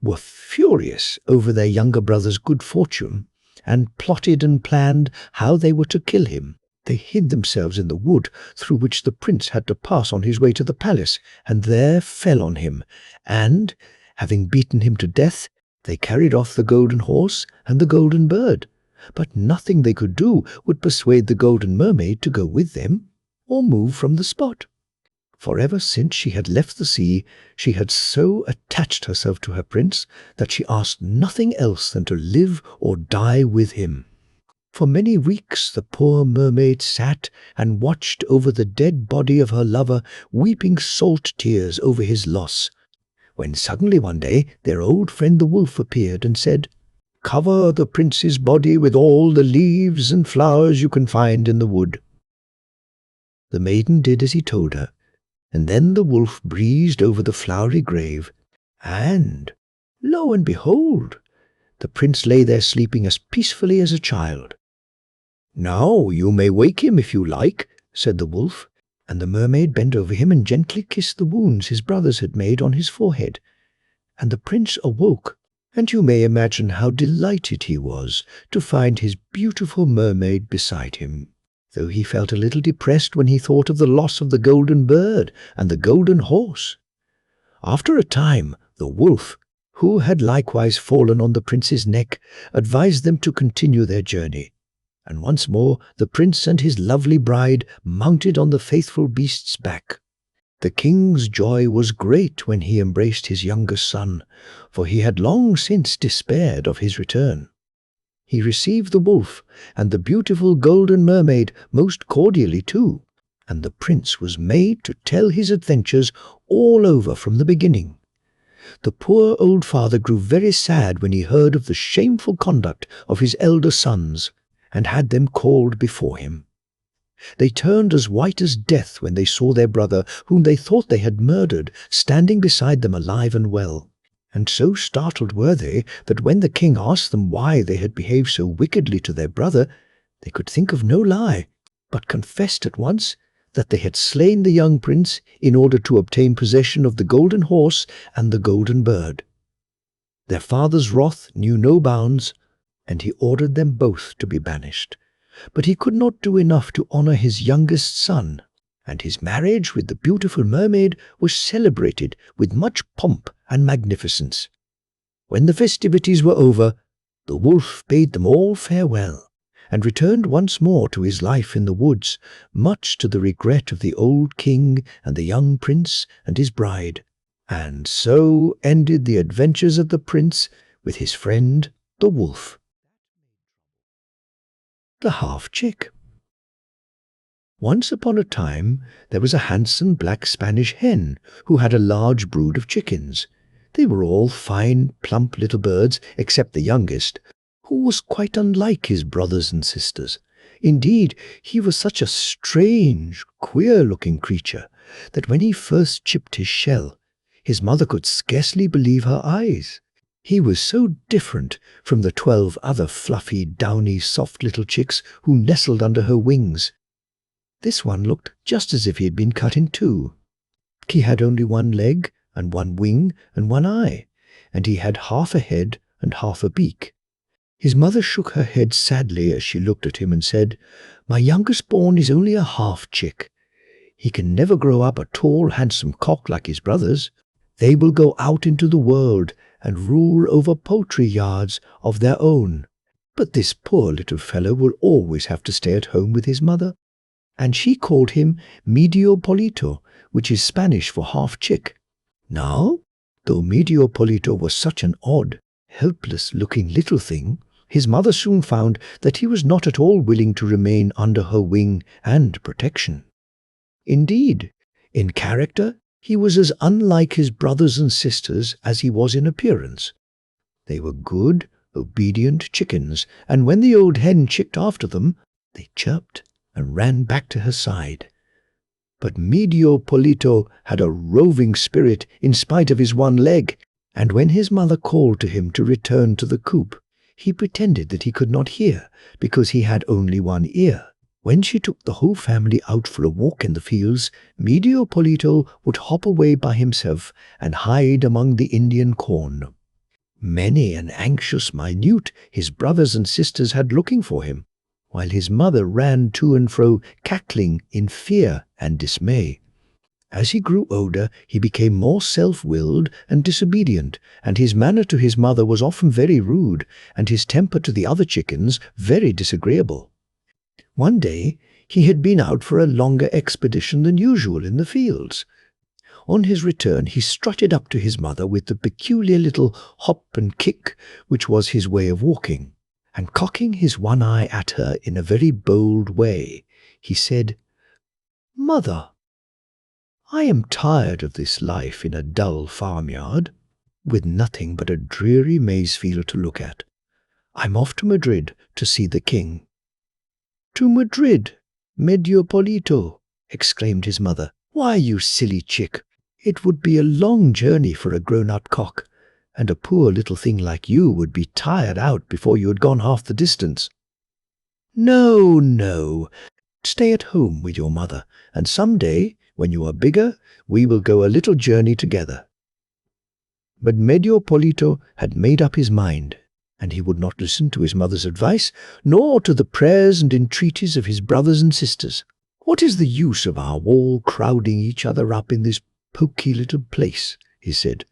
were furious over their younger brother's good fortune, and plotted and planned how they were to kill him. They hid themselves in the wood through which the prince had to pass on his way to the palace, and there fell on him, and, having beaten him to death, they carried off the golden horse and the golden bird. But nothing they could do would persuade the golden mermaid to go with them, or move from the spot. For ever since she had left the sea, she had so attached herself to her prince that she asked nothing else than to live or die with him. For many weeks the poor mermaid sat and watched over the dead body of her lover, weeping salt tears over his loss, when suddenly one day their old friend the wolf appeared and said, "Cover the prince's body with all the leaves and flowers you can find in the wood." The maiden did as he told her, and then the wolf breezed over the flowery grave, and, lo and behold, the prince lay there sleeping as peacefully as a child. "Now you may wake him if you like," said the wolf, and the mermaid bent over him and gently kissed the wounds his brothers had made on his forehead. And the prince awoke, and you may imagine how delighted he was to find his beautiful mermaid beside him, though he felt a little depressed when he thought of the loss of the golden bird and the golden horse. After a time, the wolf, who had likewise fallen on the prince's neck, advised them to continue their journey, and once more the prince and his lovely bride mounted on the faithful beast's back. The king's joy was great when he embraced his youngest son, for he had long since despaired of his return. He received the wolf and the beautiful golden mermaid most cordially too, and the prince was made to tell his adventures all over from the beginning. The poor old father grew very sad when he heard of the shameful conduct of his elder sons, and had them called before him. They turned as white as death when they saw their brother, whom they thought they had murdered, standing beside them alive and well. And so startled were they that when the king asked them why they had behaved so wickedly to their brother, they could think of no lie, but confessed at once that they had slain the young prince in order to obtain possession of the golden horse and the golden bird. Their father's wrath knew no bounds, and he ordered them both to be banished. But he could not do enough to honor his youngest son, and his marriage with the beautiful mermaid was celebrated with much pomp and magnificence. When the festivities were over, the wolf bade them all farewell, and returned once more to his life in the woods, much to the regret of the old king and the young prince and his bride. And so ended the adventures of the prince with his friend the wolf. The Half-Chick. Once upon a time there was a handsome black Spanish hen who had a large brood of chickens. They were all fine, plump little birds, except the youngest, who was quite unlike his brothers and sisters. Indeed, he was such a strange, queer-looking creature that when he first chipped his shell, his mother could scarcely believe her eyes. He was so different from the 12 other fluffy, downy, soft little chicks who nestled under her wings. This one looked just as if he had been cut in two. He had only one leg and one wing and one eye, and he had half a head and half a beak. His mother shook her head sadly as she looked at him and said, "My youngest born is only a half-chick. He can never grow up a tall, handsome cock like his brothers. They will go out into the world and rule over poultry yards of their own. But this poor little fellow will always have to stay at home with his mother." And she called him Medio Polito, which is Spanish for half-chick. Now, though Medio Polito was such an odd, helpless-looking little thing, his mother soon found that he was not at all willing to remain under her wing and protection. Indeed, in character, he was as unlike his brothers and sisters as he was in appearance. They were good, obedient chickens, and when the old hen chicked after them, they chirped and ran back to her side. But Medio Polito had a roving spirit in spite of his one leg, and when his mother called to him to return to the coop, he pretended that he could not hear because he had only one ear. When she took the whole family out for a walk in the fields, Medio Polito would hop away by himself and hide among the Indian corn. Many an anxious minute his brothers and sisters had looking for him, while his mother ran to and fro, cackling in fear and dismay. As he grew older, he became more self-willed and disobedient, and his manner to his mother was often very rude, and his temper to the other chickens very disagreeable. One day he had been out for a longer expedition than usual in the fields. On his return he strutted up to his mother with the peculiar little hop and kick which was his way of walking, and cocking his one eye at her in a very bold way, he said, "Mother, I am tired of this life in a dull farmyard, with nothing but a dreary maize field to look at. I'm off to Madrid to see the king." "To Madrid, Medio Polito," exclaimed his mother. "Why, you silly chick, it would be a long journey for a grown-up cock, and a poor little thing like you would be tired out before you had gone half the distance. No, no, stay at home with your mother, and some day, when you are bigger, we will go a little journey together." But Medio Polito had made up his mind, and he would not listen to his mother's advice, nor to the prayers and entreaties of his brothers and sisters. "What is the use of our all crowding each other up in this poky little place," he said.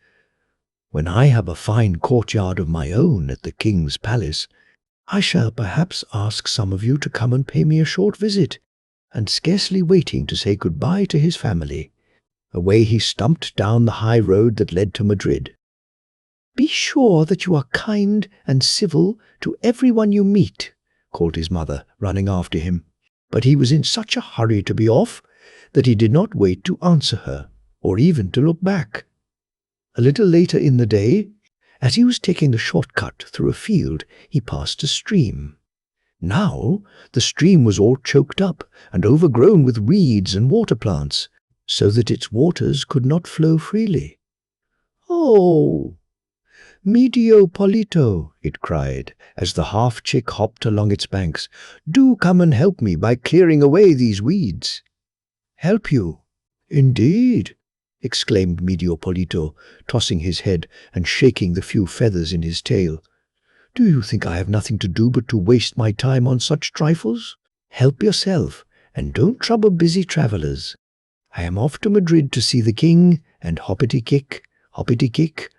"When I have a fine courtyard of my own at the king's palace, I shall perhaps ask some of you to come and pay me a short visit." And scarcely waiting to say goodbye to his family, away he stumped down the high road that led to Madrid. "Be sure that you are kind and civil to everyone you meet," called his mother, running after him. But he was in such a hurry to be off that he did not wait to answer her, or even to look back. A little later in the day, as he was taking the shortcut through a field, he passed a stream. Now the stream was all choked up and overgrown with weeds and water plants, so that its waters could not flow freely. "Oh, Medio-Polito," it cried, as the half-chick hopped along its banks, "do come and help me by clearing away these weeds." "Help you? Indeed!" exclaimed Medio-Polito, tossing his head and shaking the few feathers in his tail. "Do you think I have nothing to do but to waste my time on such trifles? Help yourself, and don't trouble busy travellers. I am off to Madrid to see the king, and hoppity-kick,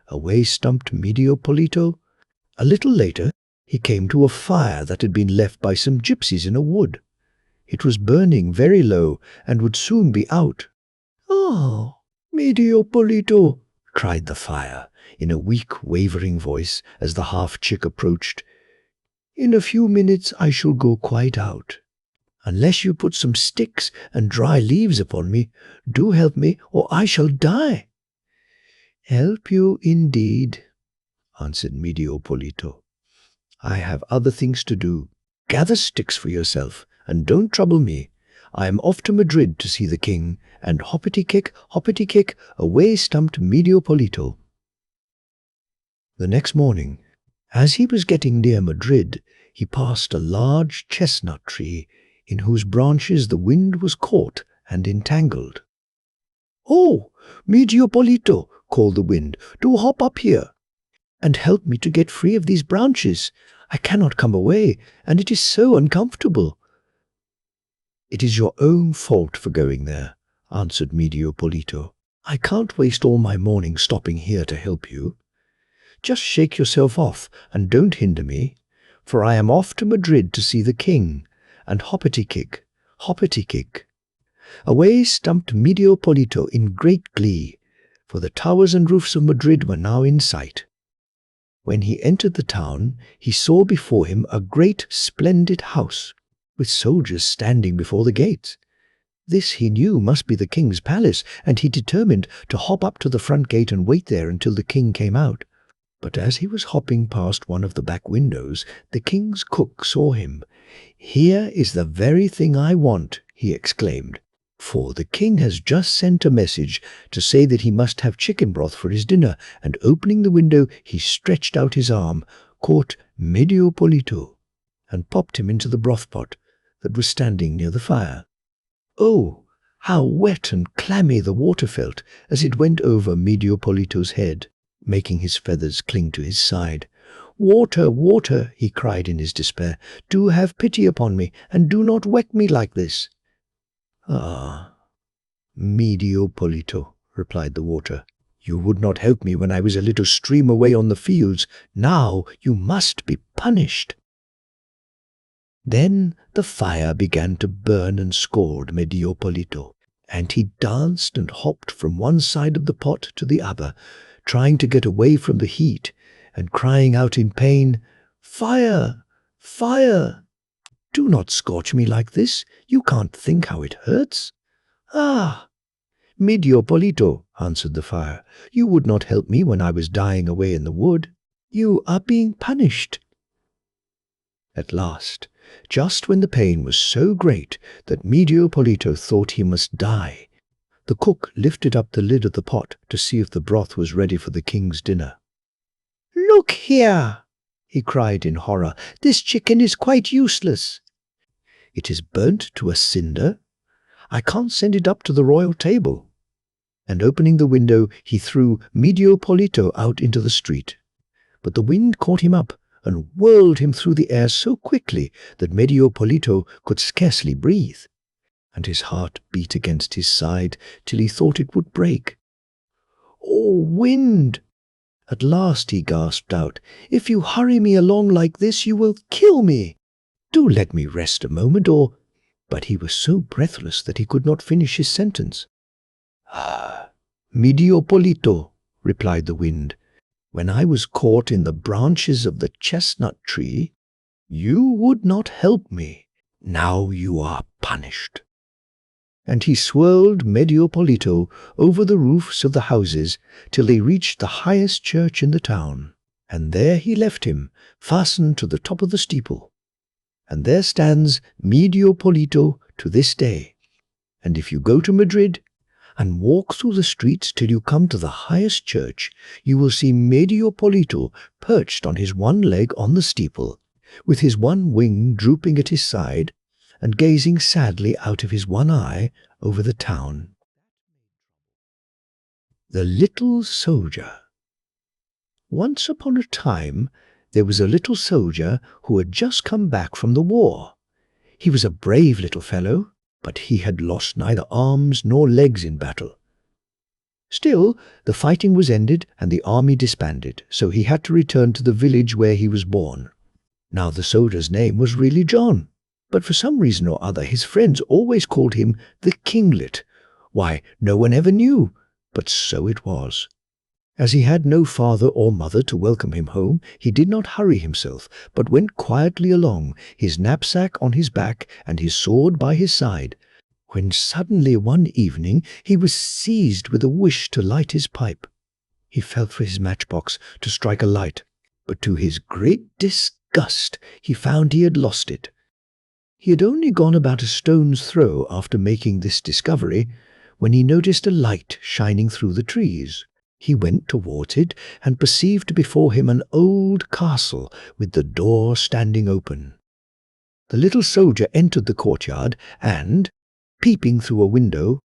away stumped Medio-Polito. A little later, he came to a fire that had been left by some gypsies in a wood. It was burning very low and would soon be out. "Oh, Medio-Polito," cried the fire, in a weak, wavering voice as the half-chick approached. "In a few minutes I shall go quite out. Unless you put some sticks and dry leaves upon me, do help me, or I shall die." "Help you indeed," answered Medio-Polito. "I have other things to do. Gather sticks for yourself, and don't trouble me. I am off to Madrid to see the king, and hoppity-kick, away stumped Medio-Polito." The next morning, as he was getting near Madrid, he passed a large chestnut tree in whose branches the wind was caught and entangled. "Oh, Medio-Polito," called the wind, "do hop up here and help me to get free of these branches. I cannot come away, and it is so uncomfortable." "It is your own fault for going there," answered Medio-Polito. "I can't waste all my morning stopping here to help you. Just shake yourself off and don't hinder me, for I am off to Madrid to see the king, and hoppity-kick, away stumped Medio-Polito in great glee, for the towers and roofs of Madrid were now in sight. When he entered the town, he saw before him a great, splendid house, with soldiers standing before the gates. This he knew must be the king's palace, and he determined to hop up to the front gate and wait there until the king came out. But as he was hopping past one of the back windows, the king's cook saw him. "Here is the very thing I want," he exclaimed, "for the king has just sent a message to say that he must have chicken broth for his dinner," and opening the window, he stretched out his arm, caught Medio-Polito, and popped him into the broth pot that was standing near the fire. Oh, how wet and clammy the water felt as it went over Medio-Polito's head, making his feathers cling to his side. "Water, water," he cried in his despair, "do have pity upon me, and do not wet me like this." "Ah, Medio-Polito," replied the water, "you would not help me when I was a little stream away on the fields. Now you must be punished." Then the fire began to burn and scald Medio-Polito, and he danced and hopped from one side of the pot to the other, trying to get away from the heat, and crying out in pain, "Fire! Fire! Do not scorch me like this. You can't think how it hurts." "Ah, Medio-Polito," answered the fire, "you would not help me when I was dying away in the wood. You are being punished." At last, just when the pain was so great that Medio-Polito thought he must die, the cook lifted up the lid of the pot to see if the broth was ready for the king's dinner. "Look here," he cried in horror, "this chicken is quite useless. It is burnt to a cinder. I can't send it up to the royal table." And opening the window, he threw Medio-Polito out into the street. But the wind caught him up and whirled him through the air so quickly that Medio-Polito could scarcely breathe, and his heart beat against his side till he thought it would break. "Oh, wind!" At last he gasped out, "If you hurry me along like this, you will kill me. Do let me rest a moment, or—" But he was so breathless that he could not finish his sentence. "Ah, Medio-Polito," replied the wind, "when I was caught in the branches of the chestnut tree, you would not help me. Now you are punished." and he swirled Medio Polito over the roofs of the houses till they reached the highest church in the town. And there he left him, fastened to the top of the steeple. And there stands Medio Polito to this day. And if you go to Madrid and walk through the streets till you come to the highest church, you will see Medio Polito perched on his one leg on the steeple, with his one wing drooping at his side, and gazing sadly out of his one eye over the town. The Little Soldier. Once upon a time, there was a little soldier who had just come back from the war. He was a brave little fellow, but he had lost neither arms nor legs in battle. Still, the fighting was ended and the army disbanded, so he had to return to the village where he was born. Now the soldier's name was really John, but for some reason or other his friends always called him the Kinglet. Why, no one ever knew, but so it was. As he had no father or mother to welcome him home, he did not hurry himself, but went quietly along, his knapsack on his back and his sword by his side, when suddenly one evening he was seized with a wish to light his pipe. He felt for his matchbox to strike a light, but to his great disgust he found he had lost it. He had only gone about a stone's throw after making this discovery, when he noticed a light shining through the trees. He went towards it and perceived before him an old castle with the door standing open. The little soldier entered the courtyard and, peeping through a window,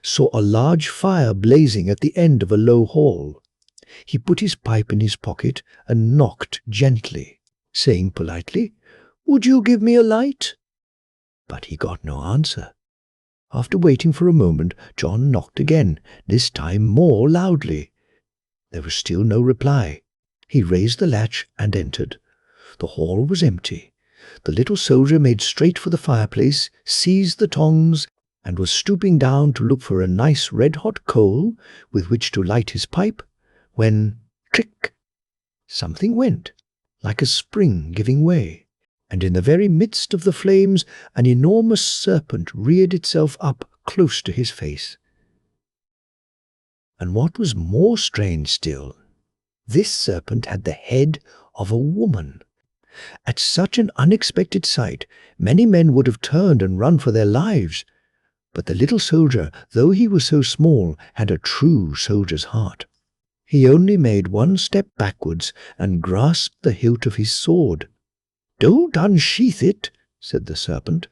saw a large fire blazing at the end of a low hall. He put his pipe in his pocket and knocked gently, saying politely, "Would you give me a light?" But he got no answer. After waiting for a moment, John knocked again, this time more loudly. There was still no reply. He raised the latch and entered. The hall was empty. The little soldier made straight for the fireplace, seized the tongs, and was stooping down to look for a nice red-hot coal with which to light his pipe, when, click, something went, like a spring giving way, and in the very midst of the flames an enormous serpent reared itself up close to his face. And what was more strange still, this serpent had the head of a woman. At such an unexpected sight, many men would have turned and run for their lives. But the little soldier, though he was so small, had a true soldier's heart. He only made one step backwards and grasped the hilt of his sword. "Don't unsheath it," said the serpent.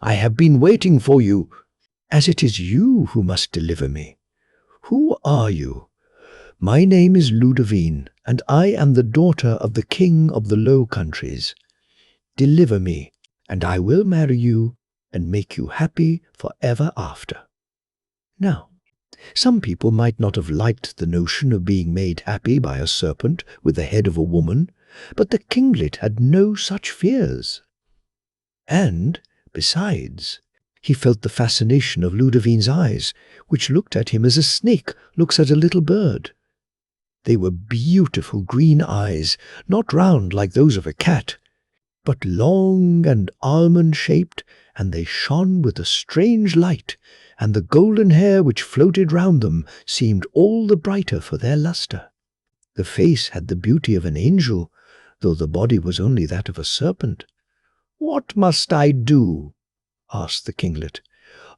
"I have been waiting for you, as it is you who must deliver me. Who are you?" "My name is Ludovine, and I am the daughter of the King of the Low Countries. Deliver me, and I will marry you and make you happy for ever after." Now, some people might not have liked the notion of being made happy by a serpent with the head of a woman, but the kinglet had no such fears. And, besides, he felt the fascination of Ludovine's eyes, which looked at him as a snake looks at a little bird. They were beautiful green eyes, not round like those of a cat, but long and almond-shaped, and they shone with a strange light, and the golden hair which floated round them seemed all the brighter for their lustre. The face had the beauty of an angel, though the body was only that of a serpent. "What must I do?" asked the kinglet.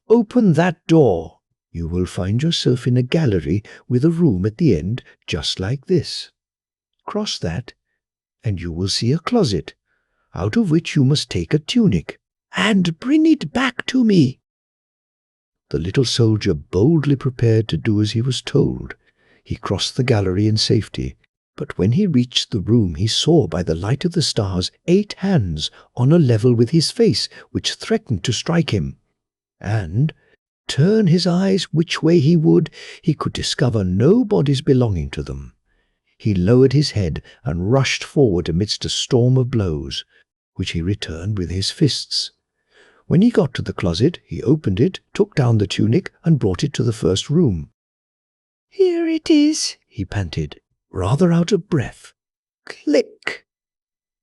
"Open that door. You will find yourself in a gallery with a room at the end just like this. Cross that, and you will see a closet, out of which you must take a tunic, and bring it back to me." The little soldier boldly prepared to do as he was told. He crossed the gallery in safety, but when he reached the room he saw by the light of the stars 8 hands on a level with his face, which threatened to strike him. And, turn his eyes which way he would, he could discover no bodies belonging to them. He lowered his head and rushed forward amidst a storm of blows, which he returned with his fists. When he got to the closet, he opened it, took down the tunic, and brought it to the first room. "Here it is," he panted, rather out of breath. Click!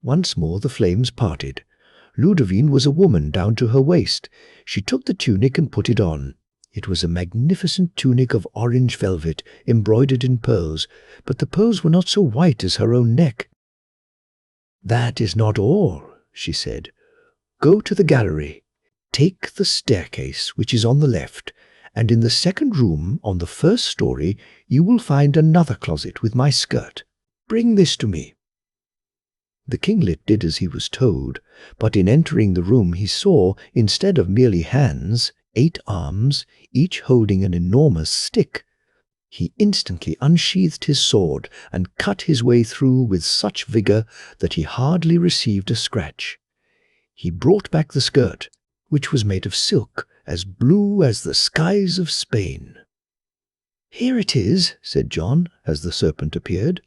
Once more the flames parted. Ludovine was a woman down to her waist. She took the tunic and put it on. It was a magnificent tunic of orange velvet, embroidered in pearls, but the pearls were not so white as her own neck. "That is not all," she said. "Go to the gallery. Take the staircase, which is on the left, and in the second room on the first story you will find another closet with my skirt. Bring this to me." The kinglet did as he was told, but in entering the room he saw, instead of merely hands, 8 arms, each holding an enormous stick. He instantly unsheathed his sword and cut his way through with such vigor that he hardly received a scratch. He brought back the skirt, which was made of silk as blue as the skies of Spain. "Here it is," said John, as the serpent appeared.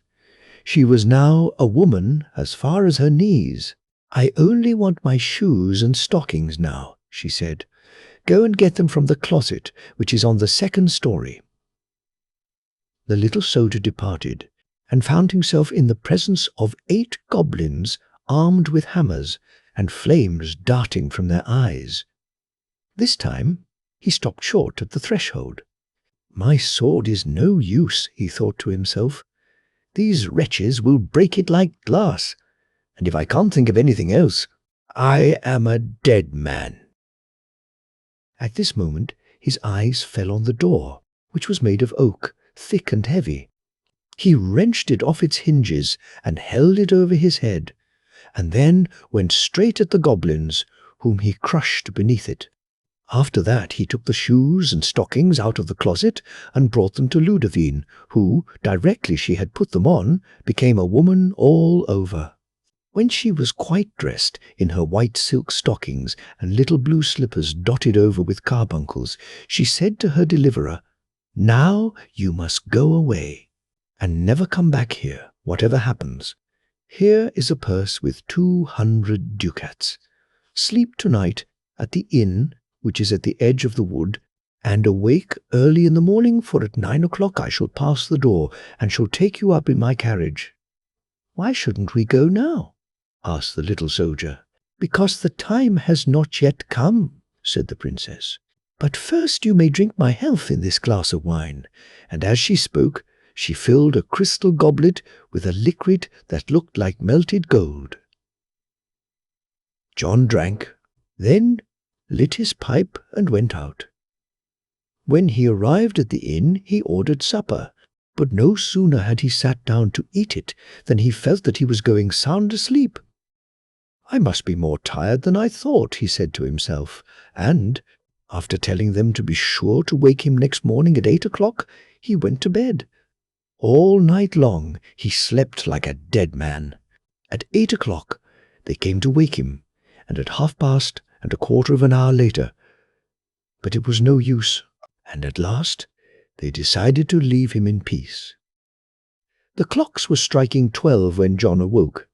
She was now a woman as far as her knees. "I only want my shoes and stockings now," she said. "Go and get them from the closet, which is on the second story." The little soldier departed, and found himself in the presence of 8 goblins armed with hammers, and flames darting from their eyes. This time he stopped short at the threshold. "My sword is no use," he thought to himself. "These wretches will break it like glass, and if I can't think of anything else, I am a dead man." At this moment his eyes fell on the door, which was made of oak, thick and heavy. He wrenched it off its hinges and held it over his head, and then went straight at the goblins, whom he crushed beneath it. After that he took the shoes and stockings out of the closet and brought them to Ludovine, who, directly she had put them on, became a woman all over. When she was quite dressed in her white silk stockings and little blue slippers dotted over with carbuncles, she said to her deliverer, "Now you must go away, and never come back here, whatever happens. Here is a purse with 200 ducats. Sleep tonight at the inn, which is at the edge of the wood, and awake early in the morning, for at 9 o'clock I shall pass the door, and shall take you up in my carriage." "Why shouldn't we go now?" asked the little soldier. "Because the time has not yet come," said the princess. "But first you may drink my health in this glass of wine." And as she spoke, she filled a crystal goblet with a liquid that looked like melted gold. John drank, then lit his pipe and went out. When he arrived at the inn, he ordered supper, but no sooner had he sat down to eat it than he felt that he was going sound asleep. "I must be more tired than I thought," he said to himself, and, after telling them to be sure to wake him next morning at 8 o'clock, he went to bed. All night long he slept like a dead man. At 8 o'clock they came to wake him, and at 1/2 and a quarter of an hour later. But it was no use, and at last they decided to leave him in peace. The clocks were striking 12 when John awoke.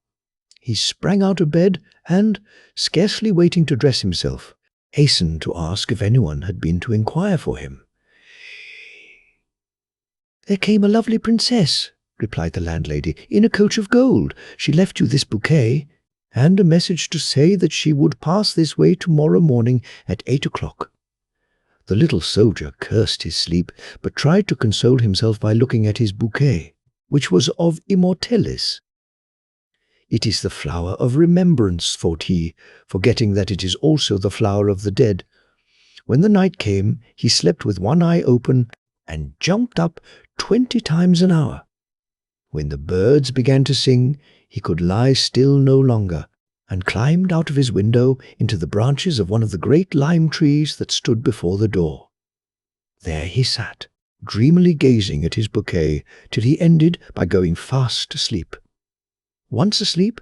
He sprang out of bed and, scarcely waiting to dress himself, hastened to ask if anyone had been to inquire for him. "There came a lovely princess," replied the landlady, "in a coach of gold. She left you this bouquet, and a message to say that she would pass this way tomorrow morning at 8 o'clock. The little soldier cursed his sleep, but tried to console himself by looking at his bouquet, which was of immortelles. "It is the flower of remembrance," thought he, forgetting that it is also the flower of the dead. When the night came, he slept with one eye open and jumped up 20 times an hour. When the birds began to sing, he could lie still no longer, and climbed out of his window into the branches of one of the great lime trees that stood before the door. There he sat, dreamily gazing at his bouquet, till he ended by going fast asleep. Once asleep,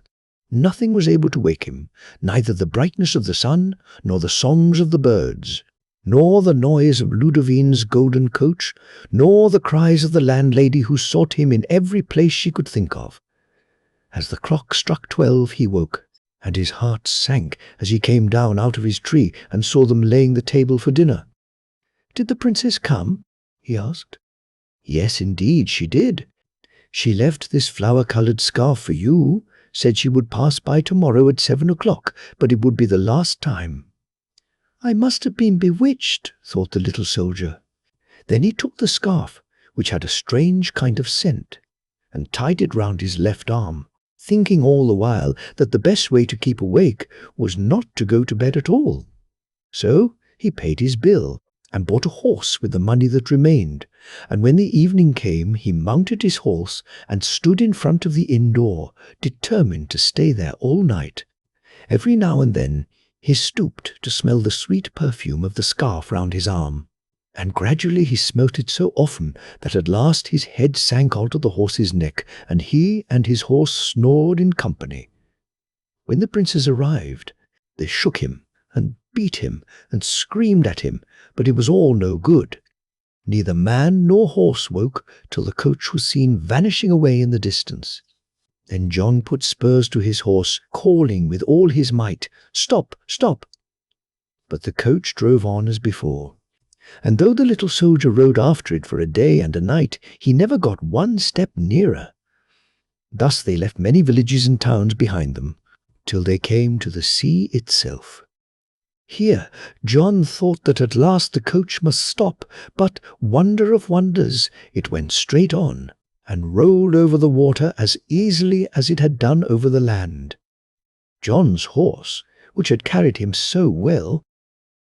nothing was able to wake him, neither the brightness of the sun, nor the songs of the birds, nor the noise of Ludovine's golden coach, nor the cries of the landlady who sought him in every place she could think of. As the clock struck 12, he woke, and his heart sank as he came down out of his tree and saw them laying the table for dinner. "Did the princess come?" he asked. "Yes, indeed, she did. She left this flower-coloured scarf for you, said she would pass by tomorrow at 7 o'clock, but it would be the last time." "I must have been bewitched," thought the little soldier. Then he took the scarf, which had a strange kind of scent, and tied it round his left arm, thinking all the while that the best way to keep awake was not to go to bed at all. So he paid his bill and bought a horse with the money that remained, and when the evening came he mounted his horse and stood in front of the inn door, determined to stay there all night. Every now and then he stooped to smell the sweet perfume of the scarf round his arm, and gradually he smelt it so often that at last his head sank onto the horse's neck, and he and his horse snored in company. When the princes arrived, they shook him and beat him and screamed at him, but it was all no good. Neither man nor horse woke till the coach was seen vanishing away in the distance. Then John put spurs to his horse, calling with all his might, "Stop, stop!" But the coach drove on as before, and though the little soldier rode after it for a day and a night, he never got one step nearer. Thus they left many villages and towns behind them, till they came to the sea itself. Here John thought that at last the coach must stop, but, wonder of wonders, it went straight on, and rolled over the water as easily as it had done over the land. John's horse, which had carried him so well,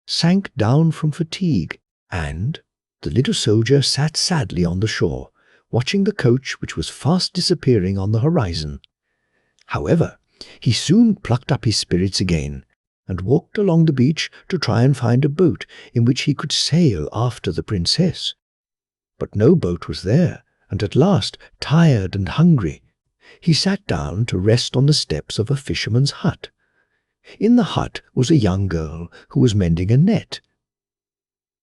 sank down from fatigue, and the little soldier sat sadly on the shore, watching the coach which was fast disappearing on the horizon. However, he soon plucked up his spirits again, and walked along the beach to try and find a boat in which he could sail after the princess. But no boat was there, and at last, tired and hungry, he sat down to rest on the steps of a fisherman's hut. In the hut was a young girl who was mending a net.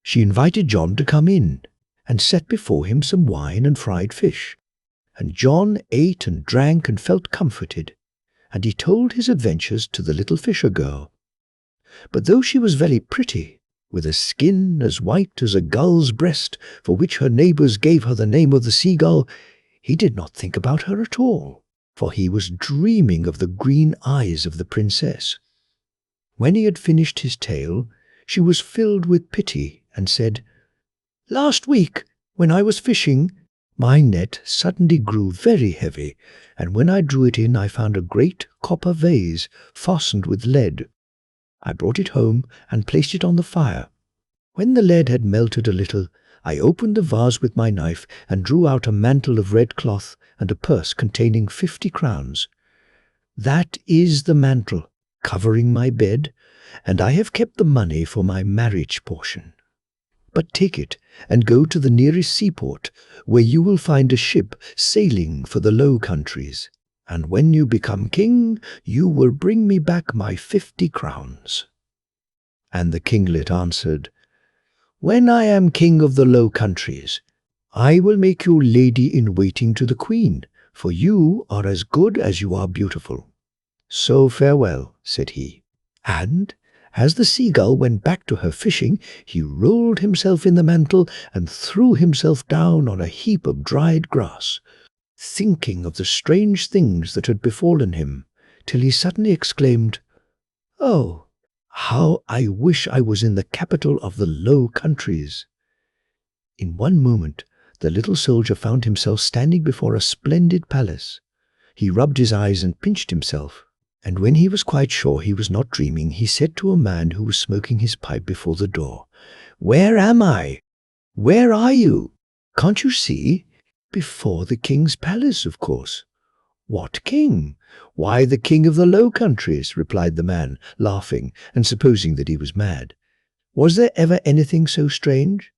She invited John to come in, and set before him some wine and fried fish, and John ate and drank and felt comforted, and he told his adventures to the little fisher girl. But though she was very pretty, with a skin as white as a gull's breast, for which her neighbours gave her the name of the seagull, he did not think about her at all, for he was dreaming of the green eyes of the princess. When he had finished his tale, she was filled with pity and said, "Last week, when I was fishing, my net suddenly grew very heavy, and when I drew it in I found a great copper vase fastened with lead. I brought it home and placed it on the fire. When the lead had melted a little, I opened the vase with my knife and drew out a mantle of red cloth and a purse containing 50 crowns. That is the mantle covering my bed, and I have kept the money for my marriage portion. But take it and go to the nearest seaport, where you will find a ship sailing for the Low Countries, and when you become king, you will bring me back my 50 crowns. And the kinglet answered, "When I am king of the Low Countries, I will make you lady-in-waiting to the queen, for you are as good as you are beautiful. So farewell," said he. And as the seagull went back to her fishing, he rolled himself in the mantle and threw himself down on a heap of dried grass, thinking of the strange things that had befallen him, till he suddenly exclaimed, "Oh, how I wish I was in the capital of the Low Countries!" In one moment, the little soldier found himself standing before a splendid palace. He rubbed his eyes and pinched himself, and when he was quite sure he was not dreaming, he said to a man who was smoking his pipe before the door, "Where am I? Where are you? Can't you see? Before the king's palace, of course." "What king?" "Why, the king of the Low Countries," replied the man, laughing and supposing that he was mad. Was there ever anything so strange?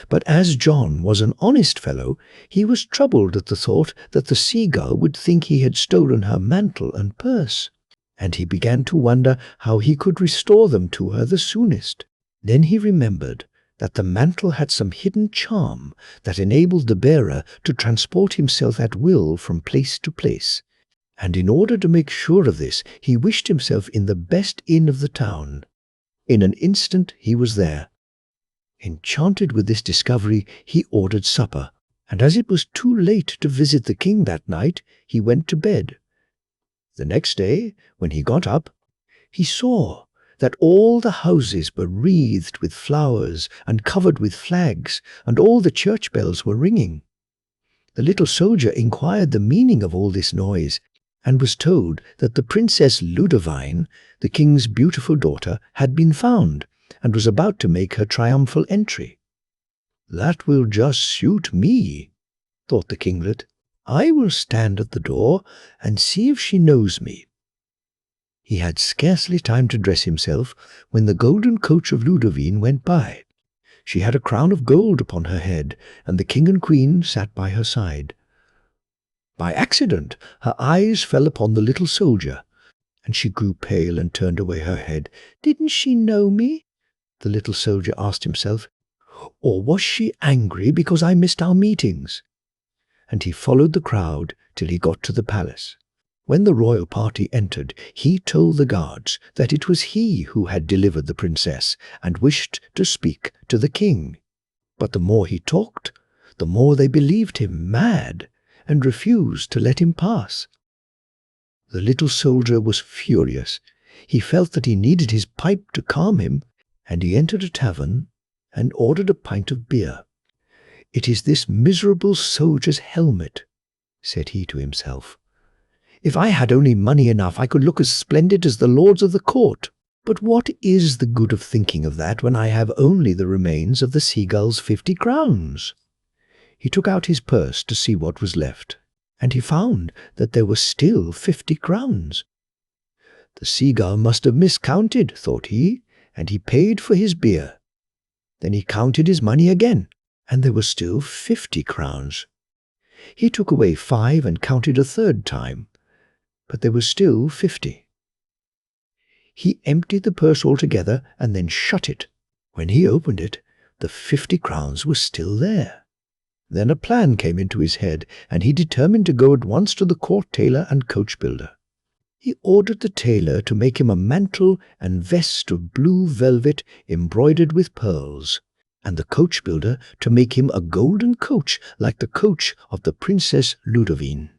But as John was an honest fellow, he was troubled at the thought that the seagull would think he had stolen her mantle and purse, and he began to wonder how he could restore them to her the soonest. Then he remembered that the mantle had some hidden charm that enabled the bearer to transport himself at will from place to place, and in order to make sure of this, he wished himself in the best inn of the town. In an instant he was there. Enchanted with this discovery, he ordered supper, and as it was too late to visit the king that night, he went to bed. The next day, when he got up, he saw that all the houses were wreathed with flowers and covered with flags, and all the church bells were ringing. The little soldier inquired the meaning of all this noise, and was told that the Princess Ludovine, the king's beautiful daughter, had been found, and was about to make her triumphal entry. "That will just suit me," thought the kinglet. "I will stand at the door and see if she knows me." He had scarcely time to dress himself when the golden coach of Ludovine went by. She had a crown of gold upon her head, and the king and queen sat by her side. By accident, her eyes fell upon the little soldier, and she grew pale and turned away her head. "Didn't she know me?" the little soldier asked himself. "Or was she angry because I missed our meetings?" And he followed the crowd till he got to the palace. When the royal party entered, he told the guards that it was he who had delivered the princess and wished to speak to the king. But the more he talked, the more they believed him mad and refused to let him pass. The little soldier was furious. He felt that he needed his pipe to calm him, and he entered a tavern and ordered a pint of beer. "It is this miserable soldier's helmet," said he to himself. "If I had only money enough, I could look as splendid as the lords of the court. But what is the good of thinking of that when I have only the remains of the seagull's 50 crowns? He took out his purse to see what was left, and he found that there were still 50 crowns. The seagull must have miscounted, thought he, and he paid for his beer. Then he counted his money again, and there were still 50 crowns. He took away 5 and counted a third time, but there were still 50. He emptied the purse altogether and then shut it. When he opened it, the 50 crowns were still there. Then a plan came into his head, and he determined to go at once to the court tailor and coach builder. He ordered the tailor to make him a mantle and vest of blue velvet embroidered with pearls, and the coach builder to make him a golden coach like the coach of the Princess Ludovine.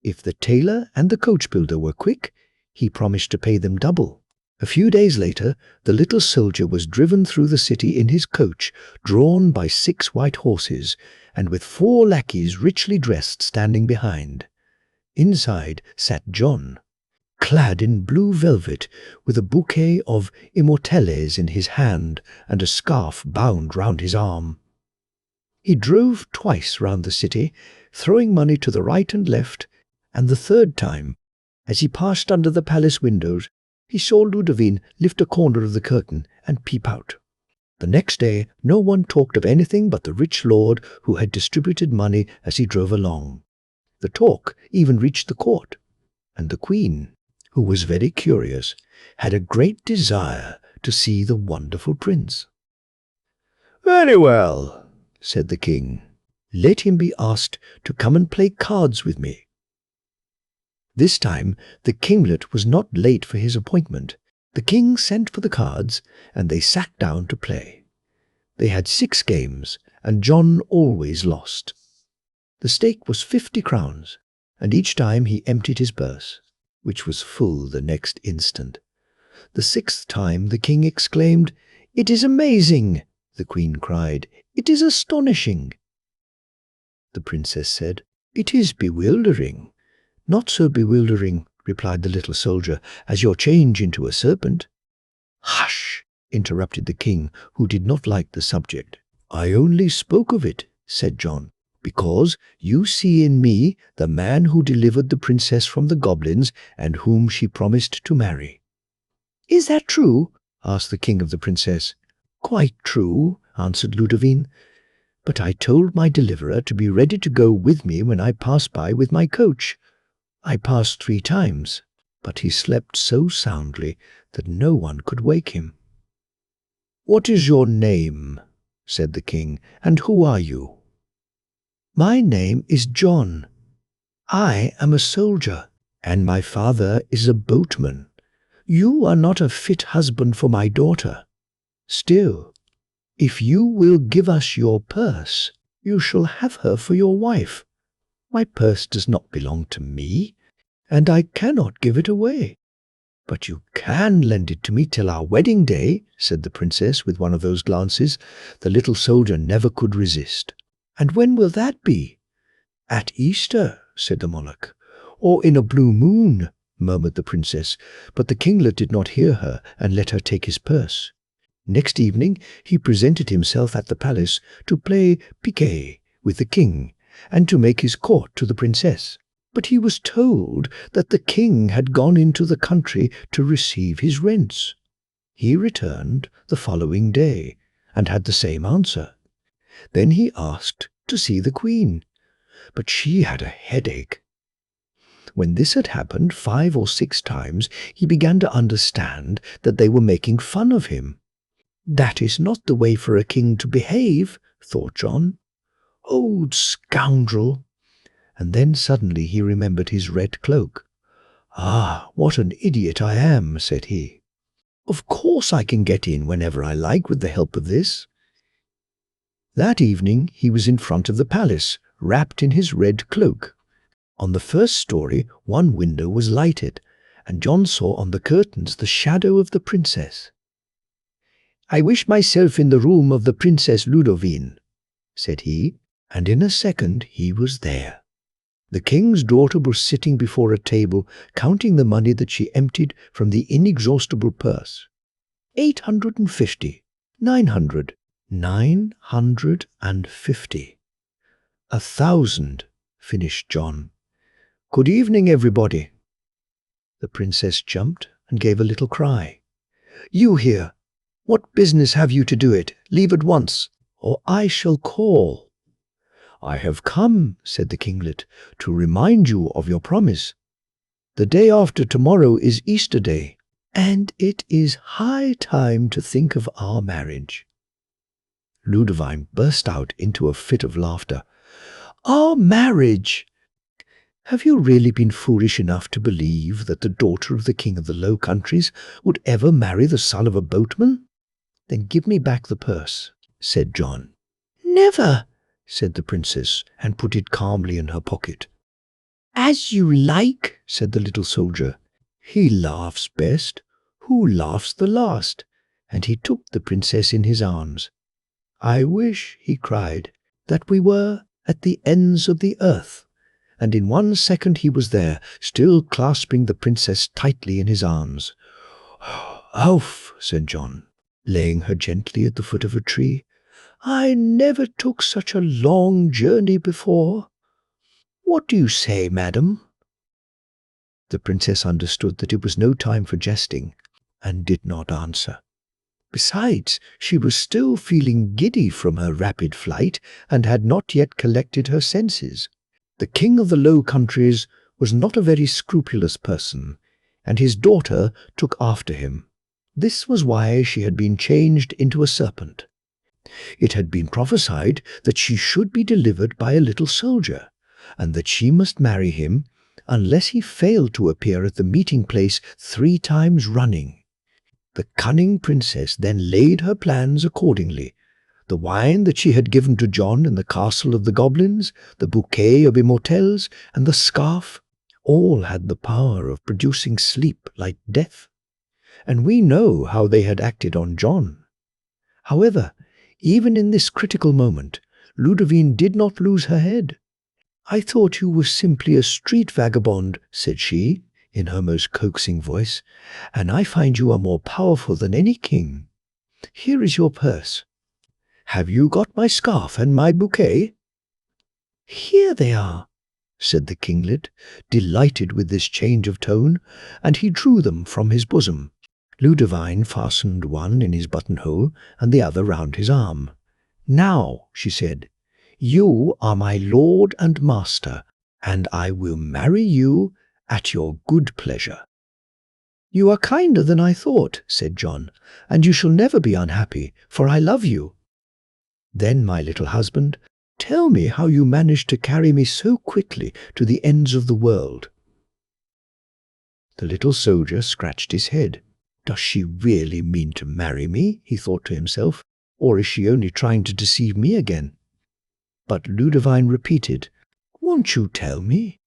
If the tailor and the coach builder were quick, he promised to pay them double. A few days later, the little soldier was driven through the city in his coach, drawn by 6 white horses, and with 4 lackeys richly dressed standing behind. Inside sat John, clad in blue velvet, with a bouquet of immortelles in his hand and a scarf bound round his arm. He drove twice round the city, throwing money to the right and left, and the third time, as he passed under the palace windows, he saw Ludovine lift a corner of the curtain and peep out. The next day no one talked of anything but the rich lord who had distributed money as he drove along. The talk even reached the court, and the queen, who was very curious, had a great desire to see the wonderful prince. "Very well," said the king. "Let him be asked to come and play cards with me." This time the kinglet was not late for his appointment. The king sent for the cards, and they sat down to play. They had 6 games, and John always lost. The stake was 50 crowns, and each time he emptied his purse, which was full the next instant. The 6th time the king exclaimed, "It is amazing!" The queen cried, "It is astonishing!" The princess said, "It is bewildering." "Not so bewildering," replied the little soldier, "as your change into a serpent." "Hush!" interrupted the king, who did not like the subject. "I only spoke of it," said John, "because you see in me the man who delivered the princess from the goblins and whom she promised to marry." "Is that true?" asked the king of the princess. "Quite true," answered Ludovine. "But I told my deliverer to be ready to go with me when I pass by with my coach. I passed 3 times, but he slept so soundly that no one could wake him." "What is your name?" said the king, "and who are you?" "My name is John. I am a soldier, and my father is a boatman. You are not a fit husband for my daughter. Still, if you will give us your purse, you shall have her for your wife. My purse does not belong to me, and I cannot give it away." "But you can lend it to me till our wedding day," said the princess with one of those glances the little soldier never could resist. "And when will that be?" "At Easter," said the monarch. "Or in a blue moon," murmured the princess, but the kinglet did not hear her and let her take his purse. Next evening he presented himself at the palace to play piquet with the king and to make his court to the princess. But he was told that the king had gone into the country to receive his rents. He returned the following day and had the same answer. Then he asked to see the queen, but she had a headache. When this had happened 5 or 6 times, he began to understand that they were making fun of him. "That is not the way for a king to behave," thought John. "Old scoundrel!" And then suddenly he remembered his red cloak. "Ah, what an idiot I am," said he. "Of course I can get in whenever I like with the help of this." That evening he was in front of the palace, wrapped in his red cloak. On the first story one window was lighted, and John saw on the curtains the shadow of the princess. "I wish myself in the room of the Princess Ludovine," said he, and in a second he was there. The king's daughter was sitting before a table, counting the money that she emptied from the inexhaustible purse. 850, 900, 950. 1,000, finished John. "Good evening, everybody." The princess jumped and gave a little cry. "You here! What business have you to do it? Leave at once, or I shall call." "I have come," said the kinglet, "to remind you of your promise. The day after tomorrow is Easter Day, and it is high time to think of our marriage." Ludovine burst out into a fit of laughter. "Our marriage! Have you really been foolish enough to believe that the daughter of the king of the Low Countries would ever marry the son of a boatman?" "Then give me back the purse," said John. "Never," said the princess, and put it calmly in her pocket. "As you like," said the little soldier. "He laughs best who laughs the last," and he took the princess in his arms. "I wish," he cried, "that we were at the ends of the earth." And in 1 second he was there, still clasping the princess tightly in his arms. "Ouf," said John, laying her gently at the foot of a tree. "I never took such a long journey before. What do you say, madam?" The princess understood that it was no time for jesting, and did not answer. Besides, she was still feeling giddy from her rapid flight, and had not yet collected her senses. The king of the Low Countries was not a very scrupulous person, and his daughter took after him. This was why she had been changed into a serpent. It had been prophesied that she should be delivered by a little soldier, and that she must marry him unless he failed to appear at the meeting place 3 times running. The cunning princess then laid her plans accordingly. The wine that she had given to John in the castle of the goblins, the bouquet of immortelles, and the scarf, all had the power of producing sleep like death. And we know how they had acted on John. However, even in this critical moment, Ludovine did not lose her head. "I thought you were simply a street vagabond," said she, in her most coaxing voice, "and I find you are more powerful than any king. Here is your purse. Have you got my scarf and my bouquet?" "Here they are," said the kinglet, delighted with this change of tone, and he drew them from his bosom. Ludovine fastened one in his buttonhole and the other round his arm. "Now," she said, "you are my lord and master, and I will marry you at your good pleasure." "You are kinder than I thought," said John, "and you shall never be unhappy, for I love you." "Then, my little husband, tell me how you managed to carry me so quickly to the ends of the world." The little soldier scratched his head. "Does she really mean to marry me?" he thought to himself, "or is she only trying to deceive me again?" But Ludovine repeated, "Won't you tell me?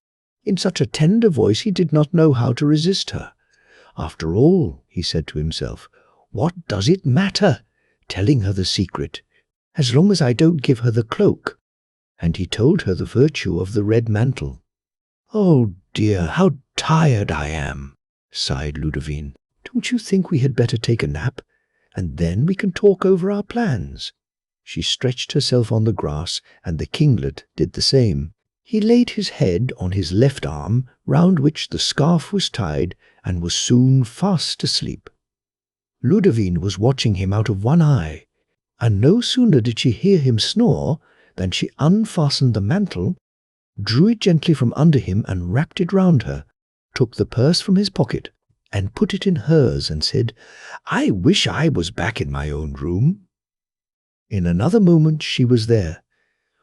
In such a tender voice he did not know how to resist her. After all, he said to himself, what does it matter, telling her the secret, as long as I don't give her the cloak? And he told her the virtue of the red mantle. Oh dear, how tired I am, sighed Ludovine. Don't you think we had better take a nap, and then we can talk over our plans? She stretched herself on the grass, and the kinglet did the same. He laid his head on his left arm, round which the scarf was tied, and was soon fast asleep. Ludovine was watching him out of one eye, and no sooner did she hear him snore than she unfastened the mantle, drew it gently from under him and wrapped it round her, took the purse from his pocket, and put it in hers, and said, I wish I was back in my own room. In another moment she was there.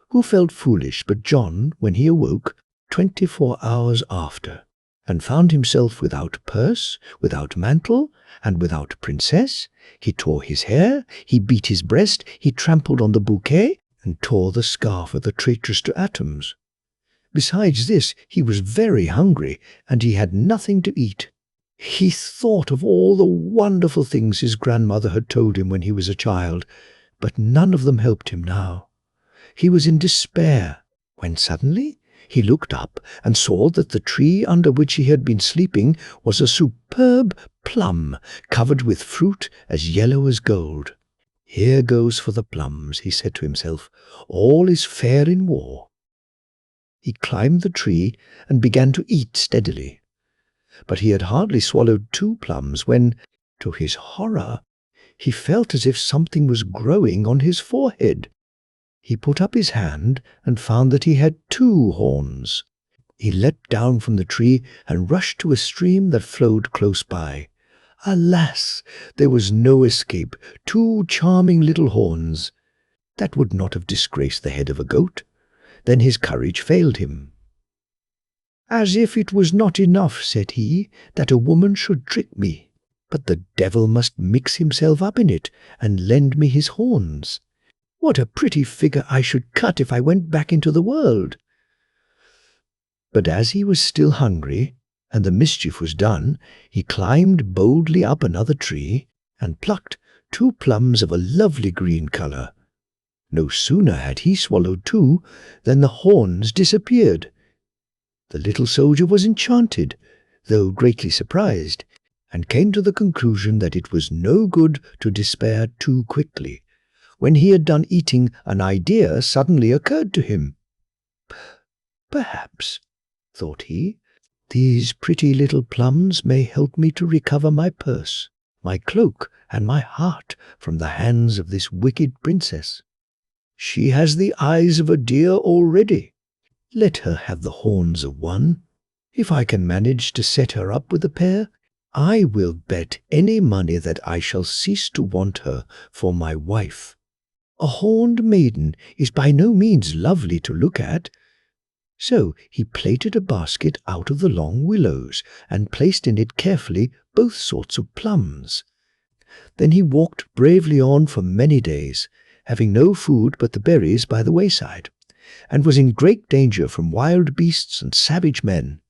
Who felt foolish but John when he awoke 24 hours after, and found himself without purse, without mantle, and without princess? He tore his hair, he beat his breast, he trampled on the bouquet, and tore the scarf of the traitress to atoms. Besides this, he was very hungry, and he had nothing to eat. He thought of all the wonderful things his grandmother had told him when he was a child, but none of them helped him now. He was in despair, when suddenly he looked up and saw that the tree under which he had been sleeping was a superb plum, covered with fruit as yellow as gold. Here goes for the plums, he said to himself. All is fair in war. He climbed the tree and began to eat steadily. But he had hardly swallowed 2 plums when, to his horror, he felt as if something was growing on his forehead. He put up his hand and found that he had 2 horns. He leapt down from the tree and rushed to a stream that flowed close by. Alas, there was no escape. 2 charming little horns. That would not have disgraced the head of a goat. Then his courage failed him. As if it was not enough, said he, that a woman should trick me, but the devil must mix himself up in it and lend me his horns. What a pretty figure I should cut if I went back into the world! But as he was still hungry, and the mischief was done, he climbed boldly up another tree, and plucked 2 plums of a lovely green colour. No sooner had he swallowed 2 than the horns disappeared. The little soldier was enchanted, though greatly surprised, and came to the conclusion that it was no good to despair too quickly. When he had done eating, an idea suddenly occurred to him. Perhaps, thought he, these pretty little plums may help me to recover my purse, my cloak, and my heart from the hands of this wicked princess. She has the eyes of a deer already. Let her have the horns of one. If I can manage to set her up with a pair, I will bet any money that I shall cease to want her for my wife. A horned maiden is by no means lovely to look at. So he plaited a basket out of the long willows, and placed in it carefully both sorts of plums. Then he walked bravely on for many days, having no food but the berries by the wayside, and was in great danger from wild beasts and savage men.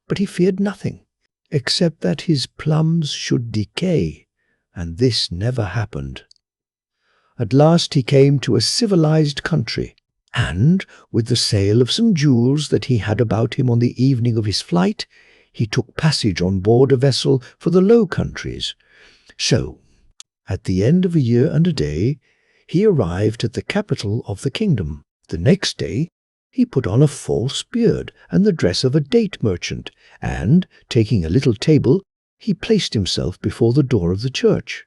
But he feared nothing, except that his plums should decay, and this never happened. At last he came to a civilized country, and, with the sale of some jewels that he had about him on the evening of his flight, he took passage on board a vessel for the Low Countries. So, at the end of a year and a day, he arrived at the capital of the kingdom. The next day he put on a false beard and the dress of a date merchant, and, taking a little table, he placed himself before the door of the church.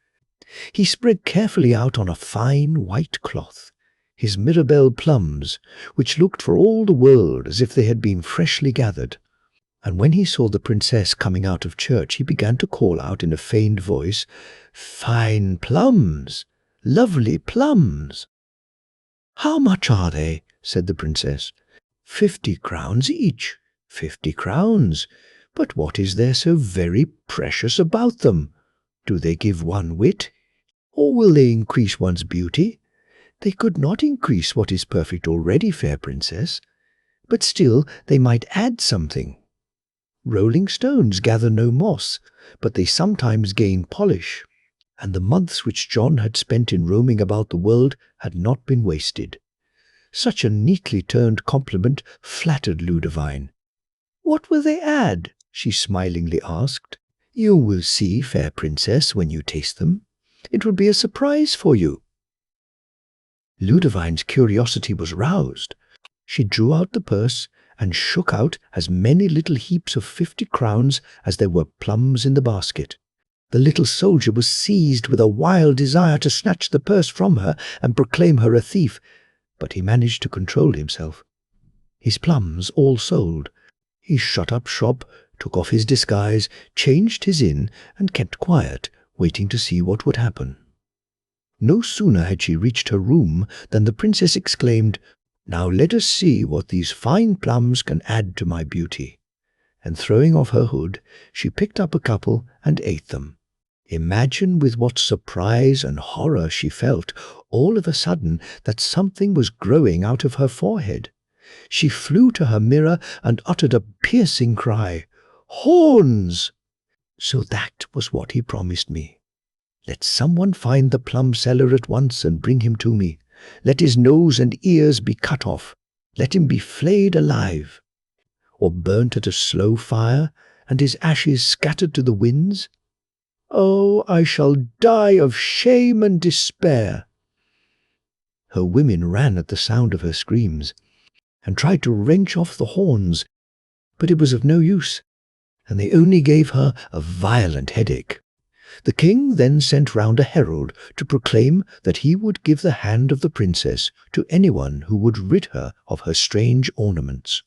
He spread carefully out on a fine white cloth his Mirabelle plums, which looked for all the world as if they had been freshly gathered. And when he saw the princess coming out of church, he began to call out in a feigned voice, "Fine plums! Lovely plums!" "How much are they?" said the princess. 50 crowns each." 50 crowns! But what is there so very precious about them? Do they give one wit? Or will they increase one's beauty? They could not increase what is perfect already, fair princess, but still they might add something. Rolling stones gather no moss, but they sometimes gain polish, and the months which John had spent in roaming about the world had not been wasted. Such a neatly turned compliment flattered Ludovine. "What will they add?" she smilingly asked. "You will see, fair princess, when you taste them. It will be a surprise for you." Ludovine's curiosity was roused. She drew out the purse and shook out as many little heaps of 50 crowns as there were plums in the basket. The little soldier was seized with a wild desire to snatch the purse from her and proclaim her a thief, but he managed to control himself. His plums all sold. He shut up shop, took off his disguise, changed his inn, and kept quiet, waiting to see what would happen. No sooner had she reached her room than the princess exclaimed, "Now let us see what these fine plums can add to my beauty." And throwing off her hood, she picked up a couple and ate them. Imagine with what surprise and horror she felt, all of a sudden, that something was growing out of her forehead. She flew to her mirror and uttered a piercing cry. "Horns!" So that was what he promised me. Let someone find the plum seller at once and bring him to me. Let his nose and ears be cut off. Let him be flayed alive, or burnt at a slow fire, and his ashes scattered to the winds. Oh, I shall die of shame and despair." Her women ran at the sound of her screams, and tried to wrench off the horns, but it was of no use, and they only gave her a violent headache. The king then sent round a herald to proclaim that he would give the hand of the princess to anyone who would rid her of her strange ornaments.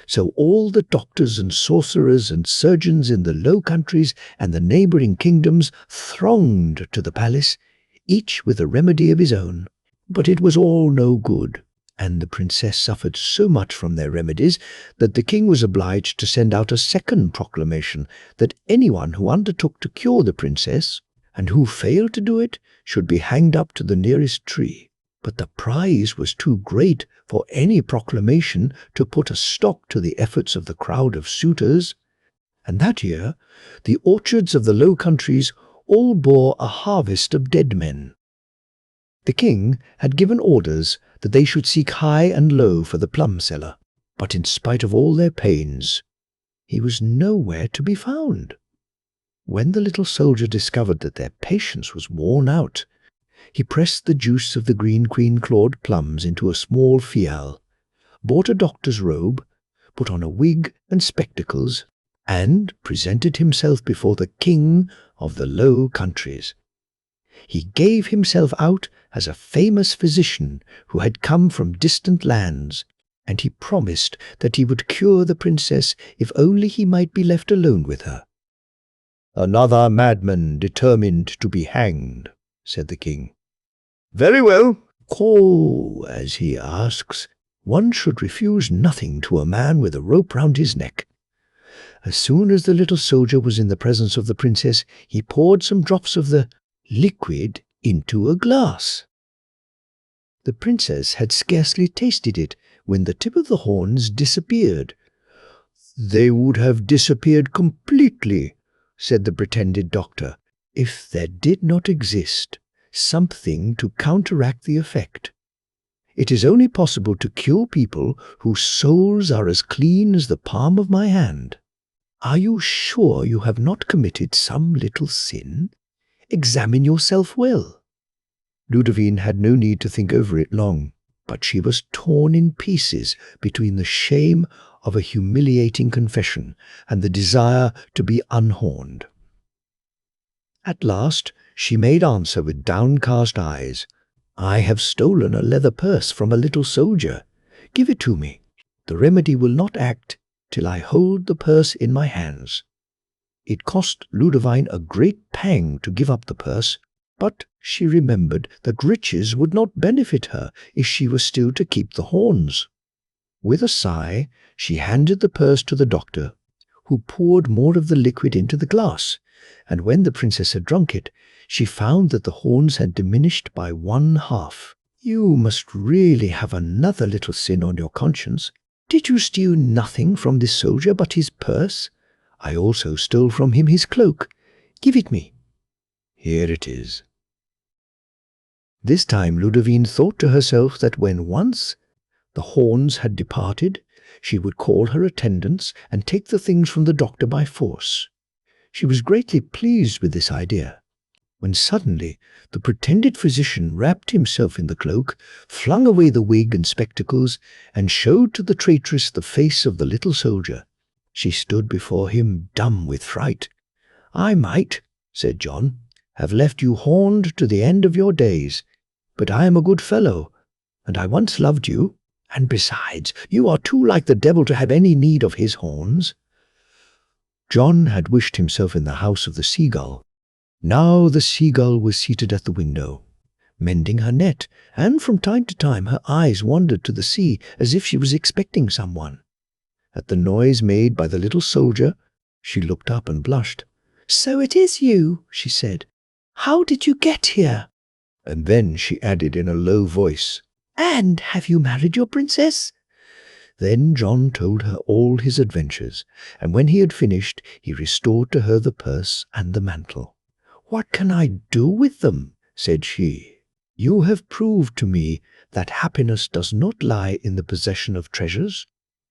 So all the doctors and sorcerers and surgeons in the Low Countries and the neighbouring kingdoms thronged to the palace, each with a remedy of his own. But it was all no good, and the princess suffered so much from their remedies that the king was obliged to send out a second proclamation that anyone who undertook to cure the princess, and who failed to do it, should be hanged up to the nearest tree. But the prize was too great for any proclamation to put a stop to the efforts of the crowd of suitors, and that year the orchards of the Low Countries all bore a harvest of dead men. The king had given orders that they should seek high and low for the plum seller, but in spite of all their pains, he was nowhere to be found. When the little soldier discovered that their patience was worn out, he pressed the juice of the green queen-clawed plums into a small phial, bought a doctor's robe, put on a wig and spectacles, and presented himself before the king of the Low Countries. He gave himself out as a famous physician who had come from distant lands, and he promised that he would cure the princess if only he might be left alone with her. "Another madman determined to be hanged," said the king. "Very well. Call, as he asks. One should refuse nothing to a man with a rope round his neck." As soon as the little soldier was in the presence of the princess, he poured some drops of the liquid into a glass. The princess had scarcely tasted it when the tip of the horns disappeared. "They would have disappeared completely," said the pretended doctor, "if there did not exist something to counteract the effect. It is only possible to cure people whose souls are as clean as the palm of my hand. Are you sure you have not committed some little sin? Examine yourself well." Ludovine had no need to think over it long, but she was torn in pieces between the shame of a humiliating confession and the desire to be unhorned. At last she made answer with downcast eyes, "I have stolen a leather purse from a little soldier. Give it to me. The remedy will not act till I hold the purse in my hands." It cost Ludovine a great pang to give up the purse, but she remembered that riches would not benefit her if she was still to keep the horns. With a sigh, she handed the purse to the doctor, who poured more of the liquid into the glass, and when the princess had drunk it, she found that the horns had diminished by 1/2. "You must really have another little sin on your conscience. Did you steal nothing from this soldier but his purse? I also stole from him his cloak. Give it me." "Here it is." This time Ludovine thought to herself that when once the horns had departed, she would call her attendants and take the things from the doctor by force. She was greatly pleased with this idea, when suddenly the pretended physician wrapped himself in the cloak, flung away the wig and spectacles, and showed to the traitress the face of the little soldier. She stood before him dumb with fright. "I might," said John, "have left you horned to the end of your days, but I am a good fellow, and I once loved you, and besides, you are too like the devil to have any need of his horns." John had wished himself in the house of the seagull. Now the seagull was seated at the window, mending her net, and from time to time her eyes wandered to the sea as if she was expecting someone. At the noise made by the little soldier, she looked up and blushed. "So it is you," she said. "How did you get here?" And then she added in a low voice, "And have you married your princess?" Then John told her all his adventures, and when he had finished, he restored to her the purse and the mantle. "What can I do with them?" said she. "You have proved to me that happiness does not lie in the possession of treasures.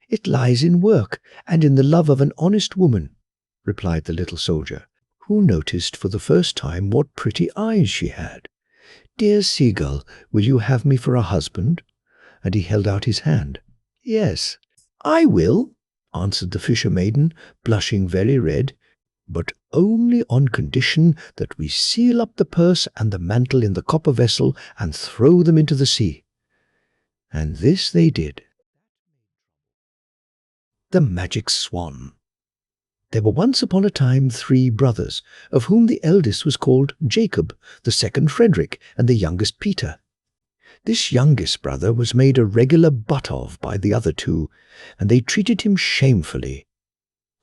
It lies in work and in the love of an honest woman," replied the little soldier, who noticed for the first time what pretty eyes she had. "Dear seagull, will you have me for a husband?" And he held out his hand. "Yes, I will," answered the fisher maiden, blushing very red, "but only on condition that we seal up the purse and the mantle in the copper vessel and throw them into the sea." And this they did. The Magic Swan. There were once upon a time 3 brothers, of whom the eldest was called Jacob, the second Frederick, and the youngest Peter. This youngest brother was made a regular butt of by the other 2, and they treated him shamefully.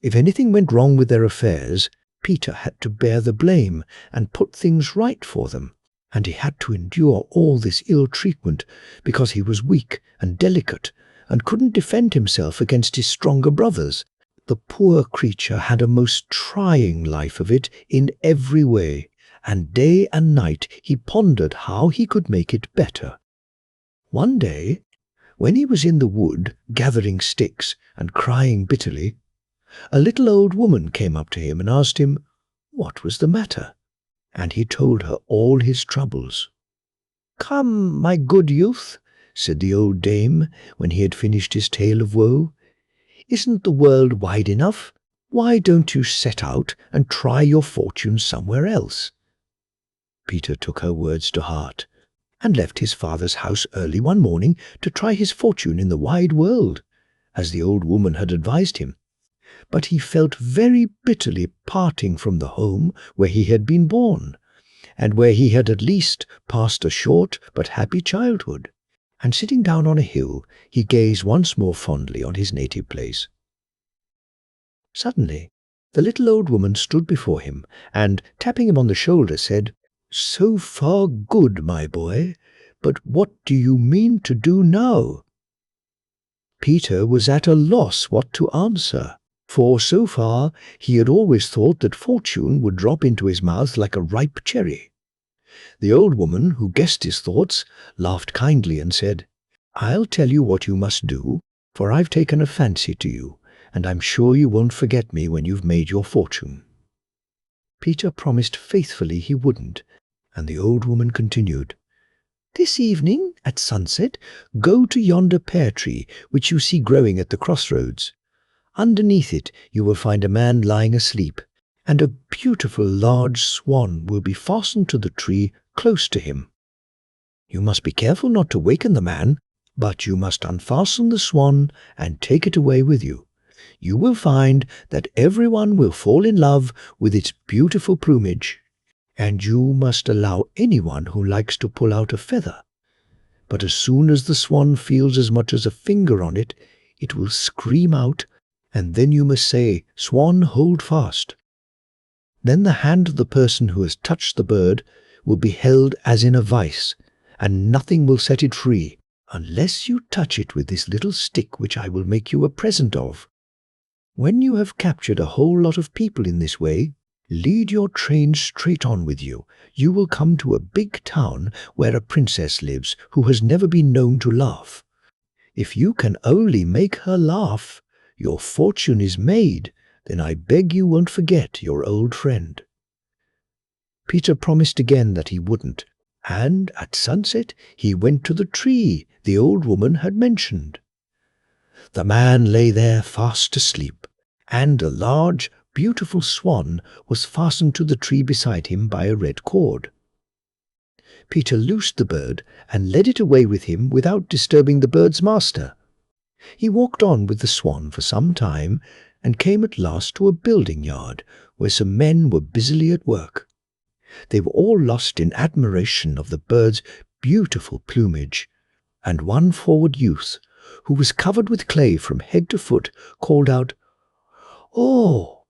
If anything went wrong with their affairs, Peter had to bear the blame and put things right for them, and he had to endure all this ill treatment because he was weak and delicate and couldn't defend himself against his stronger brothers. The poor creature had a most trying life of it in every way, and day and night he pondered how he could make it better. One day, when he was in the wood gathering sticks and crying bitterly, a little old woman came up to him and asked him what was the matter, and he told her all his troubles. "Come, my good youth," said the old dame when he had finished his tale of woe, "isn't the world wide enough? Why don't you set out and try your fortune somewhere else?" Peter took her words to heart, and left his father's house early one morning to try his fortune in the wide world, as the old woman had advised him. But he felt very bitterly parting from the home where he had been born, and where he had at least passed a short but happy childhood, and sitting down on a hill, he gazed once more fondly on his native place. Suddenly, the little old woman stood before him, and, tapping him on the shoulder, said, "So far good, my boy, but what do you mean to do now?" Peter was at a loss what to answer, for so far he had always thought that fortune would drop into his mouth like a ripe cherry. The old woman, who guessed his thoughts, laughed kindly and said, "I'll tell you what you must do, for I've taken a fancy to you, and I'm sure you won't forget me when you've made your fortune." Peter promised faithfully he wouldn't, and the old woman continued, "This evening, at sunset, go to yonder pear tree which you see growing at the crossroads. Underneath it you will find a man lying asleep, and a beautiful large swan will be fastened to the tree close to him. You must be careful not to waken the man, but you must unfasten the swan and take it away with you. You will find that everyone will fall in love with its beautiful plumage, and you must allow anyone who likes to pull out a feather. But as soon as the swan feels as much as a finger on it, it will scream out, and then you must say, 'Swan, hold fast.' Then the hand of the person who has touched the bird will be held as in a vice, and nothing will set it free, unless you touch it with this little stick which I will make you a present of." When you have captured a whole lot of people in this way, lead your train straight on with you. You will come to a big town where a princess lives who has never been known to laugh. If you can only make her laugh, your fortune is made. Then I beg you won't forget your old friend." Peter promised again that he wouldn't, and at sunset he went to the tree the old woman had mentioned. The man lay there fast asleep, and a large, beautiful swan was fastened to the tree beside him by a red cord. Peter loosed the bird and led it away with him without disturbing the bird's master. He walked on with the swan for some time and came at last to a building yard where some men were busily at work. They were all lost in admiration of the bird's beautiful plumage, and one forward youth, who was covered with clay from head to foot, called out, "Oh,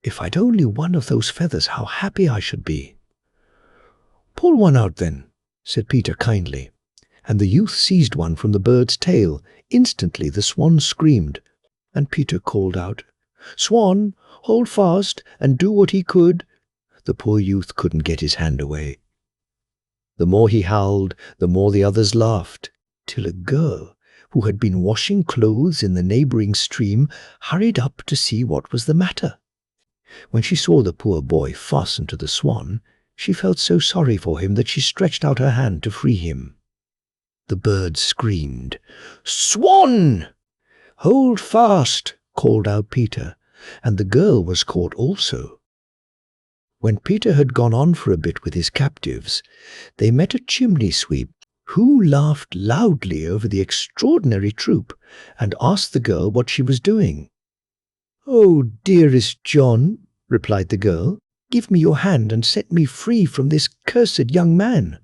if I'd only one of those feathers, how happy I should be!" "Pull one out then," said Peter kindly, and the youth seized one from the bird's tail. Instantly the swan screamed, and Peter called out, "Swan, hold fast and do what he could." The poor youth couldn't get his hand away. The more he howled, the more the others laughed, till a girl, who had been washing clothes in the neighboring stream, hurried up to see what was the matter. When she saw the poor boy fastened to the swan, she felt so sorry for him that she stretched out her hand to free him. The bird screamed, "Swan!" "Hold fast!" called out Peter, and the girl was caught also. When Peter had gone on for a bit with his captives, they met a chimney sweep who laughed loudly over the extraordinary troupe and asked the girl what she was doing. "Oh, dearest John," replied the girl, "give me your hand and set me free from this cursed young man."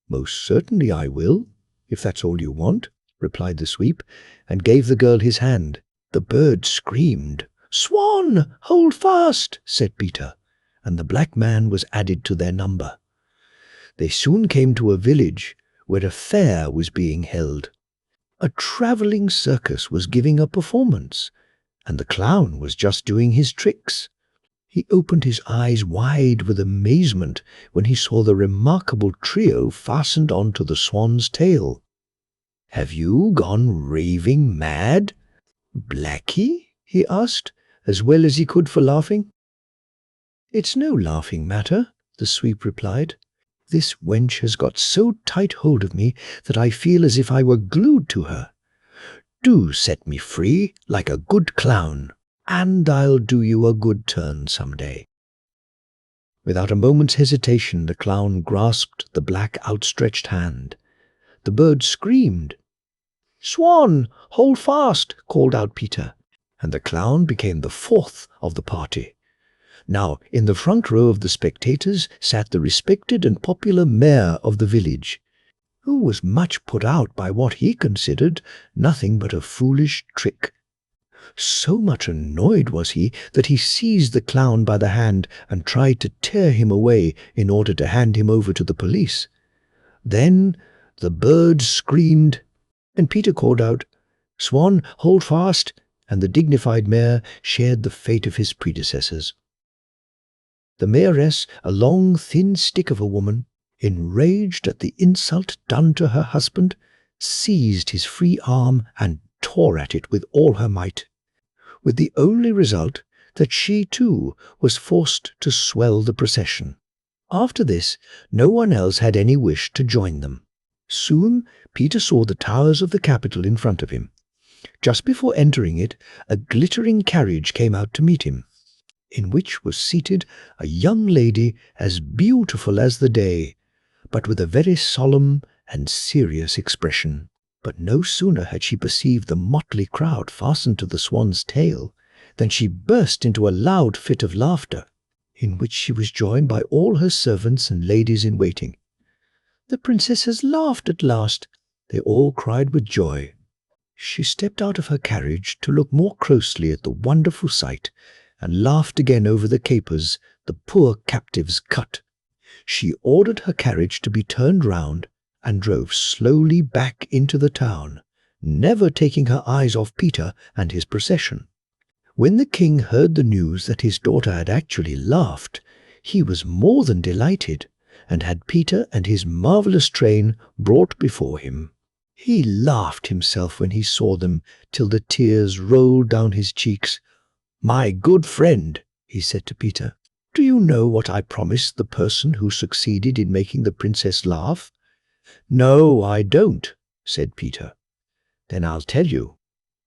"Most certainly I will, if that's all you want," replied the sweep, and gave the girl his hand. The bird screamed. "Swan, hold fast!" said Peter, and the black man was added to their number. They soon came to a village where a fair was being held. A travelling circus was giving a performance, and the clown was just doing his tricks. He opened his eyes wide with amazement when he saw the remarkable trio fastened onto the swan's tail. "Have you gone raving mad, Blackie?" he asked, as well as he could for laughing. "It's no laughing matter," the sweep replied. "This wench has got so tight hold of me that I feel as if I were glued to her. Do set me free like a good clown, and I'll do you a good turn some day." Without a moment's hesitation, the clown grasped the black outstretched hand. The bird screamed. "Swan, hold fast!" called out Peter, and the clown became the fourth of the party. Now, in the front row of the spectators sat the respected and popular mayor of the village, who was much put out by what he considered nothing but a foolish trick. So much annoyed was he that he seized the clown by the hand and tried to tear him away in order to hand him over to the police. Then the bird screamed, and Peter called out, "Swan, hold fast," and the dignified mayor shared the fate of his predecessors. The mayoress, a long, thin stick of a woman, enraged at the insult done to her husband, seized his free arm and tore at it with all her might, with the only result that she, too, was forced to swell the procession. After this, no one else had any wish to join them. Soon Peter saw the towers of the capital in front of him. Just before entering it, a glittering carriage came out to meet him, in which was seated a young lady as beautiful as the day, but with a very solemn and serious expression. But no sooner had she perceived the motley crowd fastened to the swan's tail than she burst into a loud fit of laughter, in which she was joined by all her servants and ladies in waiting. "The princess has laughed at last," they all cried with joy. She stepped out of her carriage to look more closely at the wonderful sight, and laughed again over the capers the poor captives cut. She ordered her carriage to be turned round and drove slowly back into the town, never taking her eyes off Peter and his procession. When the king heard the news that his daughter had actually laughed, he was more than delighted, and had Peter and his marvelous train brought before him. He laughed himself when he saw them, till the tears rolled down his cheeks. "My good friend," he said to Peter, "do you know what I promised the person who succeeded in making the princess laugh?" "No, I don't," said Peter. "Then I'll tell you,"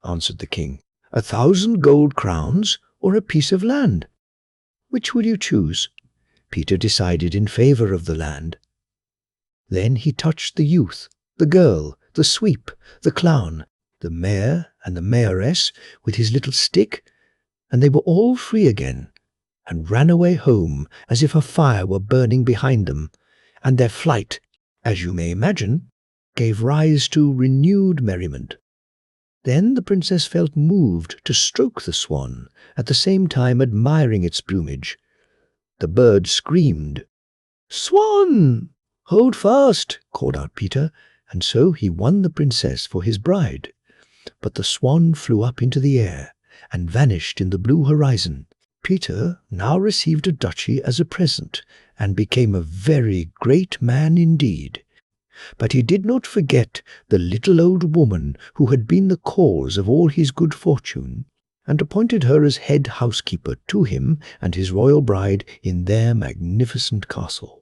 answered the king. 1,000 gold crowns or a piece of land? Which will you choose?" Peter decided in favor of the land. Then he touched the youth, the girl, the sweep, the clown, the mayor and the mayoress with his little stick, and they were all free again, and ran away home as if a fire were burning behind them, and their flight, as you may imagine, gave rise to renewed merriment. Then the princess felt moved to stroke the swan, at the same time admiring its plumage. The bird screamed. "Swan! Hold fast!" called out Peter, and so he won the princess for his bride. But the swan flew up into the air and vanished in the blue horizon. Peter now received a duchy as a present, and became a very great man indeed. But he did not forget the little old woman who had been the cause of all his good fortune, and appointed her as head housekeeper to him and his royal bride in their magnificent castle.